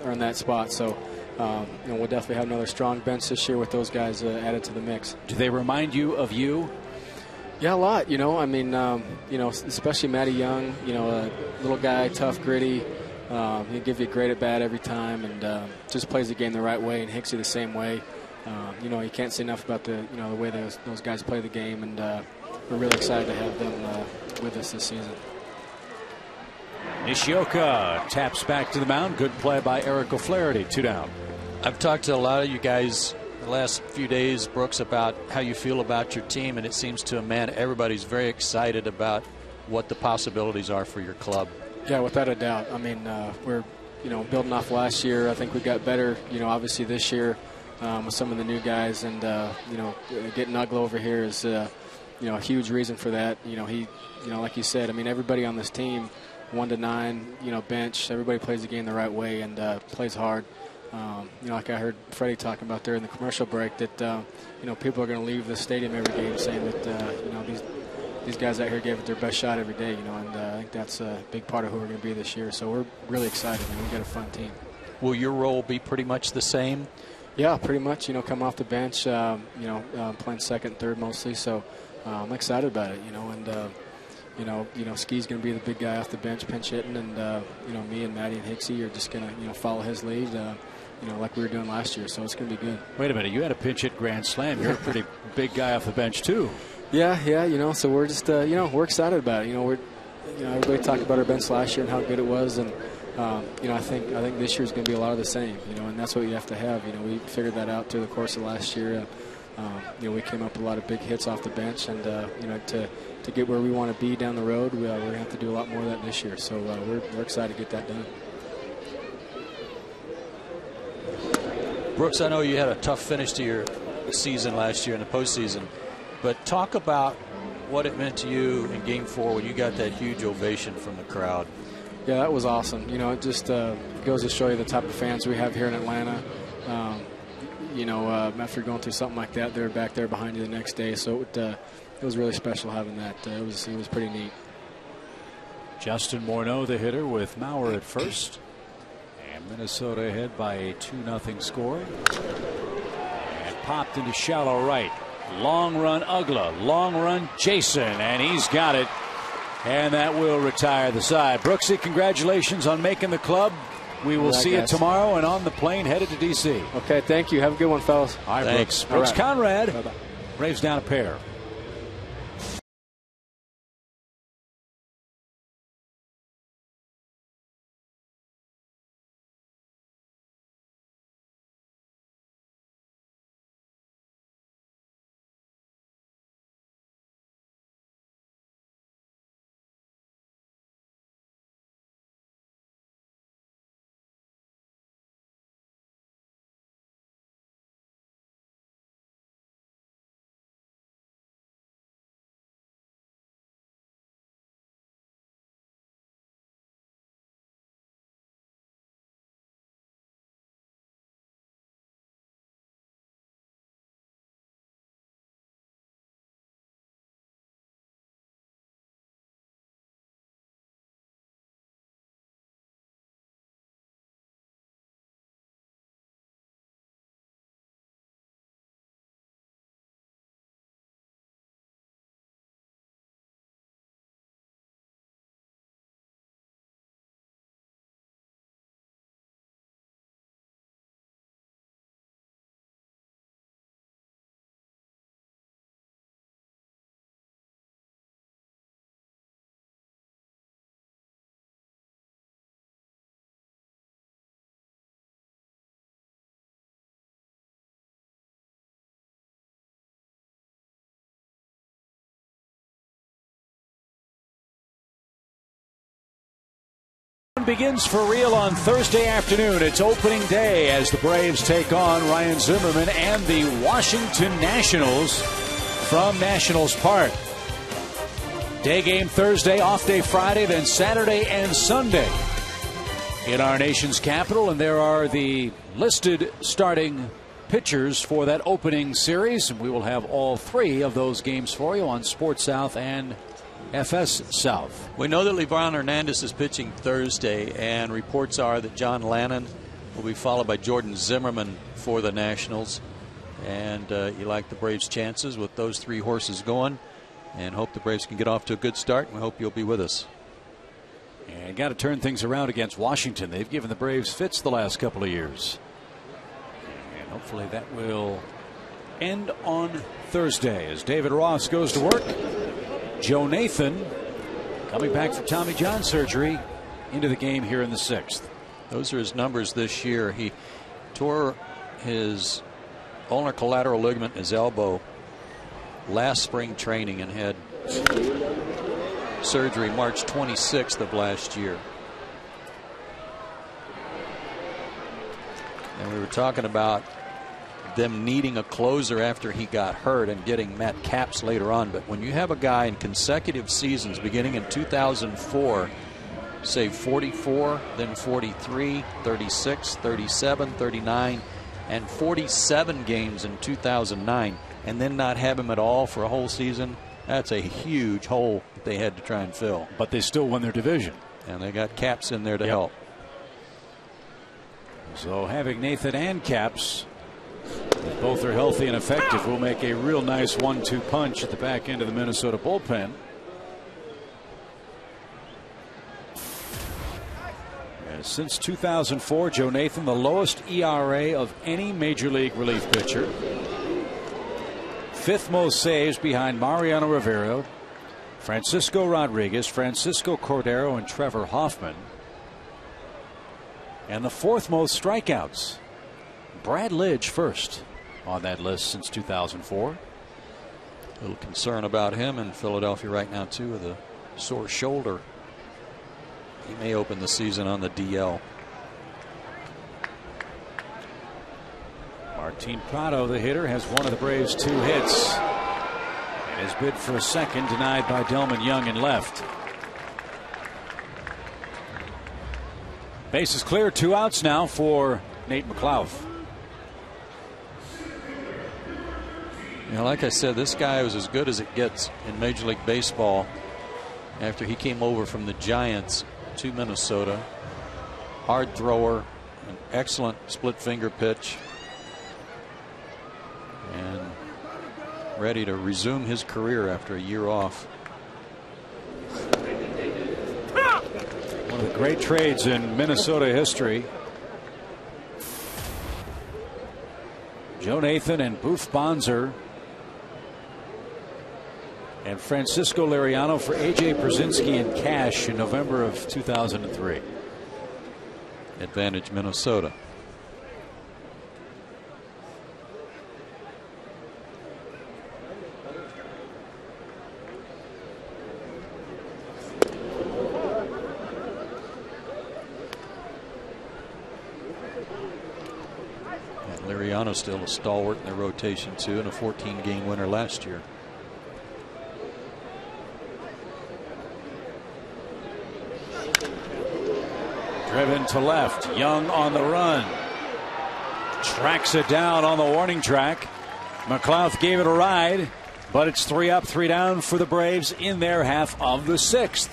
earned that spot. So we'll definitely have another strong bench this year with those guys added to the mix. Do they remind you of you? Yeah, a lot. You know, I mean, especially Matty Young. You know, a little guy, tough, gritty. He'll give you a great at bat every time, and just plays the game the right way. And Hicksy the same way. You can't say enough about the way those guys play the game, and we're really excited to have them with us this season. Nishioka taps back to the mound. Good play by Eric O'Flaherty. 2 down. I've talked to a lot of you guys the last few days, Brooks, about how you feel about your team, and it seems to a man everybody's very excited about what the possibilities are for your club. Yeah, without a doubt. I mean, we're building off last year. I think we got better. Obviously this year with some of the new guys, and getting Uggla over here is a huge reason for that. He like you said, I mean, everybody on this team, 1 to 9, bench. Everybody plays the game the right way and plays hard. Like I heard Freddie talking about there in the commercial break, that people are going to leave the stadium every game saying that these guys out here gave it their best shot every day. And I think that's a big part of who we're going to be this year. So we're really excited, and we got a fun team. Will your role be pretty much the same? Yeah, pretty much. Come off the bench. Playing second, third mostly. So I'm excited about it. Ski's going to be the big guy off the bench, pinch hitting, and me and Matty and Hicksy are just going to follow his lead, like we were doing last year. So it's going to be good. Wait a minute, you had a pinch hit grand slam. You're a pretty big guy off the bench too. Yeah. So we're just we're excited about it. Everybody talked about our bench last year and how good it was, and I think this year's going to be a lot of the same. And that's what you have to have. We figured that out through the course of last year. We came up with a lot of big hits off the bench, and to get where we want to be down the road, we're going to have to do a lot more of that this year. So we're excited to get that done. Brooks, I know you had a tough finish to your season last year in the postseason, but talk about what it meant to you in Game 4 when you got that huge ovation from the crowd. Yeah, that was awesome. It just goes to show you the type of fans we have here in Atlanta. After going through something like that, they're back there behind you the next day. So it was really special having that. It was pretty neat. Justin Morneau, the hitter, with Maurer at first. And Minnesota ahead by a 2-0 score. And popped into shallow right. Long run Uggla. Long run Jason. And he's got it. And that will retire the side. Brooksy, congratulations on making the club. We will see you tomorrow and on the plane headed to D.C. Okay, thank you. Have a good one, fellas. All right, thanks. Brooks Conrad. Bye-bye. Braves down a pair. Begins for real on Thursday afternoon. It's opening day as the Braves take on Ryan Zimmerman and the Washington Nationals from Nationals Park. Day game Thursday, off day Friday, then Saturday and Sunday in our nation's capital. And there are the listed starting pitchers for that opening series. And we will have all three of those games for you on Sports South and FS South. We know that LeBron Hernandez is pitching Thursday, and reports are that John Lannon will be followed by Jordan Zimmerman for the Nationals. And you like the Braves' chances with those three horses going, and hope the Braves can get off to a good start. We hope you'll be with us. And got to turn things around against Washington. They've given the Braves fits the last couple of years. And hopefully that will end on Thursday as David Ross goes to work. Joe Nathan, coming back from Tommy John surgery, into the game here in the 6th. Those are his numbers this year. He tore his ulnar collateral ligament in his elbow last spring training and had surgery March 26th of last year. And we were talking about them needing a closer after he got hurt and getting Matt Capps later on. But when you have a guy in consecutive seasons beginning in 2004, say 44, then 43, 36, 37, 39, and 47 games in 2009, and then not have him at all for a whole season, that's a huge hole that they had to try and fill. But they still won their division. And they got Capps in there to help. So having Nathan and Capps, if both are healthy and effective, will make a real nice 1-2 punch at the back end of the Minnesota bullpen. And since 2004, Joe Nathan, the lowest ERA of any major league relief pitcher. 5th most saves behind Mariano Rivera, Francisco Rodriguez, Francisco Cordero, and Trevor Hoffman. And the 4th most strikeouts. Brad Lidge first on that list since 2004. A little concern about him in Philadelphia right now, too, with a sore shoulder. He may open the season on the DL. Martin Prado, the hitter, has one of the Braves' 2 hits. And his bid for a second denied by Delman Young in left. Base is clear, 2 outs now for Nate McLouth. You know, like I said, this guy was as good as it gets in Major League Baseball after he came over from the Giants to Minnesota. Hard thrower, an excellent split finger pitch, and ready to resume his career after a year off. One of the great trades in Minnesota history. Joe Nathan and Booth Bonser and Francisco Liriano for A.J. Brzezinski and cash in November of 2003. Advantage Minnesota. And Liriano still a stalwart in their rotation too, and a 14-game winner last year. Driven to left. Young on the run. Tracks it down on the warning track. McLouth gave it a ride, but it's 3 up, 3 down for the Braves in their half of the 6th.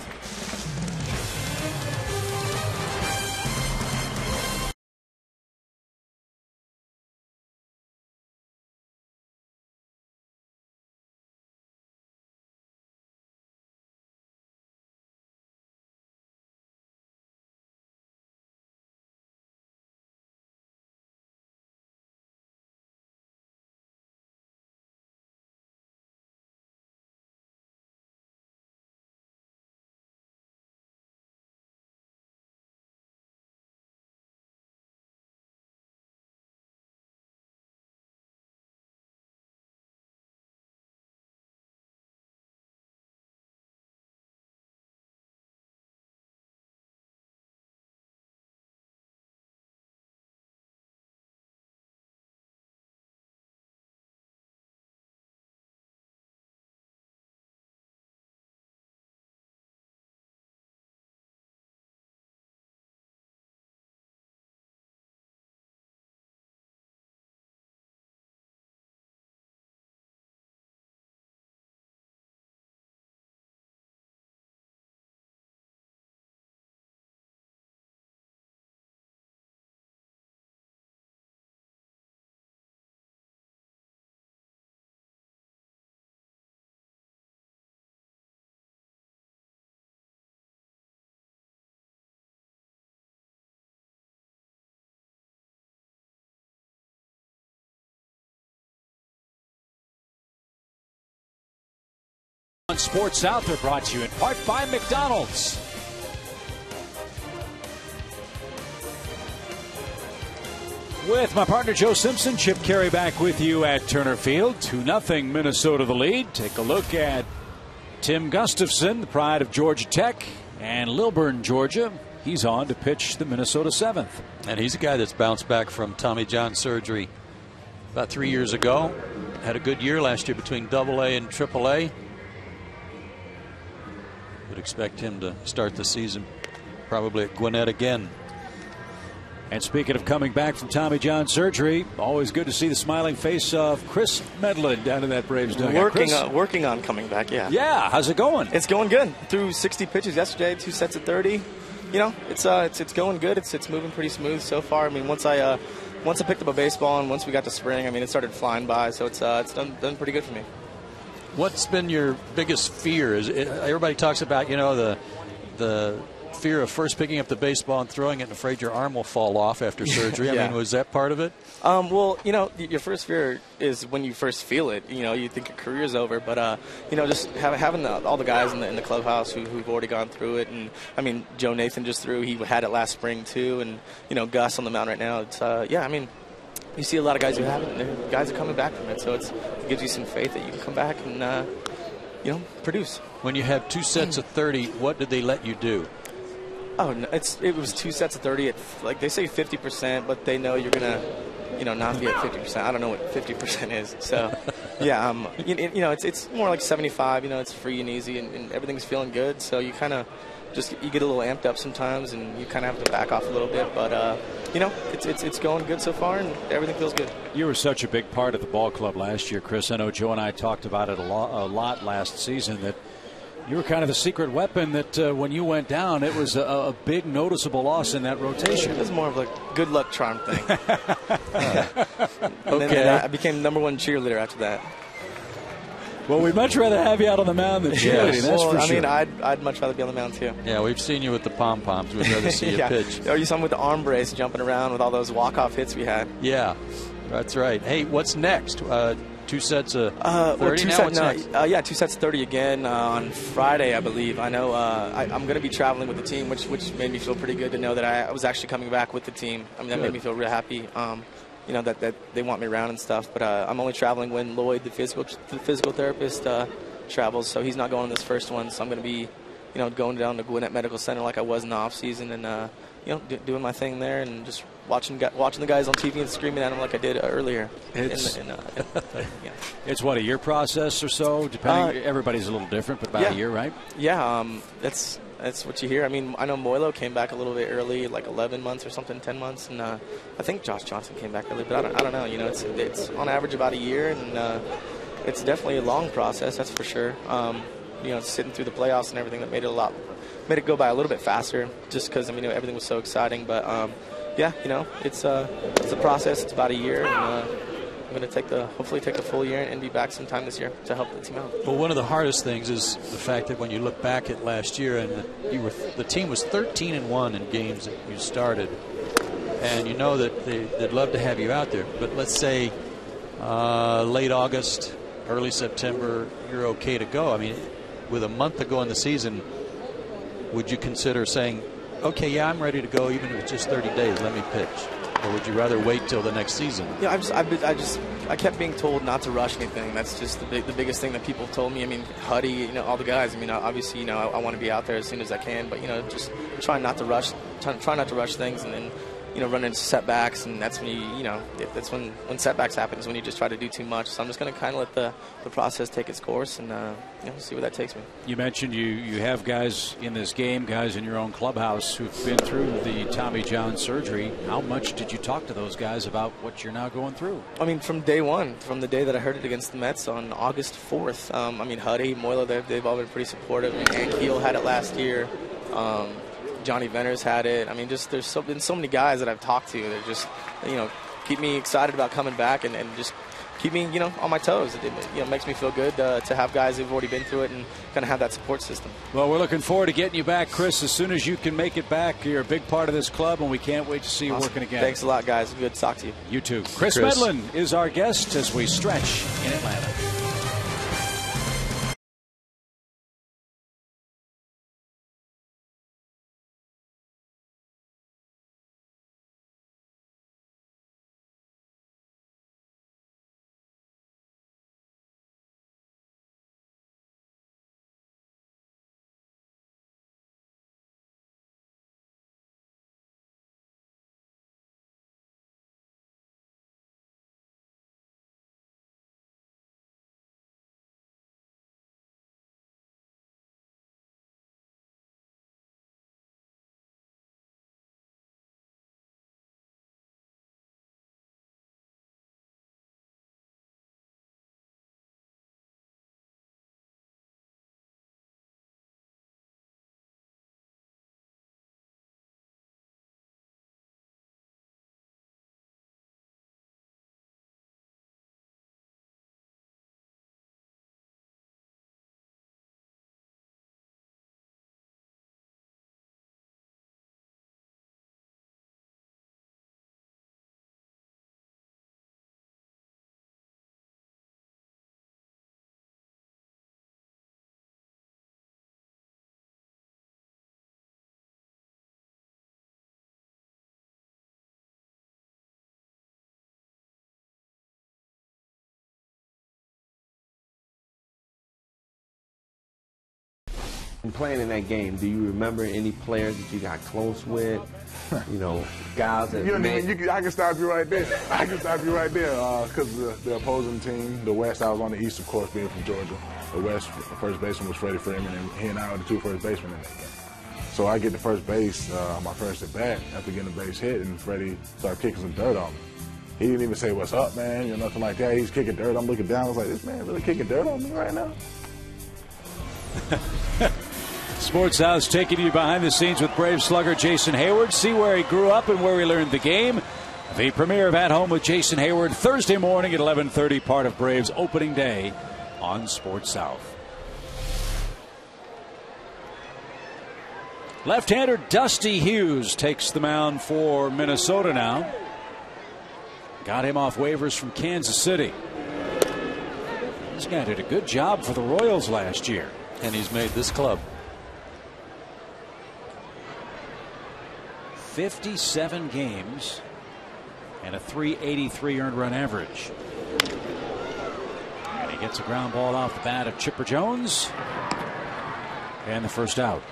on Sports South. They're brought to you in part by McDonald's. With my partner Joe Simpson, Chip Carey back with you at Turner Field. 2-0 Minnesota the lead. Take a look at Tim Gustafson, the pride of Georgia Tech, and Lilburn, Georgia. He's on to pitch the Minnesota 7th. And he's a guy that's bounced back from Tommy John surgery about 3 years ago. Had a good year last year between AA and AAA. Would expect him to start the season probably at Gwinnett again. And speaking of coming back from Tommy John surgery, always good to see the smiling face of Chris Medlen down in that Braves dugout. Working on coming back, yeah. Yeah, how's it going? It's going good. Threw 60 pitches yesterday, 2 sets of 30. You know, it's going good. It's moving pretty smooth so far. I mean, once I picked up a baseball and once we got to spring, I mean, it started flying by. So it's done pretty good for me. What's been your biggest fear? Everybody talks about, you know, the fear of first picking up the baseball and throwing it and afraid your arm will fall off after surgery. Yeah. I mean, was that part of it? Well, you know, your first fear is when you first feel it. You know, you think your career's over. But, you know, just having all the guys in the clubhouse who've already gone through it. And, I mean, Joe Nathan just threw. He had it last spring, too. And, you know, Gus on the mound right now. It's, yeah, I mean, you see a lot of guys who haven't. And guys are coming back from it. So it gives you some faith that you can come back and, you know, produce. When you have 2 sets of 30, what did they let you do? Oh, no, it was 2 sets of 30 at, like, they say 50%, but they know you're gonna, you know, not be at 50%. I don't know what 50% is. So, yeah, you know, it's more like 75. You know, it's free and easy, and everything's feeling good. So you kind of you get a little amped up sometimes, and you kind of have to back off a little bit. But you know, it's going good so far, and everything feels good. You were such a big part of the ball club last year, Chris. I know Joe and I talked about it a lot last season, that you were kind of the secret weapon that when you went down, it was a big noticeable loss in that rotation. It was more of a good luck charm thing. And then I became #1 cheerleader after that. Well, we'd much rather have you out on the mound than cheerleading, that's for sure. I mean, I'd much rather be on the mound, too. Yeah, we've seen you with the pom-poms. We'd rather see you pitch. Or you saw him with the arm brace jumping around with all those walk-off hits we had. Yeah, that's right. Hey, what's next? 2 sets of 30 yeah, 2 sets of 30 again on Friday, I believe. I know I'm going to be traveling with the team, which made me feel pretty good to know that I was actually coming back with the team. I mean, that made me feel real happy. You know, that they want me around and stuff. But I'm only traveling when Lloyd, the physical therapist, travels. So he's not going on this first one. So I'm going to be, you know, going down to Gwinnett Medical Center like I was in the off season, and you know, doing my thing there, and just watching the guys on TV and screaming at them like I did earlier. It's what, a year process or so, depending. Everybody's a little different, but about a year, right? Yeah, that's what you hear. I mean, I know Moylo came back a little bit early, like 11 months or something, 10 months, and I think Josh Johnson came back early, but I don't know. You know, it's on average about a year, and it's definitely a long process, that's for sure. You know, sitting through the playoffs and everything, that made it go by a little bit faster, just because, I mean, everything was so exciting. But yeah, you know, it's a process. It's about a year, and I'm going to hopefully take the full year and be back sometime this year to help the team out. Well, one of the hardest things is the fact that when you look back at last year, and the team was 13-1 in games that you started, and you know that they'd love to have you out there. But let's say late August, early September, you're okay to go. I mean, with a month to go in the season, would you consider saying, okay, yeah, I'm ready to go, even if it's just 30 days, let me pitch? Or would you rather wait till the next season? Yeah, I kept being told not to rush anything. That's just the biggest thing that people told me. I mean, Huddy, you know, all the guys. I mean, obviously, you know, I want to be out there as soon as I can, but, you know, just try not to rush things, and then, you know, run into setbacks, and that's when that's when setbacks happen, is when you just try to do too much. So I'm just going to kind of let the process take its course, and you know, see where that takes me. You mentioned you have guys in this game, guys in your own clubhouse who've been through the Tommy John surgery. How much did you talk to those guys about what you're now going through? I mean, from day one, from the day that I heard it against the Mets on August 4th. I mean, Huddy, Moylo, they've all been pretty supportive. And Keel had it last year. Johnny Venner's had it. I mean, just there's been so many guys that I've talked to that just, you know, keep me excited about coming back, and just keep me, you know, on my toes. It you know, makes me feel good to have guys who've already been through it and kind of have that support system. Well, we're looking forward to getting you back, Chris, as soon as you can make it back. You're a big part of this club, and we can't wait to see you working again. Thanks a lot, guys. Good to talk to you. You too. Chris Medlen is our guest as we stretch in Atlanta. And playing in that game, do you remember any players that you got close with? You know, guys that I can stop you right there. Because the opposing team, the West, I was on the East, of course, being from Georgia. The West, the first baseman was Freddie Freeman, and he and I were the two first basemen in that game. So I get to first base, my first at bat, after getting a base hit, and Freddie started kicking some dirt on me. He didn't even say, "What's up, man?" You know, nothing like that. He's kicking dirt. I'm looking down. I was like, "This man really kicking dirt on me right now?" Sports House taking you behind the scenes with Brave slugger Jason Hayward. See where he grew up and where he learned the game. The premiere of At Home with Jason Hayward Thursday morning at 11:30, part of Braves opening day on Sports South. Left-hander Dusty Hughes takes the mound for Minnesota now. Got him off waivers from Kansas City. This guy did a good job for the Royals last year. And he's made this club. 57 games and a .383 earned run average. And he gets a ground ball off the bat of Chipper Jones. And the first out.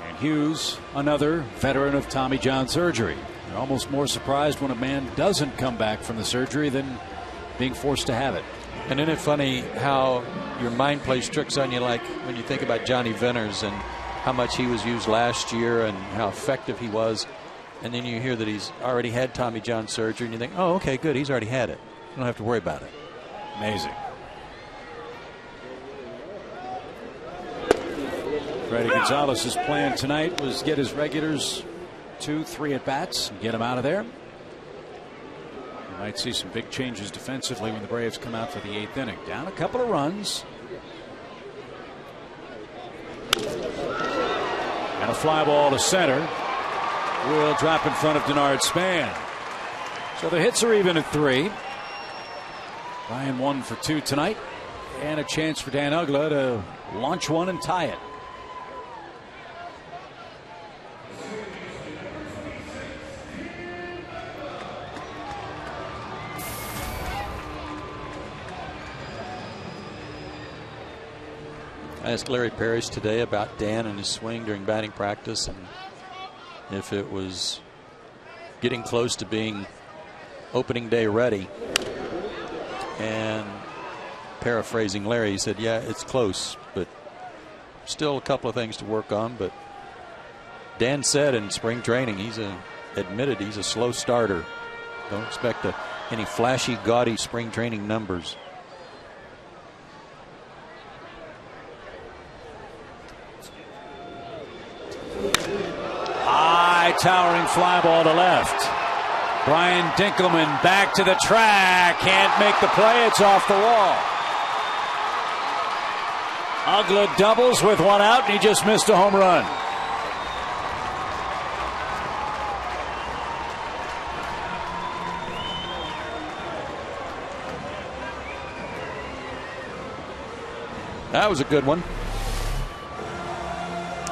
And Hughes, another veteran of Tommy John surgery. You're almost more surprised when a man doesn't come back from the surgery than being forced to have it. And isn't it funny how your mind plays tricks on you, like when you think about Johnny Venters and how much he was used last year and how effective he was, and then you hear that he's already had Tommy John surgery and you think, oh, okay, good, he's already had it. You don't have to worry about it. Amazing. Freddie Gonzalez's plan tonight was get his regulars 2-3 at bats and get him out of there. You might see some big changes defensively when the Braves come out for the 8th inning. Down a couple of runs. And a fly ball to center. Will drop in front of Denard Span. So the hits are even at 3. Ryan 1 for 2 tonight. And a chance for Dan Uggla to launch one and tie it. I asked Larry Parrish today about Dan and his swing during batting practice, and if it was getting close to being opening day ready. And paraphrasing Larry, he said, yeah, it's close, but still a couple of things to work on. But Dan said in spring training, admitted he's a slow starter. Don't expect any flashy, gaudy spring training numbers. High towering fly ball to left. Brian Dinkelman back to the track. Can't make the play. It's off the wall. Uggla doubles with one out, and he just missed a home run. That was a good one.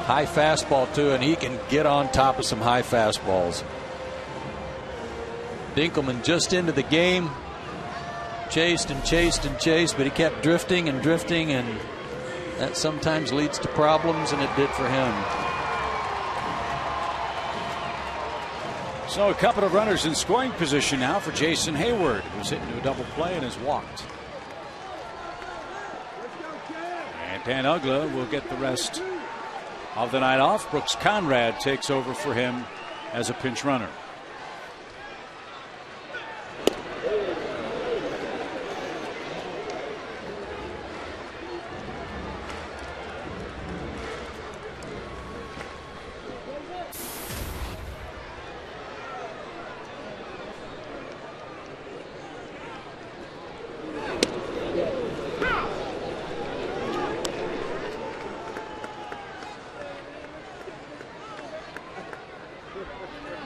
High fastball, too, and he can get on top of some high fastballs. Dinkelman just into the game. Chased and chased and chased, but he kept drifting and drifting, and that sometimes leads to problems, and it did for him. So a couple of runners in scoring position now for Jason Hayward, who's hit into a double play and has walked. And Dan Uggla will get the rest of the night off. Brooks Conrad takes over for him as a pinch runner.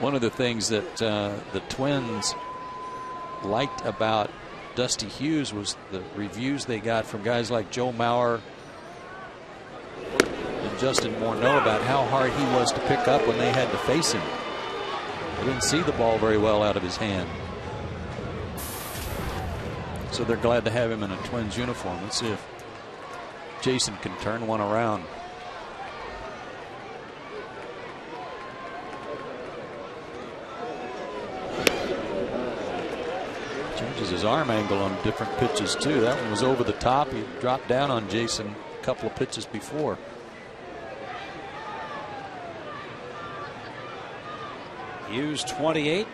One of the things that the Twins liked about Dusty Hughes was the reviews they got from guys like Joe Mauer and Justin Morneau about how hard he was to pick up when they had to face him. They didn't see the ball very well out of his hand. So they're glad to have him in a Twins uniform. Let's see if Jason can turn one around. Changes his arm angle on different pitches too. That one was over the top. He dropped down on Jason a couple of pitches before. Hughes, 28.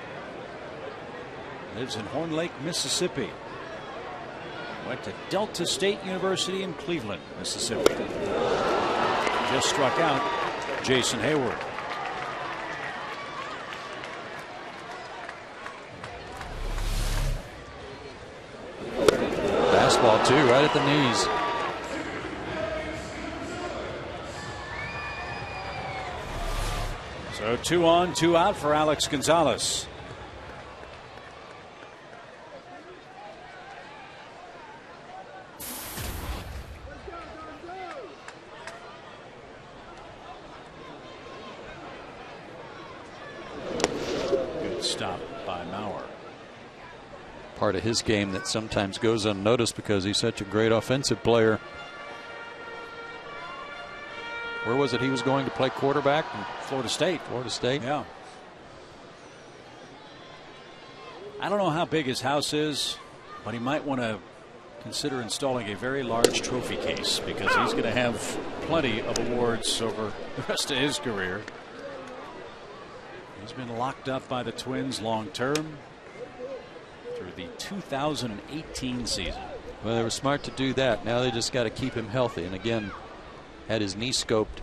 Lives in Horn Lake, Mississippi. Went to Delta State University in Cleveland, Mississippi. Just struck out Jason Hayward. Fastball too, right at the knees. So 2 on, 2 out for Alex Gonzalez. Good stop by Mauer. Part of his game that sometimes goes unnoticed because he's such a great offensive player. Where was it he was going to play quarterback? Florida State. Florida State. Yeah. I don't know how big his house is, but he might want to consider installing a very large trophy case because he's going to have plenty of awards over the rest of his career. He's been locked up by the Twins long term through the 2018 season. Well, they were smart to do that. Now they just got to keep him healthy. And again, had his knee scoped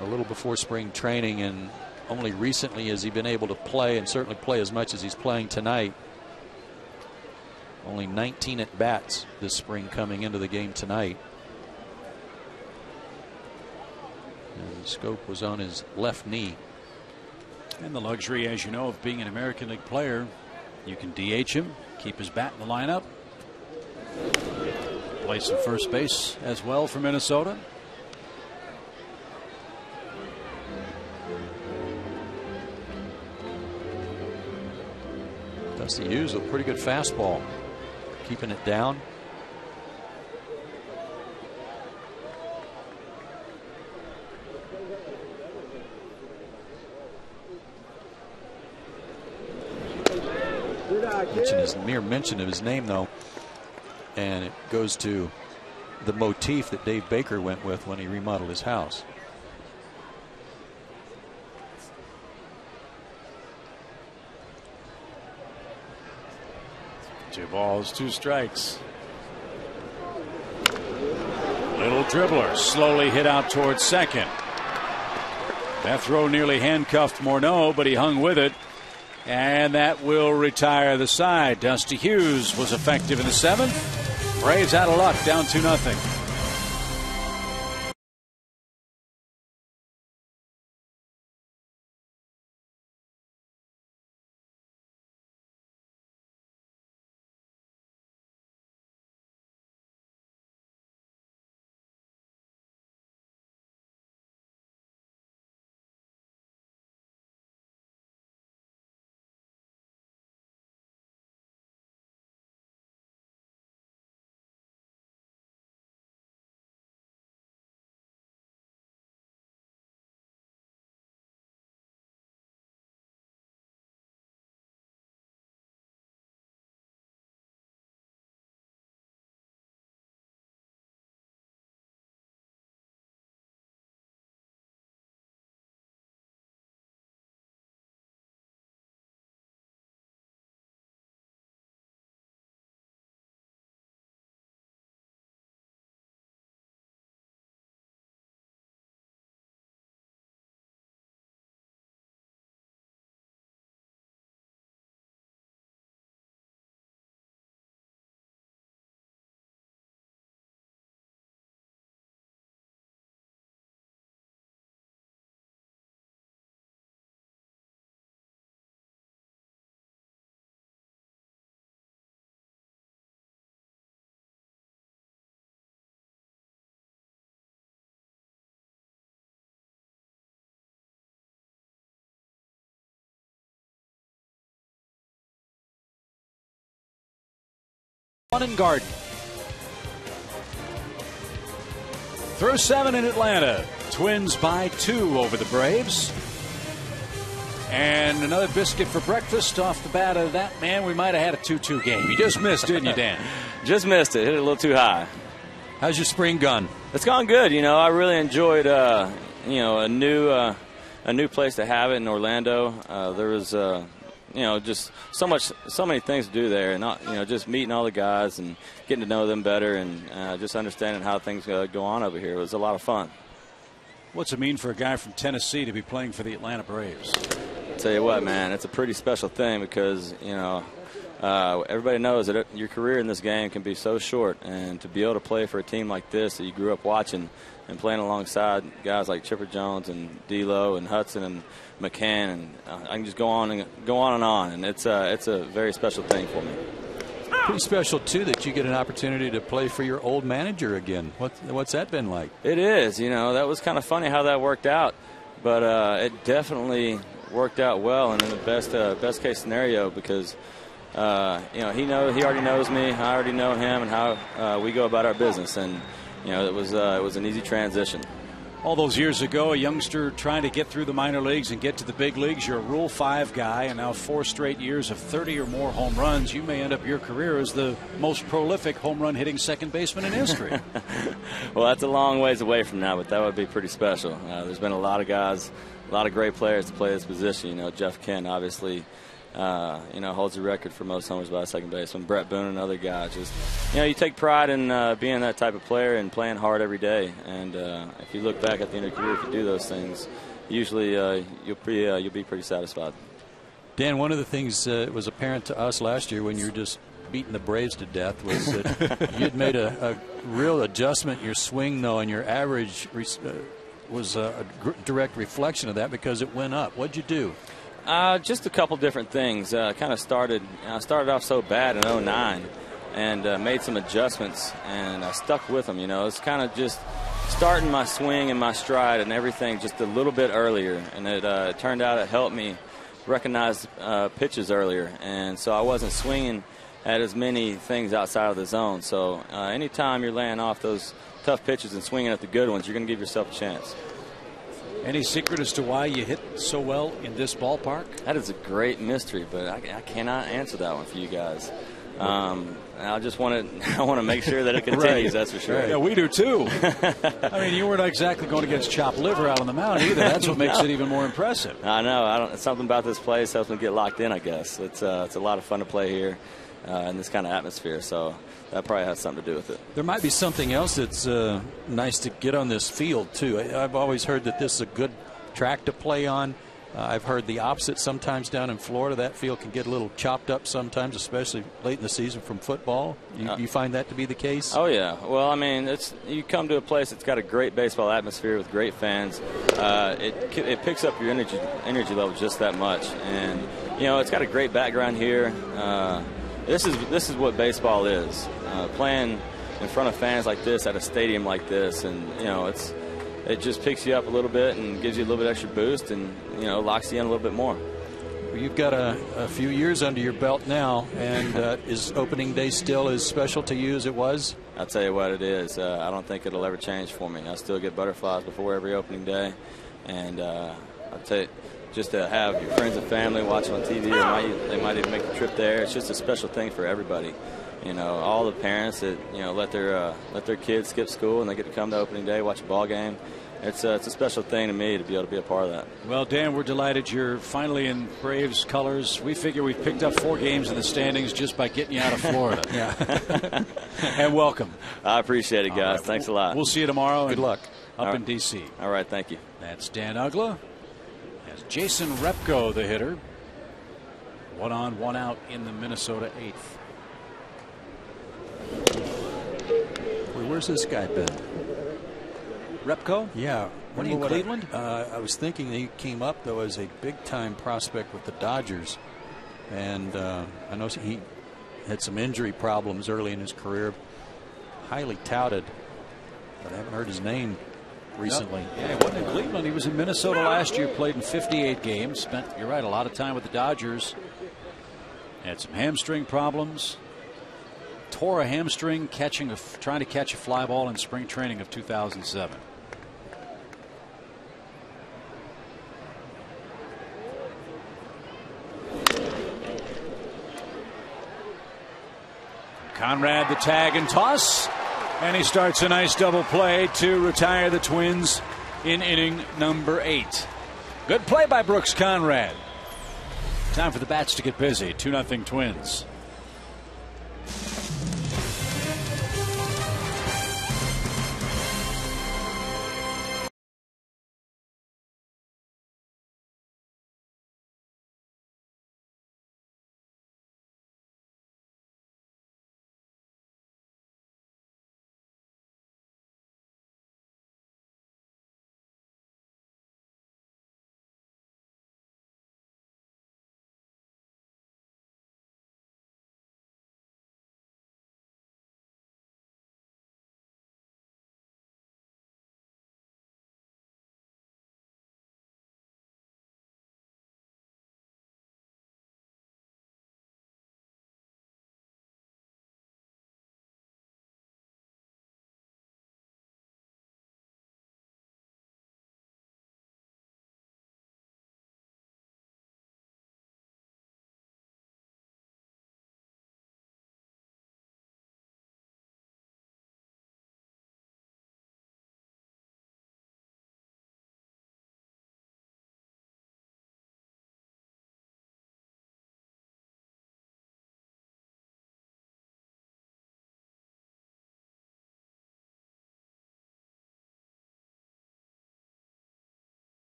a little before spring training, and only recently has he been able to play, and certainly play as much as he's playing tonight. Only 19 at bats this spring coming into the game tonight. And the scope was on his left knee. And the luxury, as you know, of being an American League player, you can DH him, keep his bat in the lineup. Play some first base as well for Minnesota. Dusty Hughes with a pretty good fastball, keeping it down. Mere mention of his name, though, and it goes to the motif that Dave Baker went with when he remodeled his house. 2 balls, 2 strikes. Little dribbler slowly hit out towards second. That throw nearly handcuffed Morneau, but he hung with it. And that will retire the side. Dusty Hughes was effective in the 7th. Braves out of luck, down 2-0. One and Garden. Through 7 in Atlanta. Twins by 2 over the Braves. And another biscuit for breakfast off the bat of that, man. We might have had a 2-2 game. You just missed, didn't you, Dan? Just missed it. Hit it a little too high. How's your spring gone? It's gone good. I really enjoyed, a new place to have it in Orlando. There was, just so many things to do there, and just meeting all the guys and getting to know them better, and just understanding how things go on over here. It was a lot of fun. What's it mean for a guy from Tennessee to be playing for the Atlanta Braves? I'll tell you what, man, it's a pretty special thing because everybody knows that your career in this game can be so short, and to be able to play for a team like this that you grew up watching and playing alongside guys like Chipper Jones and D'Lo and Hudson and McCann, and I can just go on and on, and it's a very special thing for me. Pretty special too that you get an opportunity to play for your old manager again. What's that been like? It is. That was kind of funny how that worked out, but it definitely worked out well and in the best case scenario because he already knows me, I already know him, and how we go about our business, and it was an easy transition. All those years ago, a youngster trying to get through the minor leagues and get to the big leagues. You're a Rule 5 guy, and now 4 straight years of 30 or more home runs. You may end up your career as the most prolific home run hitting second baseman in history. Well, that's a long ways away from now, but that would be pretty special. There's been a lot of guys, a lot of great players to play this position. Jeff Kent, obviously, holds the record for most homers by a second baseman. Brett Boone, another guy. Just, you take pride in being that type of player and playing hard every day. And if you look back at the end of your career, if you do those things, usually you'll be pretty satisfied. Dan, one of the things that was apparent to us last year when you were just beating the Braves to death was that you had made a real adjustment in your swing, though, and your average was a direct reflection of that because it went up. What'd you do? Just a couple different things. I started off so bad in 2009 and made some adjustments, and I stuck with them. It's kind of just starting my swing and my stride and everything just a little bit earlier, and it turned out it helped me recognize pitches earlier, and so I wasn't swinging at as many things outside of the zone. So anytime you're laying off those tough pitches and swinging at the good ones, you're going to give yourself a chance. Any secret as to why you hit so well in this ballpark? That is a great mystery, but I cannot answer that one for you guys. I just want to make sure that it continues. Right. That's for sure. Yeah, we do too. I mean, you weren't exactly going against chopped liver out on the mound either. That's what makes it even more impressive. I know. Something about this place helps me get locked in, I guess. It's a lot of fun to play here in this kind of atmosphere. So that probably has something to do with it. There might be something else that's nice to get on this field, too. I've always heard that this is a good track to play on. I've heard the opposite sometimes down in Florida. That field can get a little chopped up sometimes, especially late in the season from football. You find that to be the case? Oh, yeah. Well, I mean, you come to a place that's got a great baseball atmosphere with great fans. It picks up your energy level just that much. And, it's got a great background here. This is what baseball is. Playing in front of fans like this at a stadium like this, and it just picks you up a little bit and gives you a little bit extra boost, and locks you in a little bit more. Well, you've got a few years under your belt now, and is opening day still as special to you as it was? I'll tell you what it is. I don't think it'll ever change for me. I still get butterflies before every opening day, and I'll tell you, just to have your friends and family watch on TV, or they might even make the trip there. It's just a special thing for everybody. All the parents that let their kids skip school and they get to come to opening day, watch a ball game. It's a special thing to me to be able to be a part of that. Well, Dan, we're delighted you're finally in Braves colors. We figure we've picked up 4 games in the standings just by getting you out of Florida. Yeah. And welcome. I appreciate it, guys. Right. Thanks a lot. We'll see you tomorrow. Good luck up in D.C. All right, thank you. That's Dan Uggla. That's Jason Repko, the hitter. 1 on, 1 out in the Minnesota 8th. Where's this guy been? Repko? Yeah. When in Cleveland? I was thinking he came up, though, as a big-time prospect with the Dodgers. And I know he had some injury problems early in his career. Highly touted, but I haven't heard his name recently. No. Yeah, he wasn't in Cleveland. He was in Minnesota last year, played in 58 games. Spent, you're right, a lot of time with the Dodgers. Had some hamstring problems. tore a hamstring trying to catch a fly ball in spring training of 2007. Conrad, the tag and toss, and he starts a nice double play to retire the Twins in inning number 8. Good play by Brooks Conrad. Time for the bats to get busy. 2-0 Twins.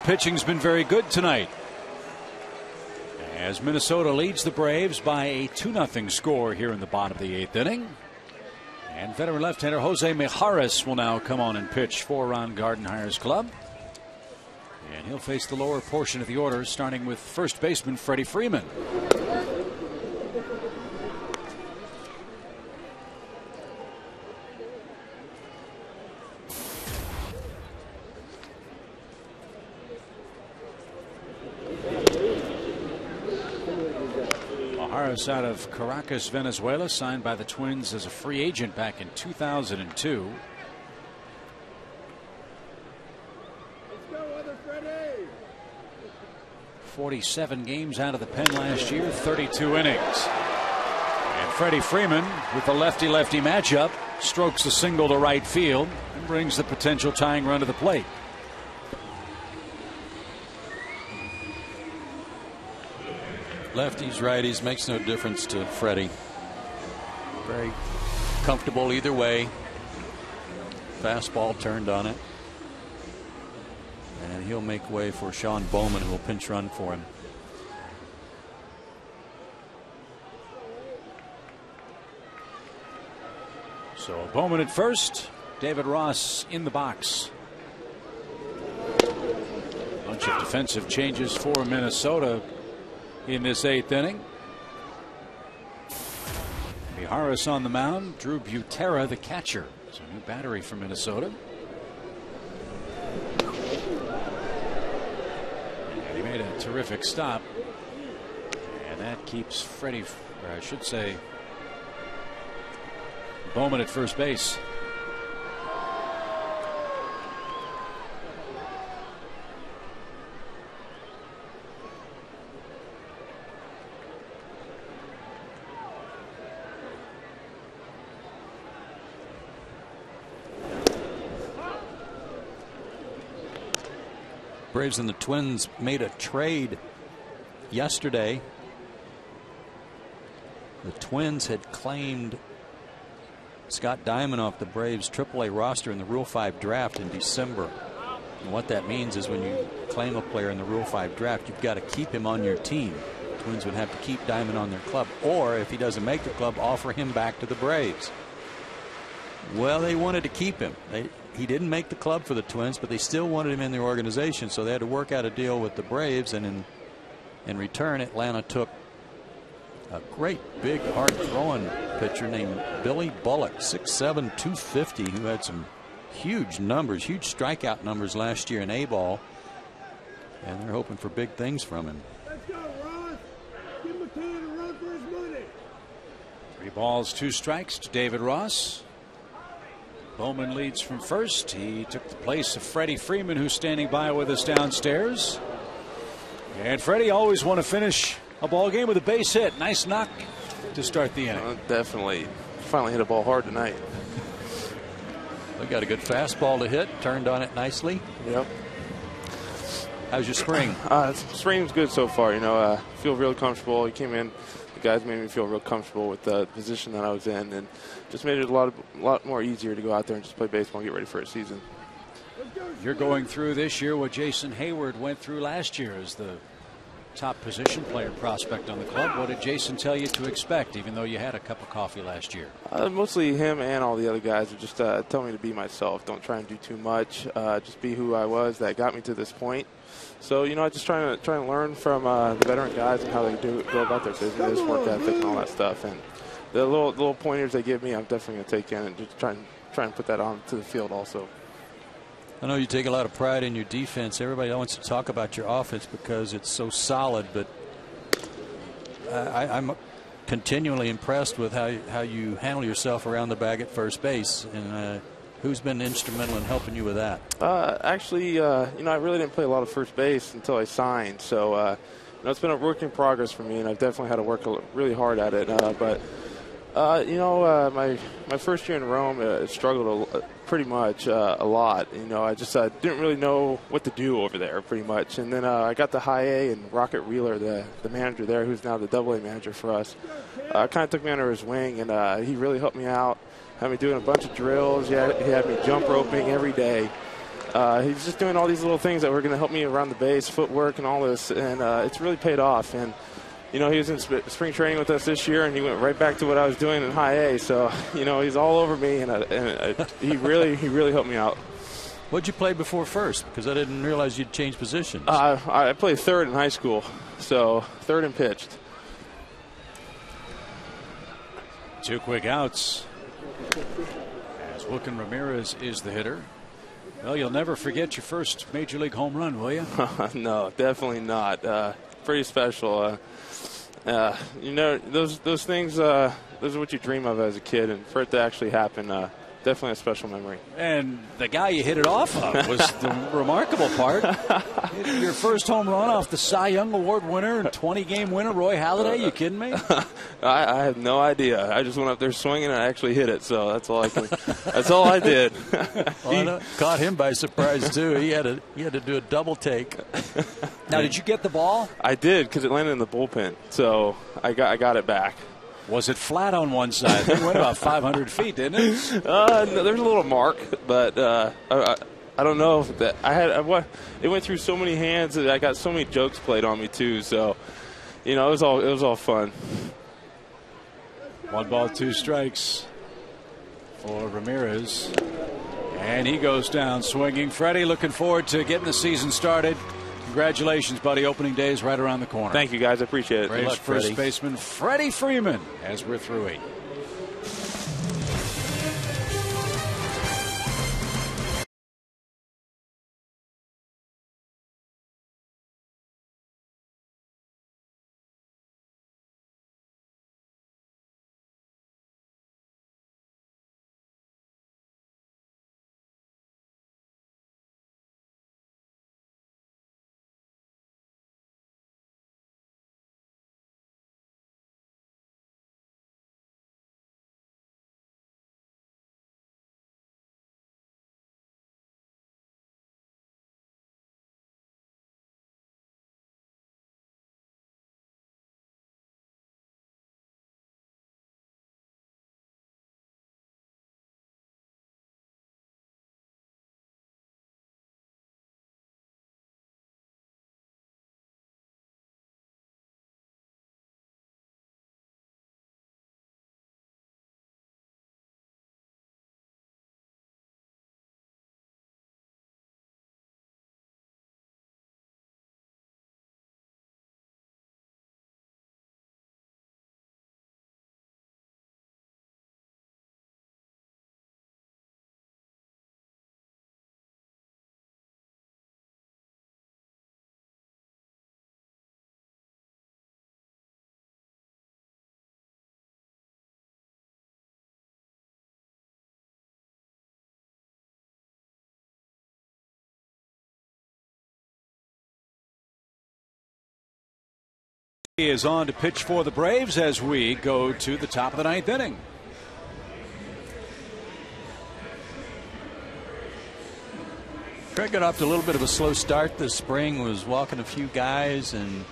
Pitching's been very good tonight, as Minnesota leads the Braves by a 2-0 score here in the bottom of the 8th inning. And veteran left-hander Jose Mijares will now come on and pitch for Ron Gardenhire's club. And he'll face the lower portion of the order, starting with first baseman Freddie Freeman. Out of Caracas, Venezuela, signed by the Twins as a free agent back in 2002. Let's go, other Freddie. 47 games out of the pen last year, 32 innings. And Freddie Freeman, with the lefty-lefty matchup, strokes a single to right field and brings the potential tying run to the plate. Lefties, righties, makes no difference to Freddie. Very comfortable either way. Fastball turned on it. And he'll make way for Sean Bowman, who will pinch run for him. So Bowman at first, David Ross in the box. Bunch of defensive changes for Minnesota in this 8th inning. Mijares on the mound. Drew Butera, the catcher. It's a new battery for Minnesota. And he made a terrific stop. And that keeps Freddie, or I should say, Bowman at first base. Braves and the Twins made a trade yesterday. The Twins had claimed Scott Diamond off the Braves AAA roster in the Rule 5 draft in December. And what that means is when you claim a player in the Rule 5 draft, you've got to keep him on your team. Twins would have to keep Diamond on their club, or if he doesn't make the club, offer him back to the Braves. Well, they wanted to keep him. He didn't make the club for the Twins, but they still wanted him in their organization, so they had to work out a deal with the Braves, and in return, Atlanta took a great big hard throwing pitcher named Billy Bullock, 6'7", 250, who had some huge numbers, huge strikeout numbers last year in A-ball, and they're hoping for big things from him. Let's go, Ross. Give him a can and run for his money. 3 balls, 2 strikes to David Ross. Bowman leads from first. He took the place of Freddie Freeman, who's standing by with us downstairs. And Freddie always want to finish a ball game with a base hit. Nice knock to start the inning. Definitely. Finally hit a ball hard tonight. We got a good fastball to hit. Turned on it nicely. Yep. How's your spring? Spring's good so far. You know, feel real comfortable. He came in. The guys made me feel real comfortable with the position that I was in, and just made it a lot more easier to go out there and just play baseball and get ready for a season. You're going through this year what Jason Hayward went through last year as the top position player prospect on the club. What did Jason tell you to expect, even though you had a cup of coffee last year? Mostly him and all the other guys are just telling me to be myself. Don't try and do too much. Just be who I was. That got me to this point. So, you know, I just trying to learn from the veteran guys and how they go about their business, work ethic, and all that stuff. And the little pointers they give me, I'm definitely going to take in and just try and put that on to the field also. I know you take a lot of pride in your defense. Everybody wants to talk about your offense because it's so solid, but I'm continually impressed with how you handle yourself around the bag at first base. And who's been instrumental in helping you with that? Actually, you know, I really didn't play a lot of first base until I signed. So, you know, it's been a work in progress for me, and I've definitely had to work really hard at it. But you know, my first year in Rome, struggled pretty much a lot. You know, I just didn't really know what to do over there, pretty much. And then I got the high A, and Rocket Wheeler, the manager there, who's now the Double A manager for us, kind of took me under his wing, and he really helped me out. Had me doing a bunch of drills. He had me jump roping every day. He's just doing all these little things that were going to help me around the base, footwork, and all this, and it's really paid off. And you know, he was in spring training with us this year, and he went right back to what I was doing in high A. So, you know, he's all over me, and he really helped me out. What'd you play before first? Because I didn't realize you'd change positions. I played third in high school, so third and pitched. 2 quick outs. As Wilkin Ramirez is the hitter. Well, you'll never forget your first Major League home run, will you? No, definitely not. Pretty special. You know, those things, those are what you dream of as a kid, and for it to actually happen, definitely a special memory. And the guy you hit it off of was the remarkable part. Your first home run off the Cy Young Award winner and 20-game winner, Roy Halladay. You kidding me? I have no idea. I just went up there swinging and I actually hit it. So that's all I can. That's all I did. Well, caught him by surprise too. He had to do a double take. Now, did you get the ball? I did, because it landed in the bullpen. So I got it back. Was it flat on one side? It went about 500 feet, didn't it? No, there's a little mark, but I don't know if that. It went through so many hands that I got so many jokes played on me too. So, you know, it was all fun. 1 ball, 2 strikes for Ramirez, and he goes down swinging. Freddie, looking forward to getting the season started. Congratulations, buddy. Opening day is right around the corner. Thank you, guys. I appreciate it. Braves first baseman Freddie Freeman as we're through 8. He is on to pitch for the Braves as we go to the top of the 9th inning. Craig got off to a little bit of a slow start this spring, was walking a few guys and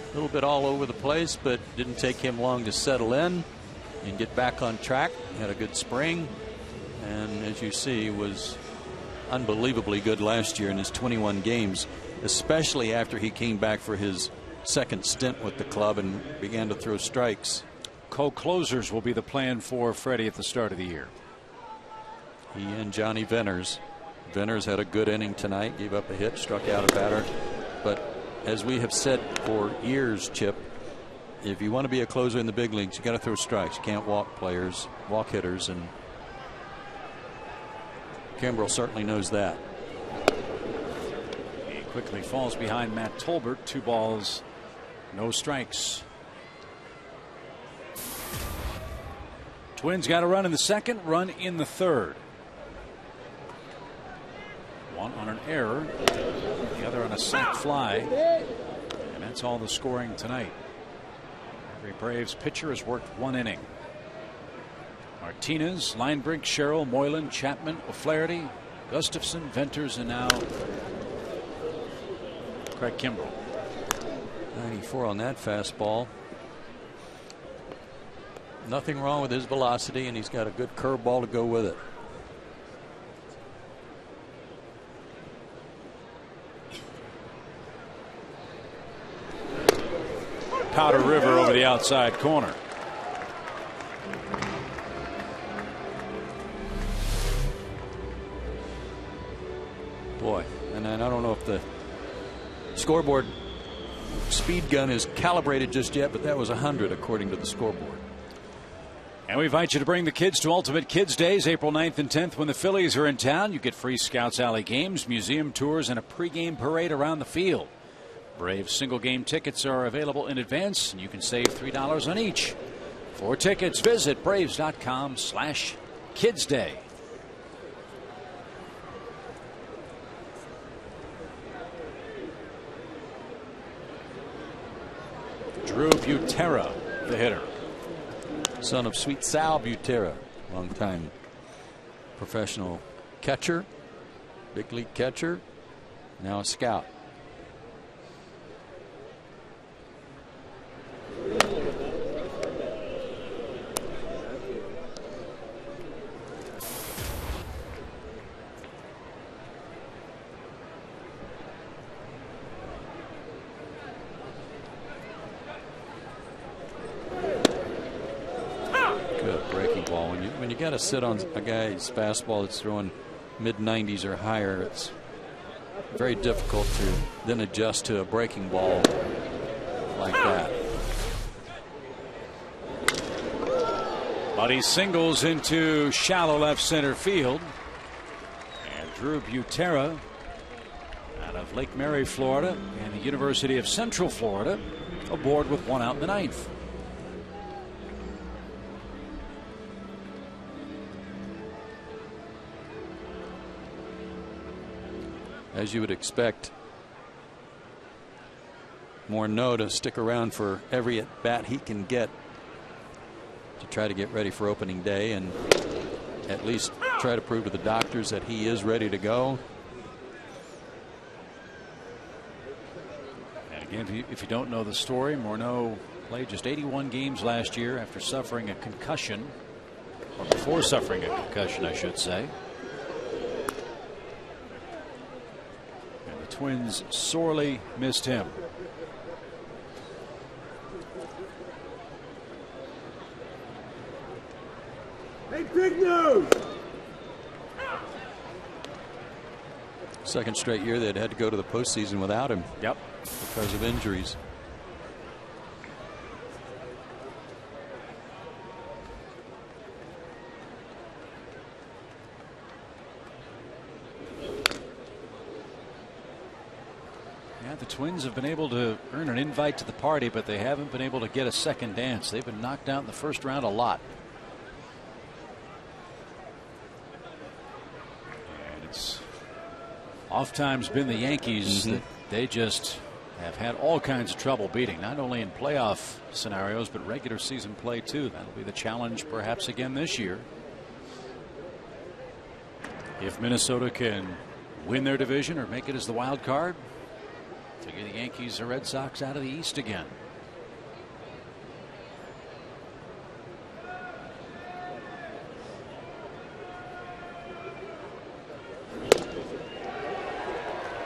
a little bit all over the place, but didn't take him long to settle in and get back on track. He had a good spring, and as you see, was unbelievably good last year in his 21 games, especially after he came back for his second stint with the club and began to throw strikes. Co-closers will be the plan for Freddie at the start of the year. He and Johnny Venners. Venners had a good inning tonight, gave up a hit, struck out a batter. But as we have said for years, Chip, if you want to be a closer in the big leagues, you got to throw strikes. You can't walk players, walk hitters, and Kimbrel certainly knows that. He quickly falls behind Matt Tolbert. 2 balls, no strikes. Twins got a run in the second, run in the third. One on an error, the other on a sac fly, and that's all the scoring tonight. Every Braves pitcher has worked 1 inning. Martinez, Linebrink, Sherrill, Moylan, Chapman, O'Flaherty, Gustafson, Venters, and now Craig Kimbrel. 94 on that fastball. Nothing wrong with his velocity, and he's got a good curveball to go with it. Powder River over the outside corner. Boy, and I don't know if the scoreboard speed gun is calibrated just yet, but that was 100 according to the scoreboard. And we invite you to bring the kids to Ultimate Kids Days, April 9th and 10th when the Phillies are in town. You get free Scouts Alley games, museum tours, and a pregame parade around the field. Braves single game tickets are available in advance, and you can save $3 on each. For tickets, visit Braves.com/kidsday. Drew Butera, the hitter. Son of Sweet Sal Butera, longtime professional catcher, big league catcher, now a scout. When you got to sit on a guy's fastball that's throwing mid-90s or higher, it's very difficult to then adjust to a breaking ball like that. But he singles into shallow left center field. And Drew Butera out of Lake Mary, Florida, and the University of Central Florida aboard with 1 out in the 9th. As you would expect, Morneau to stick around for every at bat he can get to try to get ready for opening day and at least try to prove to the doctors that he is ready to go. And again, if you don't know the story, Morneau played just 81 games last year after suffering a concussion, or before suffering a concussion, I should say. Twins sorely missed him. Hey, big news! Second straight year they'd had to go to the postseason without him. Yep. Because of injuries. The Twins have been able to earn an invite to the party, but they haven't been able to get a second dance. They've been knocked out in the first round a lot. And it's oftentimes been the Yankees that they just have had all kinds of trouble beating, not only in playoff scenarios, but regular season play too. That'll be the challenge perhaps again this year. If Minnesota can win their division or make it as the wild card to get the Yankees or Red Sox out of the East again.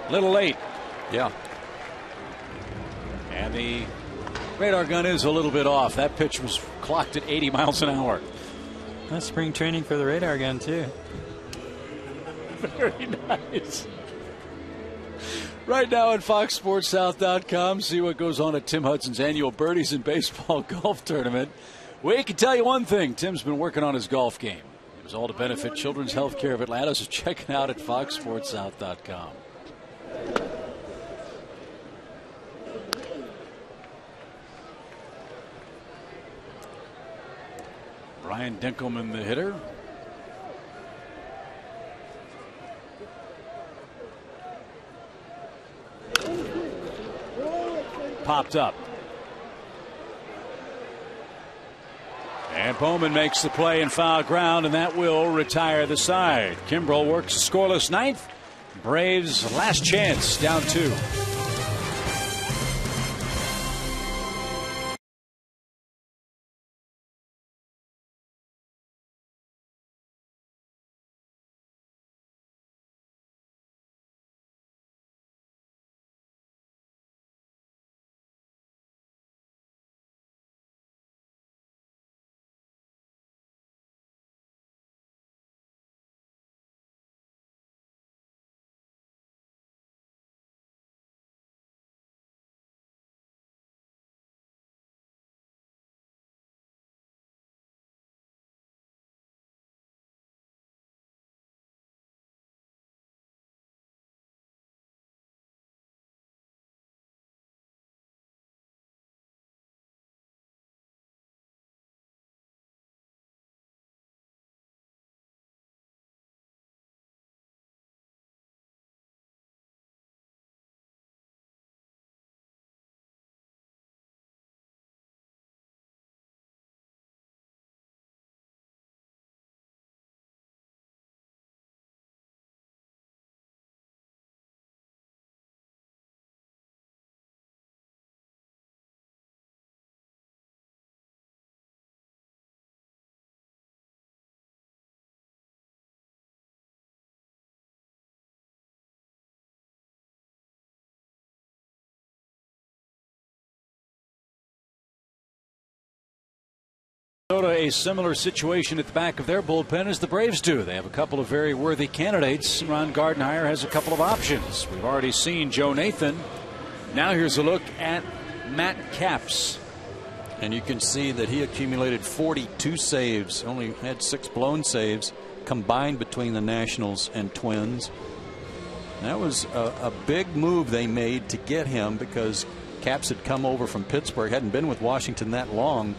Little late. Yeah. And the radar gun is a little bit off. That pitch was clocked at 80 miles an hour. That's spring training for the radar gun, too. Very nice. Right now at FoxSportsSouth.com, see what goes on at Tim Hudson's annual Birdies in Baseball golf tournament. We can tell you one thing. Tim's been working on his golf game. It was all to benefit Children's Healthcare of Atlanta, so check it out at FoxSportsSouth.com. Brian Dinkelman, the hitter. Popped up. And Bowman makes the play in foul ground, and that will retire the side. Kimbrel works a scoreless ninth. Braves last chance, down 2. A similar situation at the back of their bullpen as the Braves do. They have a couple of very worthy candidates. Ron Gardenhire has a couple of options. We've already seen Joe Nathan. Now here's a look at Matt Capps. And you can see that he accumulated 42 saves, only had 6 blown saves combined between the Nationals and Twins. That was a big move they made to get him, because Capps had come over from Pittsburgh, hadn't been with Washington that long,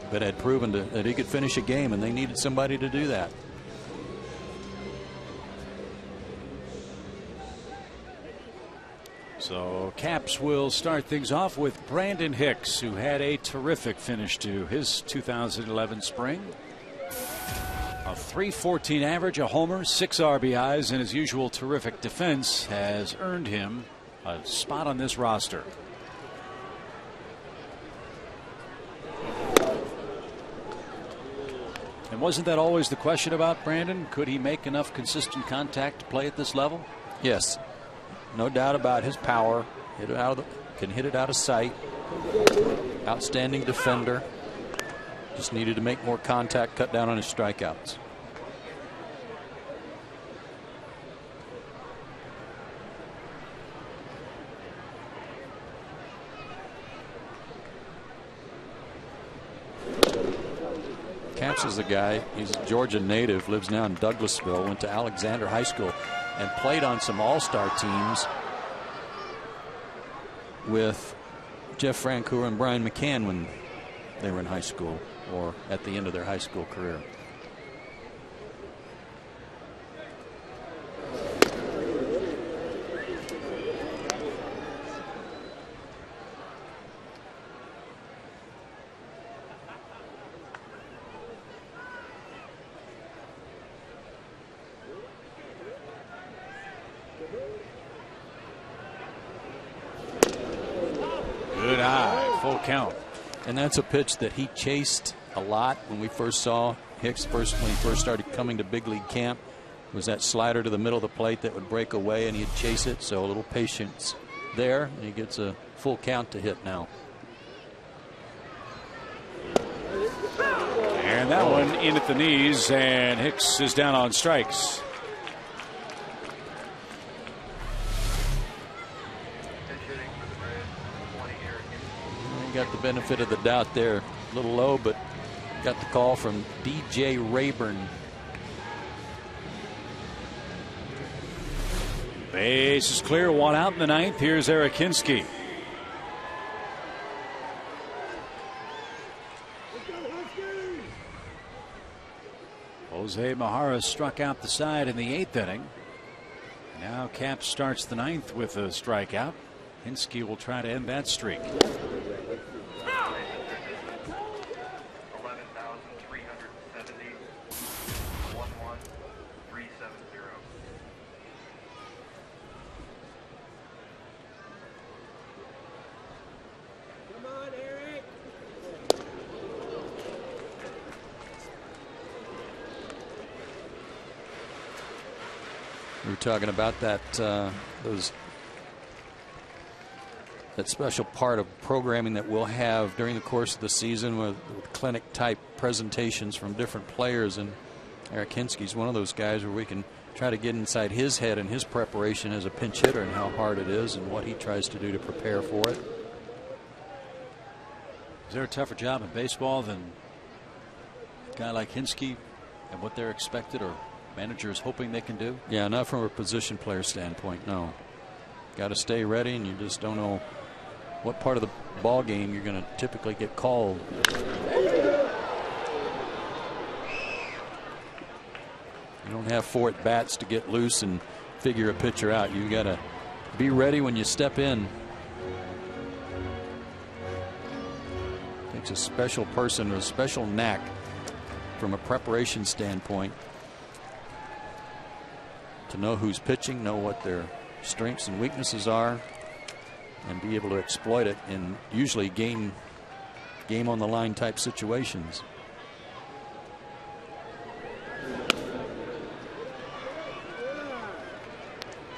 but had proven that he could finish a game, and they needed somebody to do that. So Capps will start things off with Brandon Hicks, who had a terrific finish to his 2011 spring. A .314 average, a homer, 6 RBIs, and his usual terrific defense has earned him a spot on this roster. And wasn't that always the question about Brandon? Could he make enough consistent contact to play at this level? Yes, no doubt about his power. Can hit it out of sight. Outstanding defender. Just needed to make more contact, cut down on his strikeouts. Capps is a guy, he's a Georgia native, lives now in Douglasville, went to Alexander High School, and played on some all-star teams with Jeff Francoeur and Brian McCann when they were in high school or at the end of their high school career. full count. And that's a pitch that he chased a lot when we first saw Hicks when he first started coming to big league camp. Was that slider to the middle of the plate that would break away and he'd chase it. So a little patience there, and he gets a full count to hit now. And that one in at the knees, and Hicks is down on strikes. He got the benefit of the doubt there. A little low, but got the call from DJ Rayburn. Base is clear, one out in the ninth. Here's Eric Hinsky. Jose Mahara struck out the side in the eighth inning. Now Cap starts the ninth with a strikeout. Hinsky will try to end that streak. We were talking about that that special part of programming that we'll have during the course of the season with clinic type presentations from different players, and Eric Hinsky's one of those guys where we can try to get inside his head and his preparation as a pinch hitter and how hard it is and what he tries to do to prepare for it. Is there a tougher job in baseball than a guy like Hinsky and what they're expected or managers hoping they can do? Yeah, not from a position player standpoint, no. Got to stay ready, and you just don't know what part of the ball game you're going to typically get called. You don't have 4 at bats to get loose and figure a pitcher out. You got to be ready when you step in. Takes a special person with a special knack from a preparation standpoint to know who's pitching, know what their strengths and weaknesses are, and be able to exploit it in usually game on the line type situations.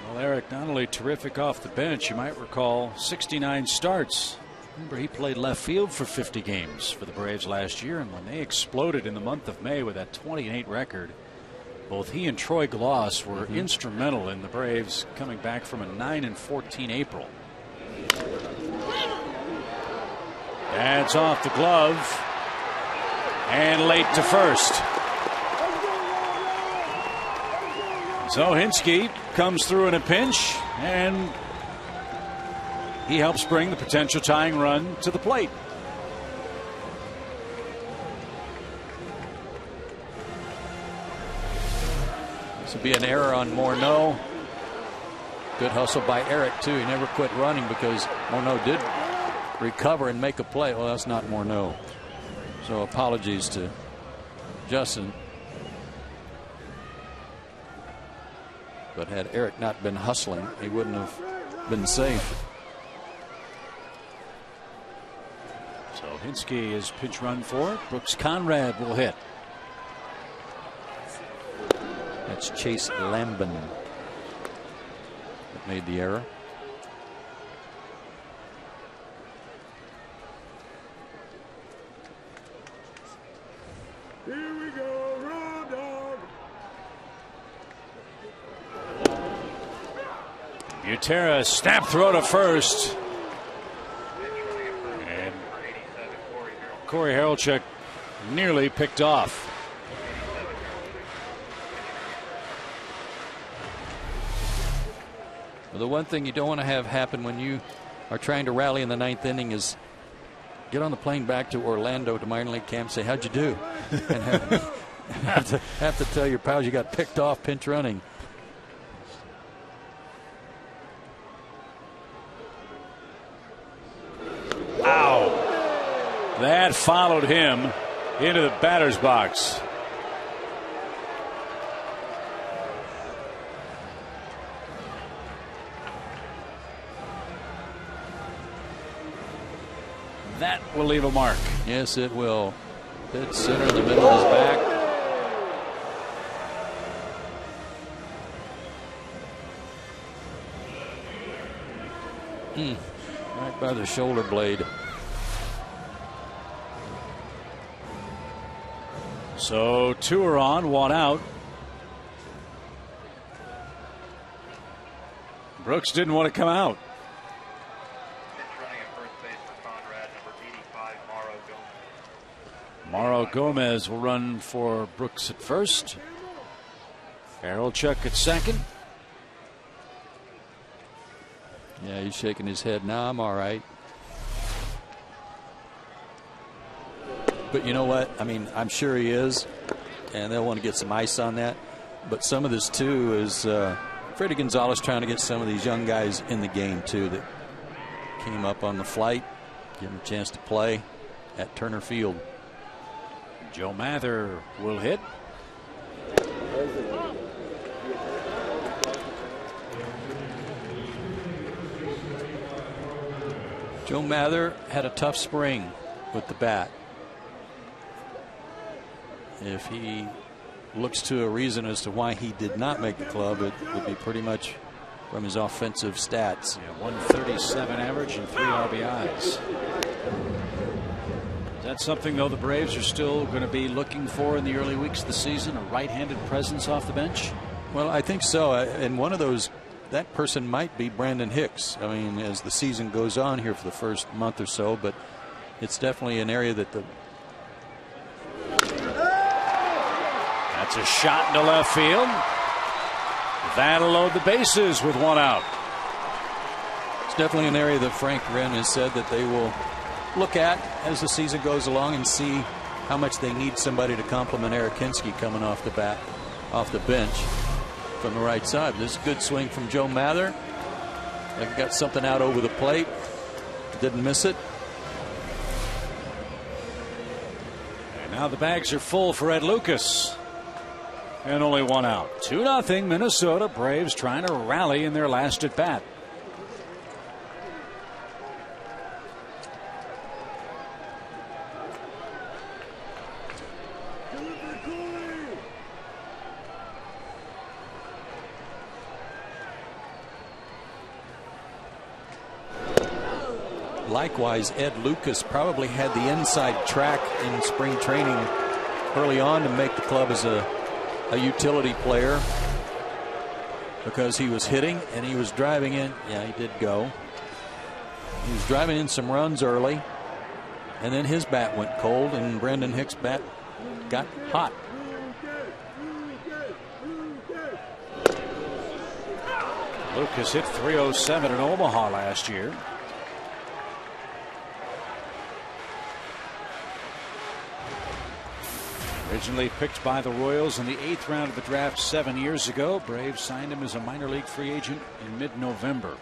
Well, Eric, not only terrific off the bench, you might recall 69 starts. Remember, he played left field for 50 games for the Braves last year, and when they exploded in the month of May with that 28 record, both he and Troy Gloss were instrumental in the Braves coming back from a 9-14 April. That's off the glove and late to first. So Hinsky comes through in a pinch, and he helps bring the potential tying run to the plate. This would be an error on Morneau. Good hustle by Eric, too. He never quit running because Morneau did recover and make a play. Well, that's not Morneau. So apologies to Justin. But had Eric not been hustling, he wouldn't have been safe. So Hinsky is pitch run for. Brooks Conrad will hit. That's Chase Lambin that made the error. Here we go, Raw Dog. Butera snap throw to first. And Corey Harelchuk nearly picked off. Well, the one thing you don't want to have happen when you are trying to rally in the ninth inning is get on the plane back to Orlando to minor league camp and say, how'd you do? And have to tell your pals you got picked off pinch running. Ow. That followed him into the batter's box. That will leave a mark. Yes, it will. Dead center in the middle of his back. Right by the shoulder blade. So 2 are on, 1 out. Brooks didn't want to come out. Running at first base for Conrad, number 85, Mauro Gomez will run for Brooks at first. Harold Chuck at second. Yeah, he's shaking his head. Now I'm all right. But you know what? I mean, I'm sure he is, and they'll want to get some ice on that. But some of this, too, is Freddie Gonzalez trying to get some of these young guys in the game, too, that came up on the flight, give them a chance to play at Turner Field. Joe Mather will hit. Joe Mather had a tough spring with the bat. If he looks to a reason as to why he did not make the club, it would be pretty much from his offensive stats. Yeah, 137 average and 3 RBIs. Is that something, though, the Braves are still going to be looking for in the early weeks of the season, a right-handed presence off the bench? Well, I think so. And one of those, that person might be Brandon Hicks. I mean, as the season goes on here for the first month or so, but it's definitely an area that the... That's a shot into left field. That'll load the bases with 1 out. It's definitely an area that Frank Wren has said that they will look at as the season goes along and see how much they need somebody to complement Eric Kinski coming off the bench from the right side. This is a good swing from Joe Mather. They got something out over the plate. Didn't miss it. And now the bags are full for Ed Lucas. And only 1 out. 2-0 Minnesota. Braves trying to rally in their last at bat. Likewise, Ed Lucas probably had the inside track in spring training early on to make the club as a utility player, because he was hitting and he was driving in. Yeah, he did go. He was driving in some runs early, and then his bat went cold, and Brandon Hicks' bat got hot. Lucas hit .307 in Omaha last year. Originally picked by the Royals in the 8th round of the draft 7 years ago. Braves signed him as a minor league free agent in mid-November.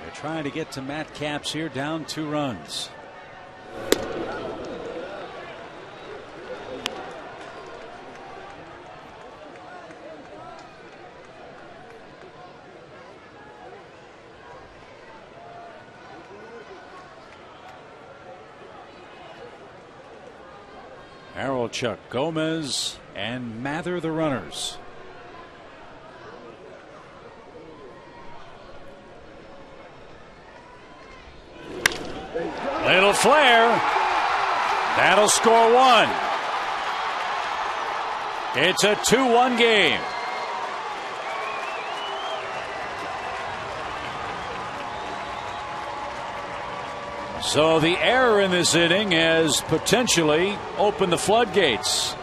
They're trying to get to Matt Capps here, down 2 runs. Harold Chuck, Gomez, and Mather the runners. Little flare. That'll score 1. It's a 2-1 game. So the error in this inning has potentially opened the floodgates.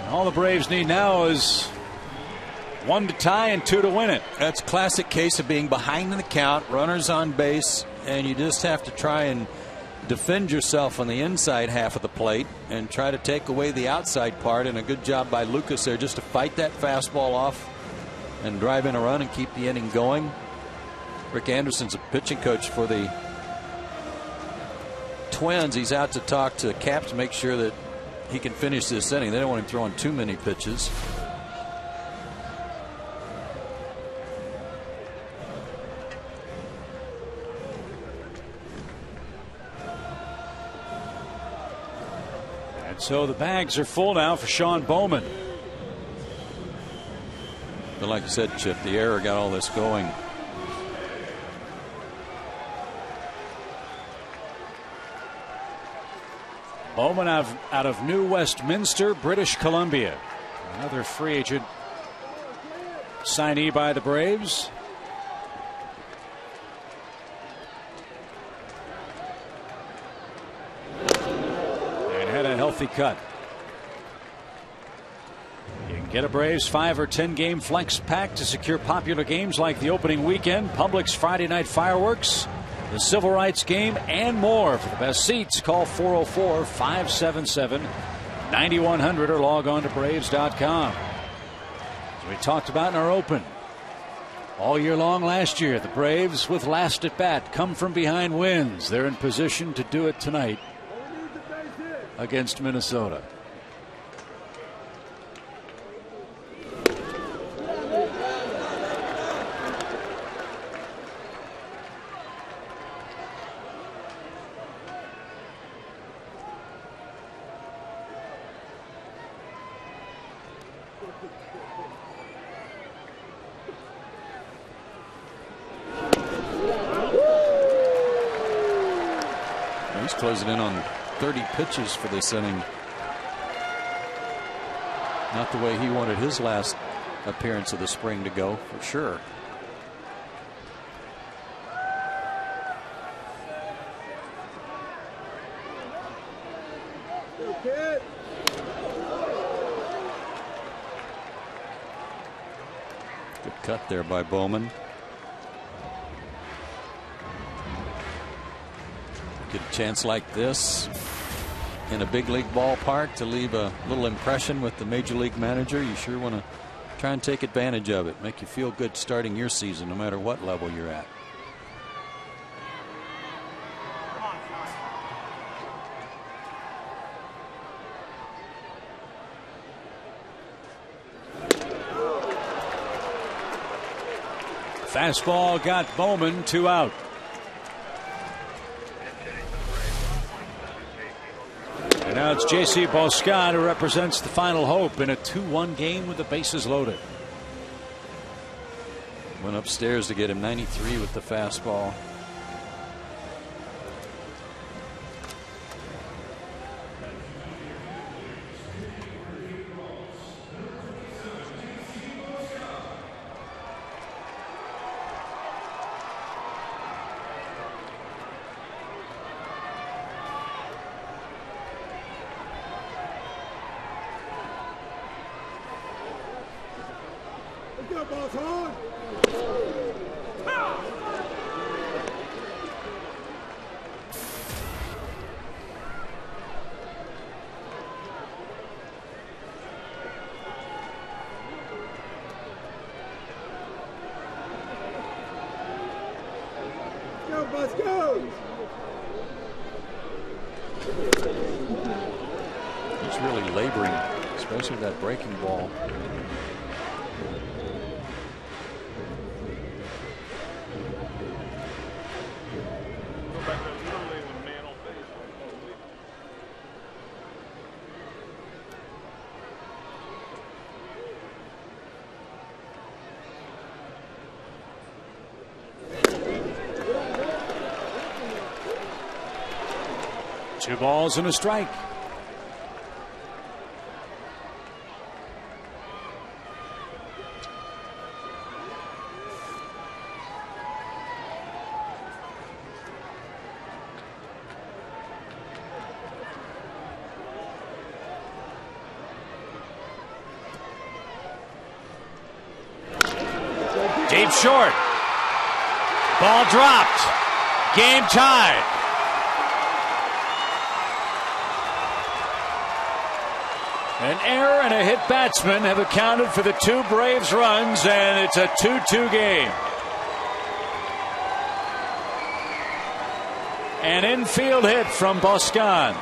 All the Braves need now is 1 to tie and 2 to win it. That's a classic case of being behind in the count, runners on base, and you just have to try and defend yourself on the inside half of the plate and try to take away the outside part. And a good job by Lucas there just to fight that fastball off and drive in a run and keep the inning going. Rick Anderson's a pitching coach for the Twins. He's out to talk to Capps to make sure that he can finish this inning. They don't want him throwing too many pitches. So the bags are full now for Sean Bowman. But like you said, Chip, the error got all this going. Bowman out of New Westminster, British Columbia. Another free agent signee by the Braves. And had a healthy cut. You can get a Braves 5 or 10 game flex pack to secure popular games like the opening weekend, Publix Friday night fireworks, the Civil Rights game, and more. For the best seats, call 404-577-9100 or log on to Braves.com. As we talked about in our open, all year long last year, the Braves with last at bat come from behind wins. They're in position to do it tonight against Minnesota. He's closing in on 30 pitches for this inning. Not the way he wanted his last appearance of the spring to go, for sure. Good cut there by Bowman. Get a chance like this in a big league ballpark to leave a little impression with the major league manager. You sure want to try and take advantage of it. Make you feel good starting your season no matter what level you're at. Fastball got Bowman, 2 out. And now it's J.C. Boscan who represents the final hope in a 2-1 game with the bases loaded. Went upstairs to get him 93 with the fastball. He's really laboring, especially that breaking ball. Two balls and a strike. Deep short. Ball dropped. Game tied. An error and a hit batsman have accounted for the two Braves runs, and it's a 2-2 game. An infield hit from Boscan.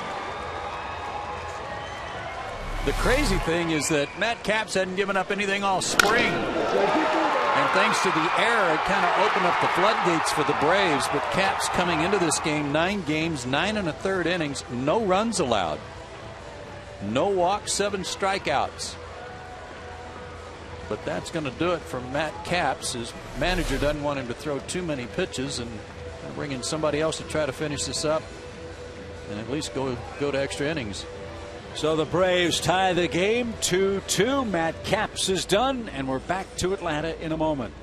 The crazy thing is that Matt Capps hadn't given up anything all spring. And thanks to the error, it kind of opened up the floodgates for the Braves. But Capps coming into this game, 9 games, 9 1/3 innings, no runs allowed. No walks, 7 strikeouts. But that's going to do it for Matt Capps. His manager doesn't want him to throw too many pitches and bring in somebody else to try to finish this up and at least go to extra innings. So the Braves tie the game 2-2. Matt Capps is done, and we're back to Atlanta in a moment.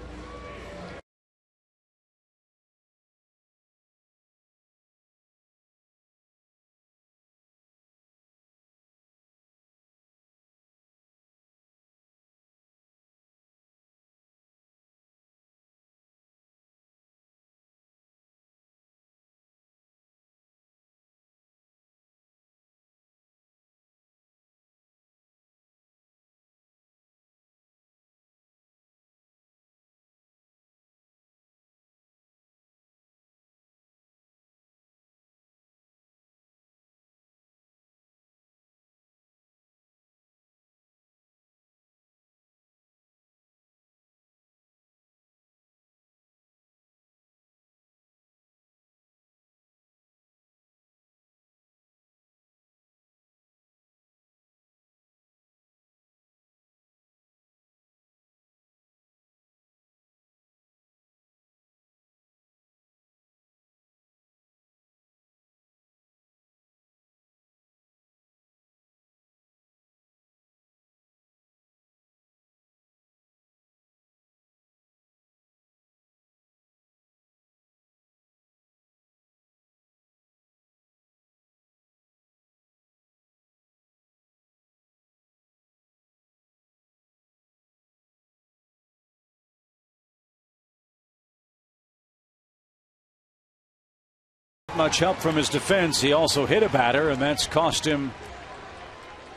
Much help from his defense. He also hit a batter, and that's cost him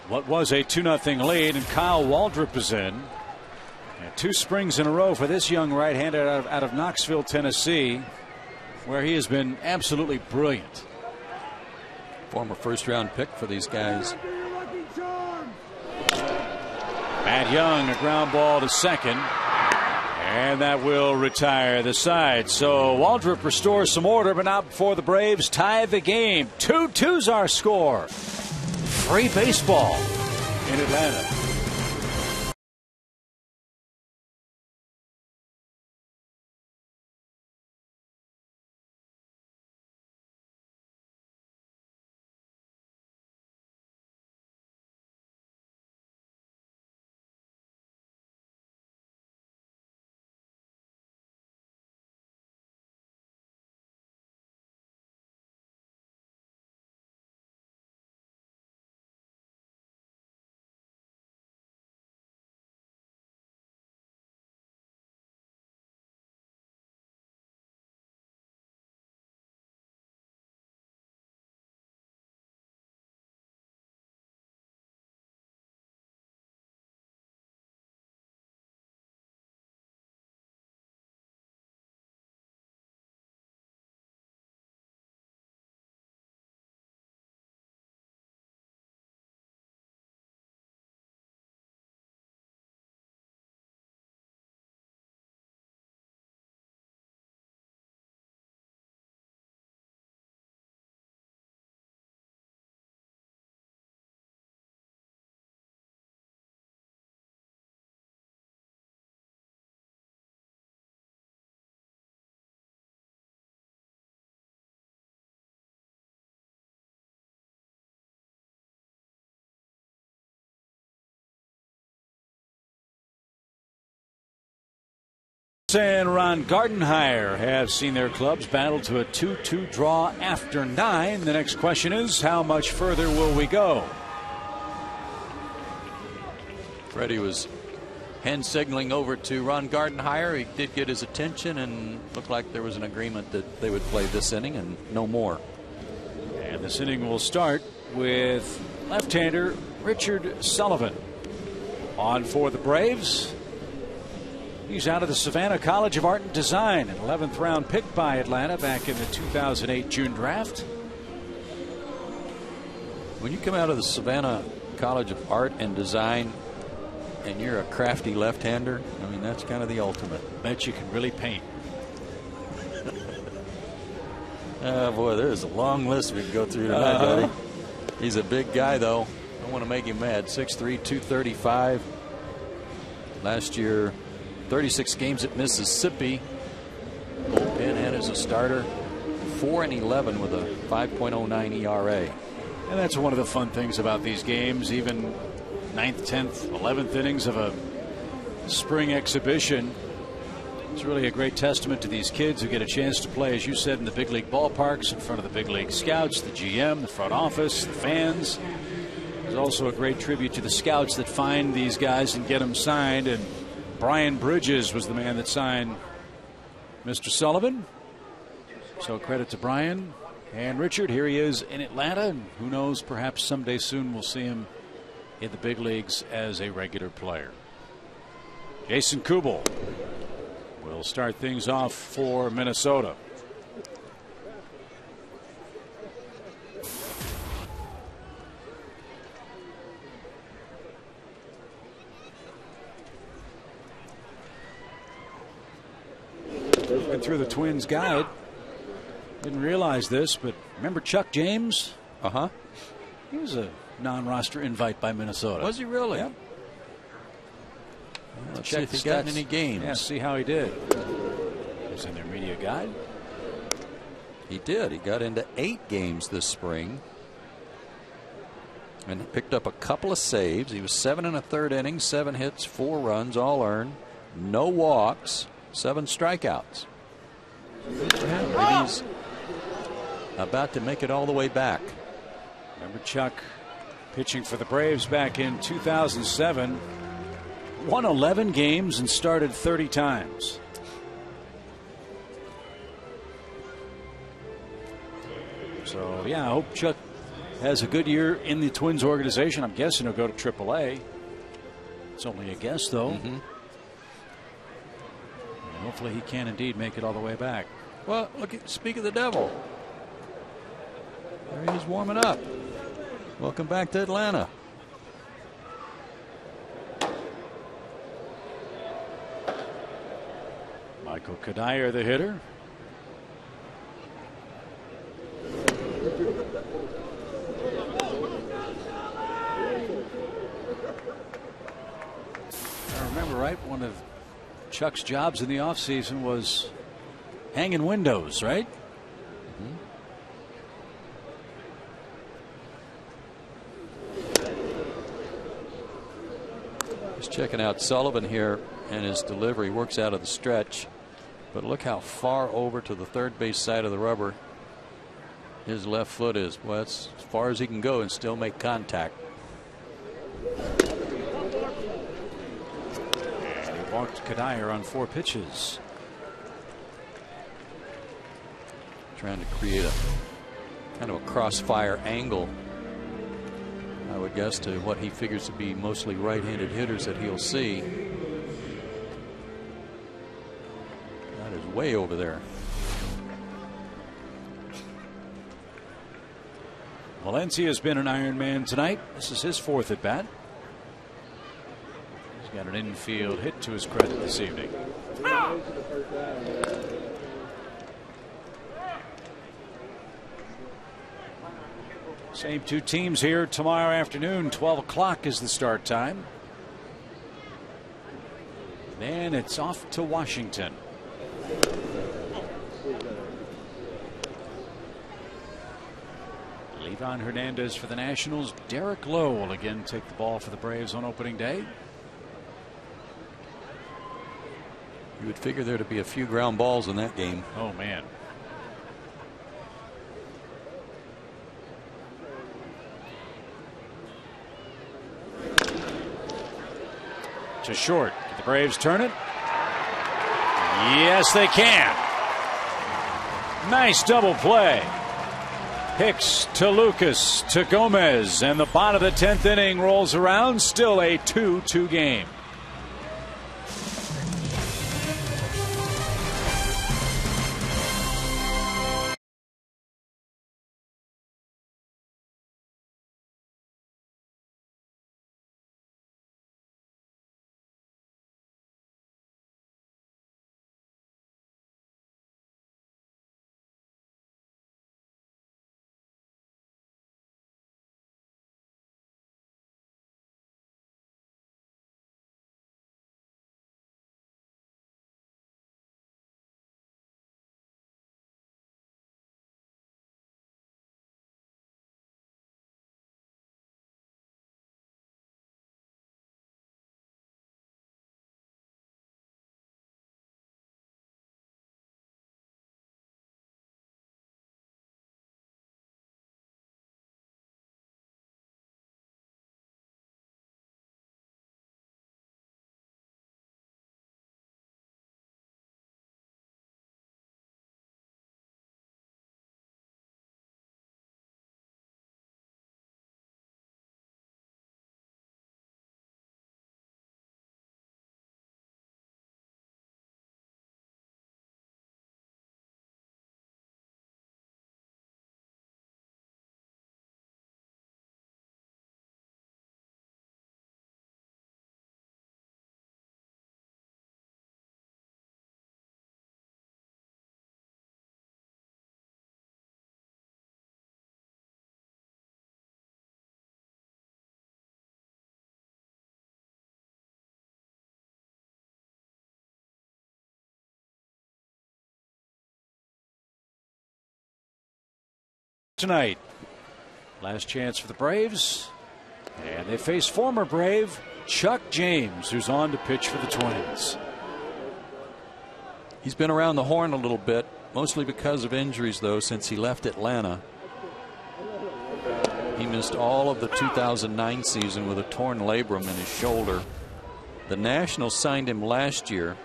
what was a 2-0 lead. And Kyle Waldrop is in. And 2 springs in a row for this young right-hander out of Knoxville, Tennessee, where he has been absolutely brilliant. Former first-round pick for these guys. Matt Young, a ground ball to second. And that will retire the side. So Waldrop restores some order, but not before the Braves tie the game. 2-2's our score. Free baseball in Atlanta. And Ron Gardenhire have seen their clubs battle to a 2-2 draw after 9. The next question is, how much further will we go? Freddie was hand signaling over to Ron Gardenhire. He did get his attention and looked like there was an agreement that they would play this inning and no more. And this inning will start with left-hander Richard Sullivan on for the Braves. He's out of the Savannah College of Art and Design, an 11th round pick by Atlanta back in the 2008 June draft. When you come out of the Savannah College of Art and Design and you're a crafty left-hander, I mean, that's kind of the ultimate. Bet you can really paint. Oh boy, there's a long list we can go through tonight, buddy. He's a big guy, though. Don't want to make him mad. 6'3", 235. Last year, 36 games at Mississippi. Bullpen and as a starter. 4-11 with a 5.09 ERA. And that's one of the fun things about these games. Even 9th, 10th, 11th innings of a spring exhibition. It's really a great testament to these kids who get a chance to play, as you said, in the big league ballparks, in front of the big league scouts, the GM, the front office, the fans. There's also a great tribute to the scouts that find these guys and get them signed. And Brian Bridges was the man that signed Mr. Sullivan. So credit to Brian and Richard. Here he is in Atlanta, and who knows, perhaps someday soon we'll see him in the big leagues as a regular player. Jason Kubel will start things off for Minnesota. Looking through the Twins guide. Didn't realize this, but remember Chuck James? He was a non-roster invite by Minnesota. Was he really? Yep. Let's see if he got any games. Yeah, see how he did. It's in their media guide. He did. He got into 8 games this spring. And he picked up a couple of saves. He was 7 1/3 innings, 7 hits, 4 runs, all earned. No walks, 7 strikeouts. Maybe he's about to make it all the way back. Remember Chuck pitching for the Braves back in 2007. Won 11 games and started 30 times. So, yeah, I hope Chuck has a good year in the Twins organization. I'm guessing he'll go to AAA. It's only a guess, though. And hopefully he can indeed make it all the way back. Well, look, speak of the devil. There he is warming up. Welcome back to Atlanta. Michael Kadire, the hitter. I remember, right, one of Chuck's jobs in the offseason was hanging windows, right? Just checking out Sullivan here and his delivery. Works out of the stretch. But look how far over to the third base side of the rubber his left foot is. Well, that's as far as he can go and still make contact. And he walked Kadire on 4 pitches. Trying to create a kind of a crossfire angle, I would guess, to what he figures to be mostly right-handed hitters that he'll see. That is way over there. Valencia's been an Iron Man tonight. This is his 4th at bat. He's got an infield hit to his credit this evening. Same 2 teams here tomorrow afternoon. 12 o'clock is the start time. Then it's off to Washington. Livan Hernandez for the Nationals. Derek Lowe will again take the ball for the Braves on opening day. You would figure there to be a few ground balls in that game. Oh, man. To short. Can the Braves turn it? Yes, they can. Nice double play. Hicks to Lucas to Gomez, and the bottom of the 10th inning rolls around. Still a 2-2 game. tonight. Last chance for the Braves. And they face former Brave Chuck James, who's on to pitch for the Twins. He's been around the horn a little bit, mostly because of injuries, though, since he left Atlanta. He missed all of the 2009 season with a torn labrum in his shoulder. The Nationals signed him last year,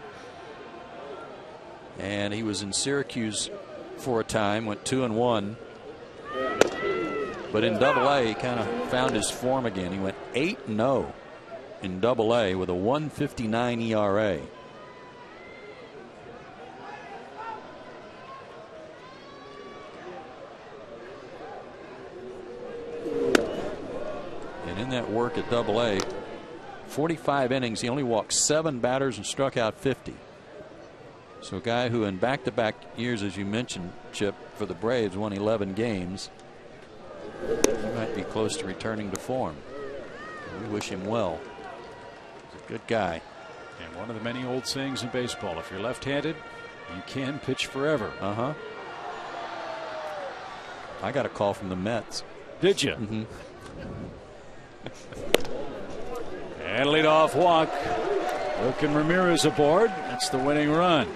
and he was in Syracuse for a time, went 2-1. But in Double-A, he kind of found his form again. He went 8-0 in Double-A with a 1.59 ERA. And in that work at Double-A, 45 innings, he only walked 7 batters and struck out 50. So a guy who in back-to-back years, as you mentioned, Chip, for the Braves, won 11 games. He might be close to returning to form. We wish him well. He's a good guy. And one of the many old sayings in baseball, if you're left-handed, you can pitch forever. I got a call from the Mets. Did you? And leadoff walk. Wilkin Ramirez aboard. That's the winning run.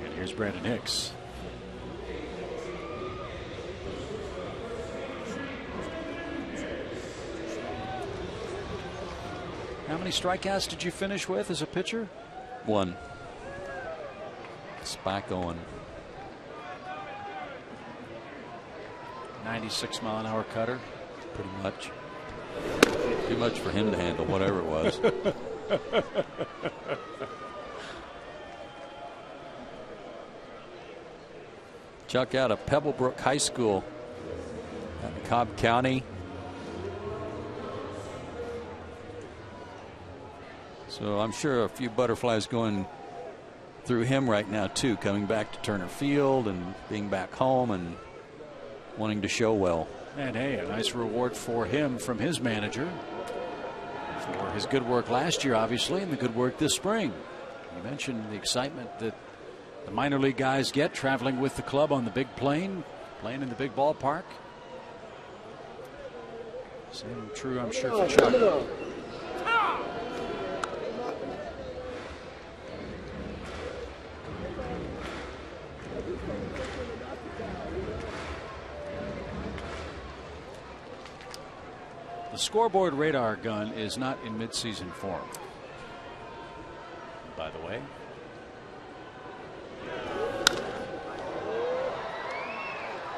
And here's Brandon Hicks. How many strikeouts did you finish with as a pitcher? 1. Spike Owen. 96-mile-an-hour cutter. Pretty much. Too much for him to handle, whatever it was. Chuck out of Pebblebrook High School in Cobb County. So I'm sure a few butterflies going through him right now, too, coming back to Turner Field and being back home and wanting to show well. And hey, a nice reward for him from his manager for his good work last year, obviously, and the good work this spring. You mentioned the excitement that the minor league guys get traveling with the club on the big plane, playing in the big ballpark. Same true, I'm sure, for Chuck. The scoreboard radar gun is not in midseason form, by the way.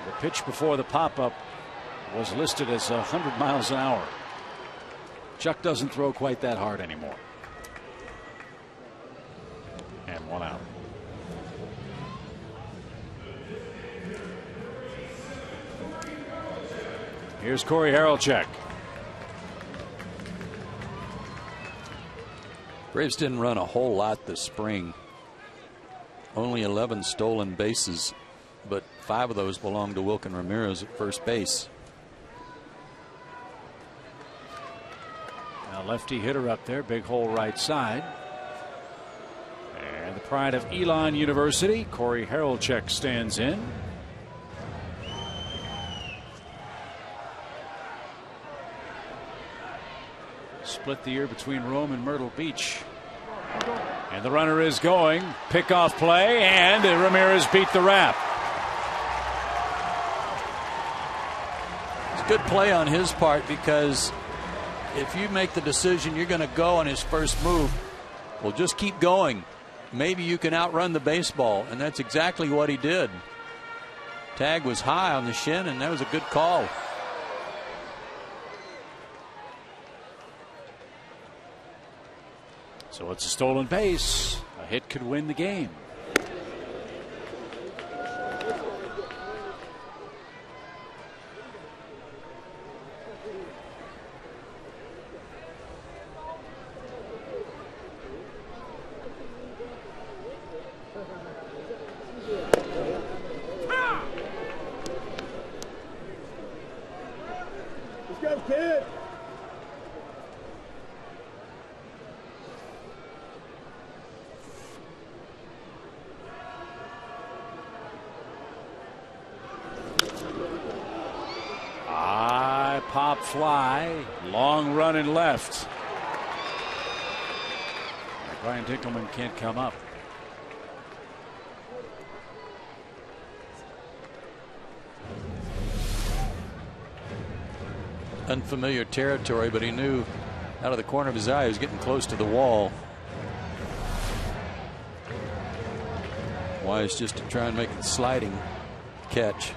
The pitch before the pop-up was listed as 100 miles an hour. Chuck doesn't throw quite that hard anymore. And 1 out. Here's Corey Harelchek. Braves didn't run a whole lot this spring. Only 11 stolen bases, but 5 of those belonged to Wilkin Ramirez at first base. Now lefty hitter up there, big hole right side. And the pride of Elon University, Corey Harelchek, stands in. Split the year between Rome and Myrtle Beach. And the runner is going. Pickoff play, and Ramirez beat the wrap. It's good play on his part, because if you make the decision you're going to go on his first move, well, just keep going. Maybe you can outrun the baseball, and that's exactly what he did. Tag was high on the shin, and that was a good call. So it's a stolen base. A hit could win the game. Let's go, kid. pop fly. Long run and left. Brian Dinkelman can't come up. Unfamiliar territory, but he knew out of the corner of his eye he was getting close to the wall. Wise just to try and make it sliding catch.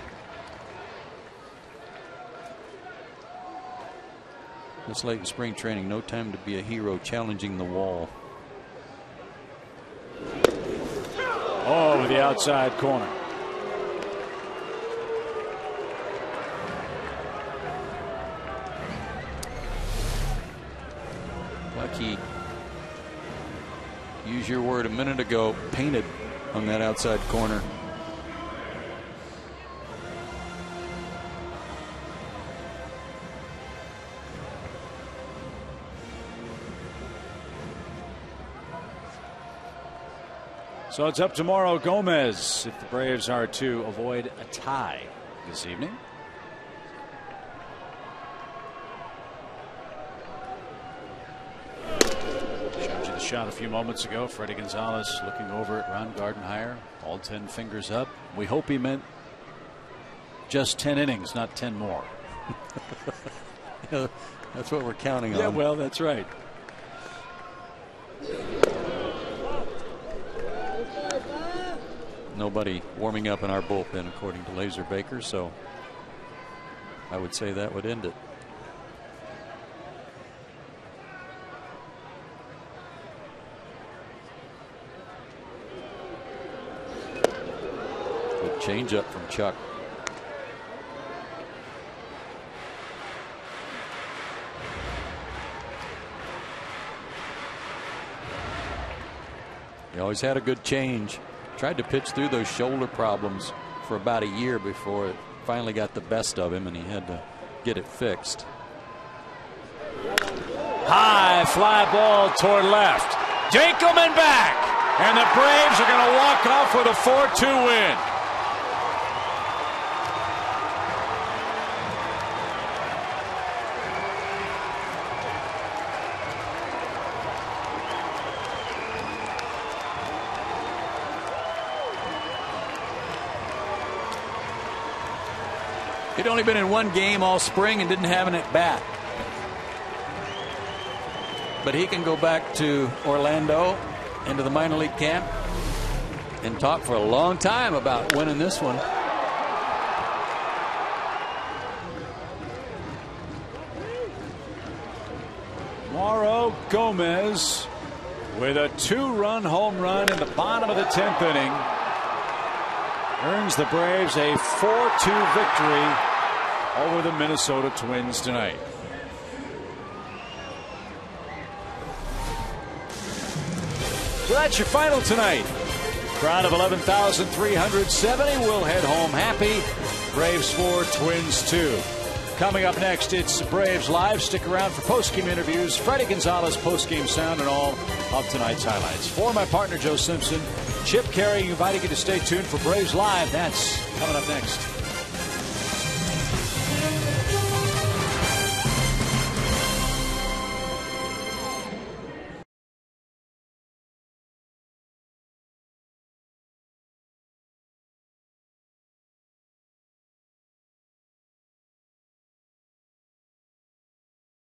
This late in spring training, no time to be a hero challenging the wall. Oh, the outside corner. Like he, use your word a minute ago, painted on that outside corner. So it's up to Mauro Gomez if the Braves are to avoid a tie this evening. Showed you the shot a few moments ago. Freddie Gonzalez looking over at Ron Gardenhire. All 10 fingers up. We hope he meant just 10 innings, not 10 more. Yeah, that's what we're counting on. Yeah, well, that's right. Nobody warming up in our bullpen, according to Laser Baker, so I would say that would end it. Good changeup from Chuck. He always had a good change. Tried to pitch through those shoulder problems for about a year before it finally got the best of him and he had to get it fixed. High fly ball toward left. Dinkelman back. And the Braves are going to walk off with a 4-2 win. He'd only been in one game all spring and didn't have an at bat. But he can go back to Orlando into the minor league camp and talk for a long time about winning this one. Mauro Gomez with a 2-run home run in the bottom of the 10th inning earns the Braves a 4-2 victory over the Minnesota Twins tonight. So that's your final tonight. Crowd of 11,370 will head home happy. Braves 4, Twins 2. Coming up next, it's Braves Live. Stick around for post-game interviews, Freddie Gonzalez post-game sound, and all of tonight's highlights. For my partner, Joe Simpson, Chip Carey inviting you to stay tuned for Braves Live. That's coming up next.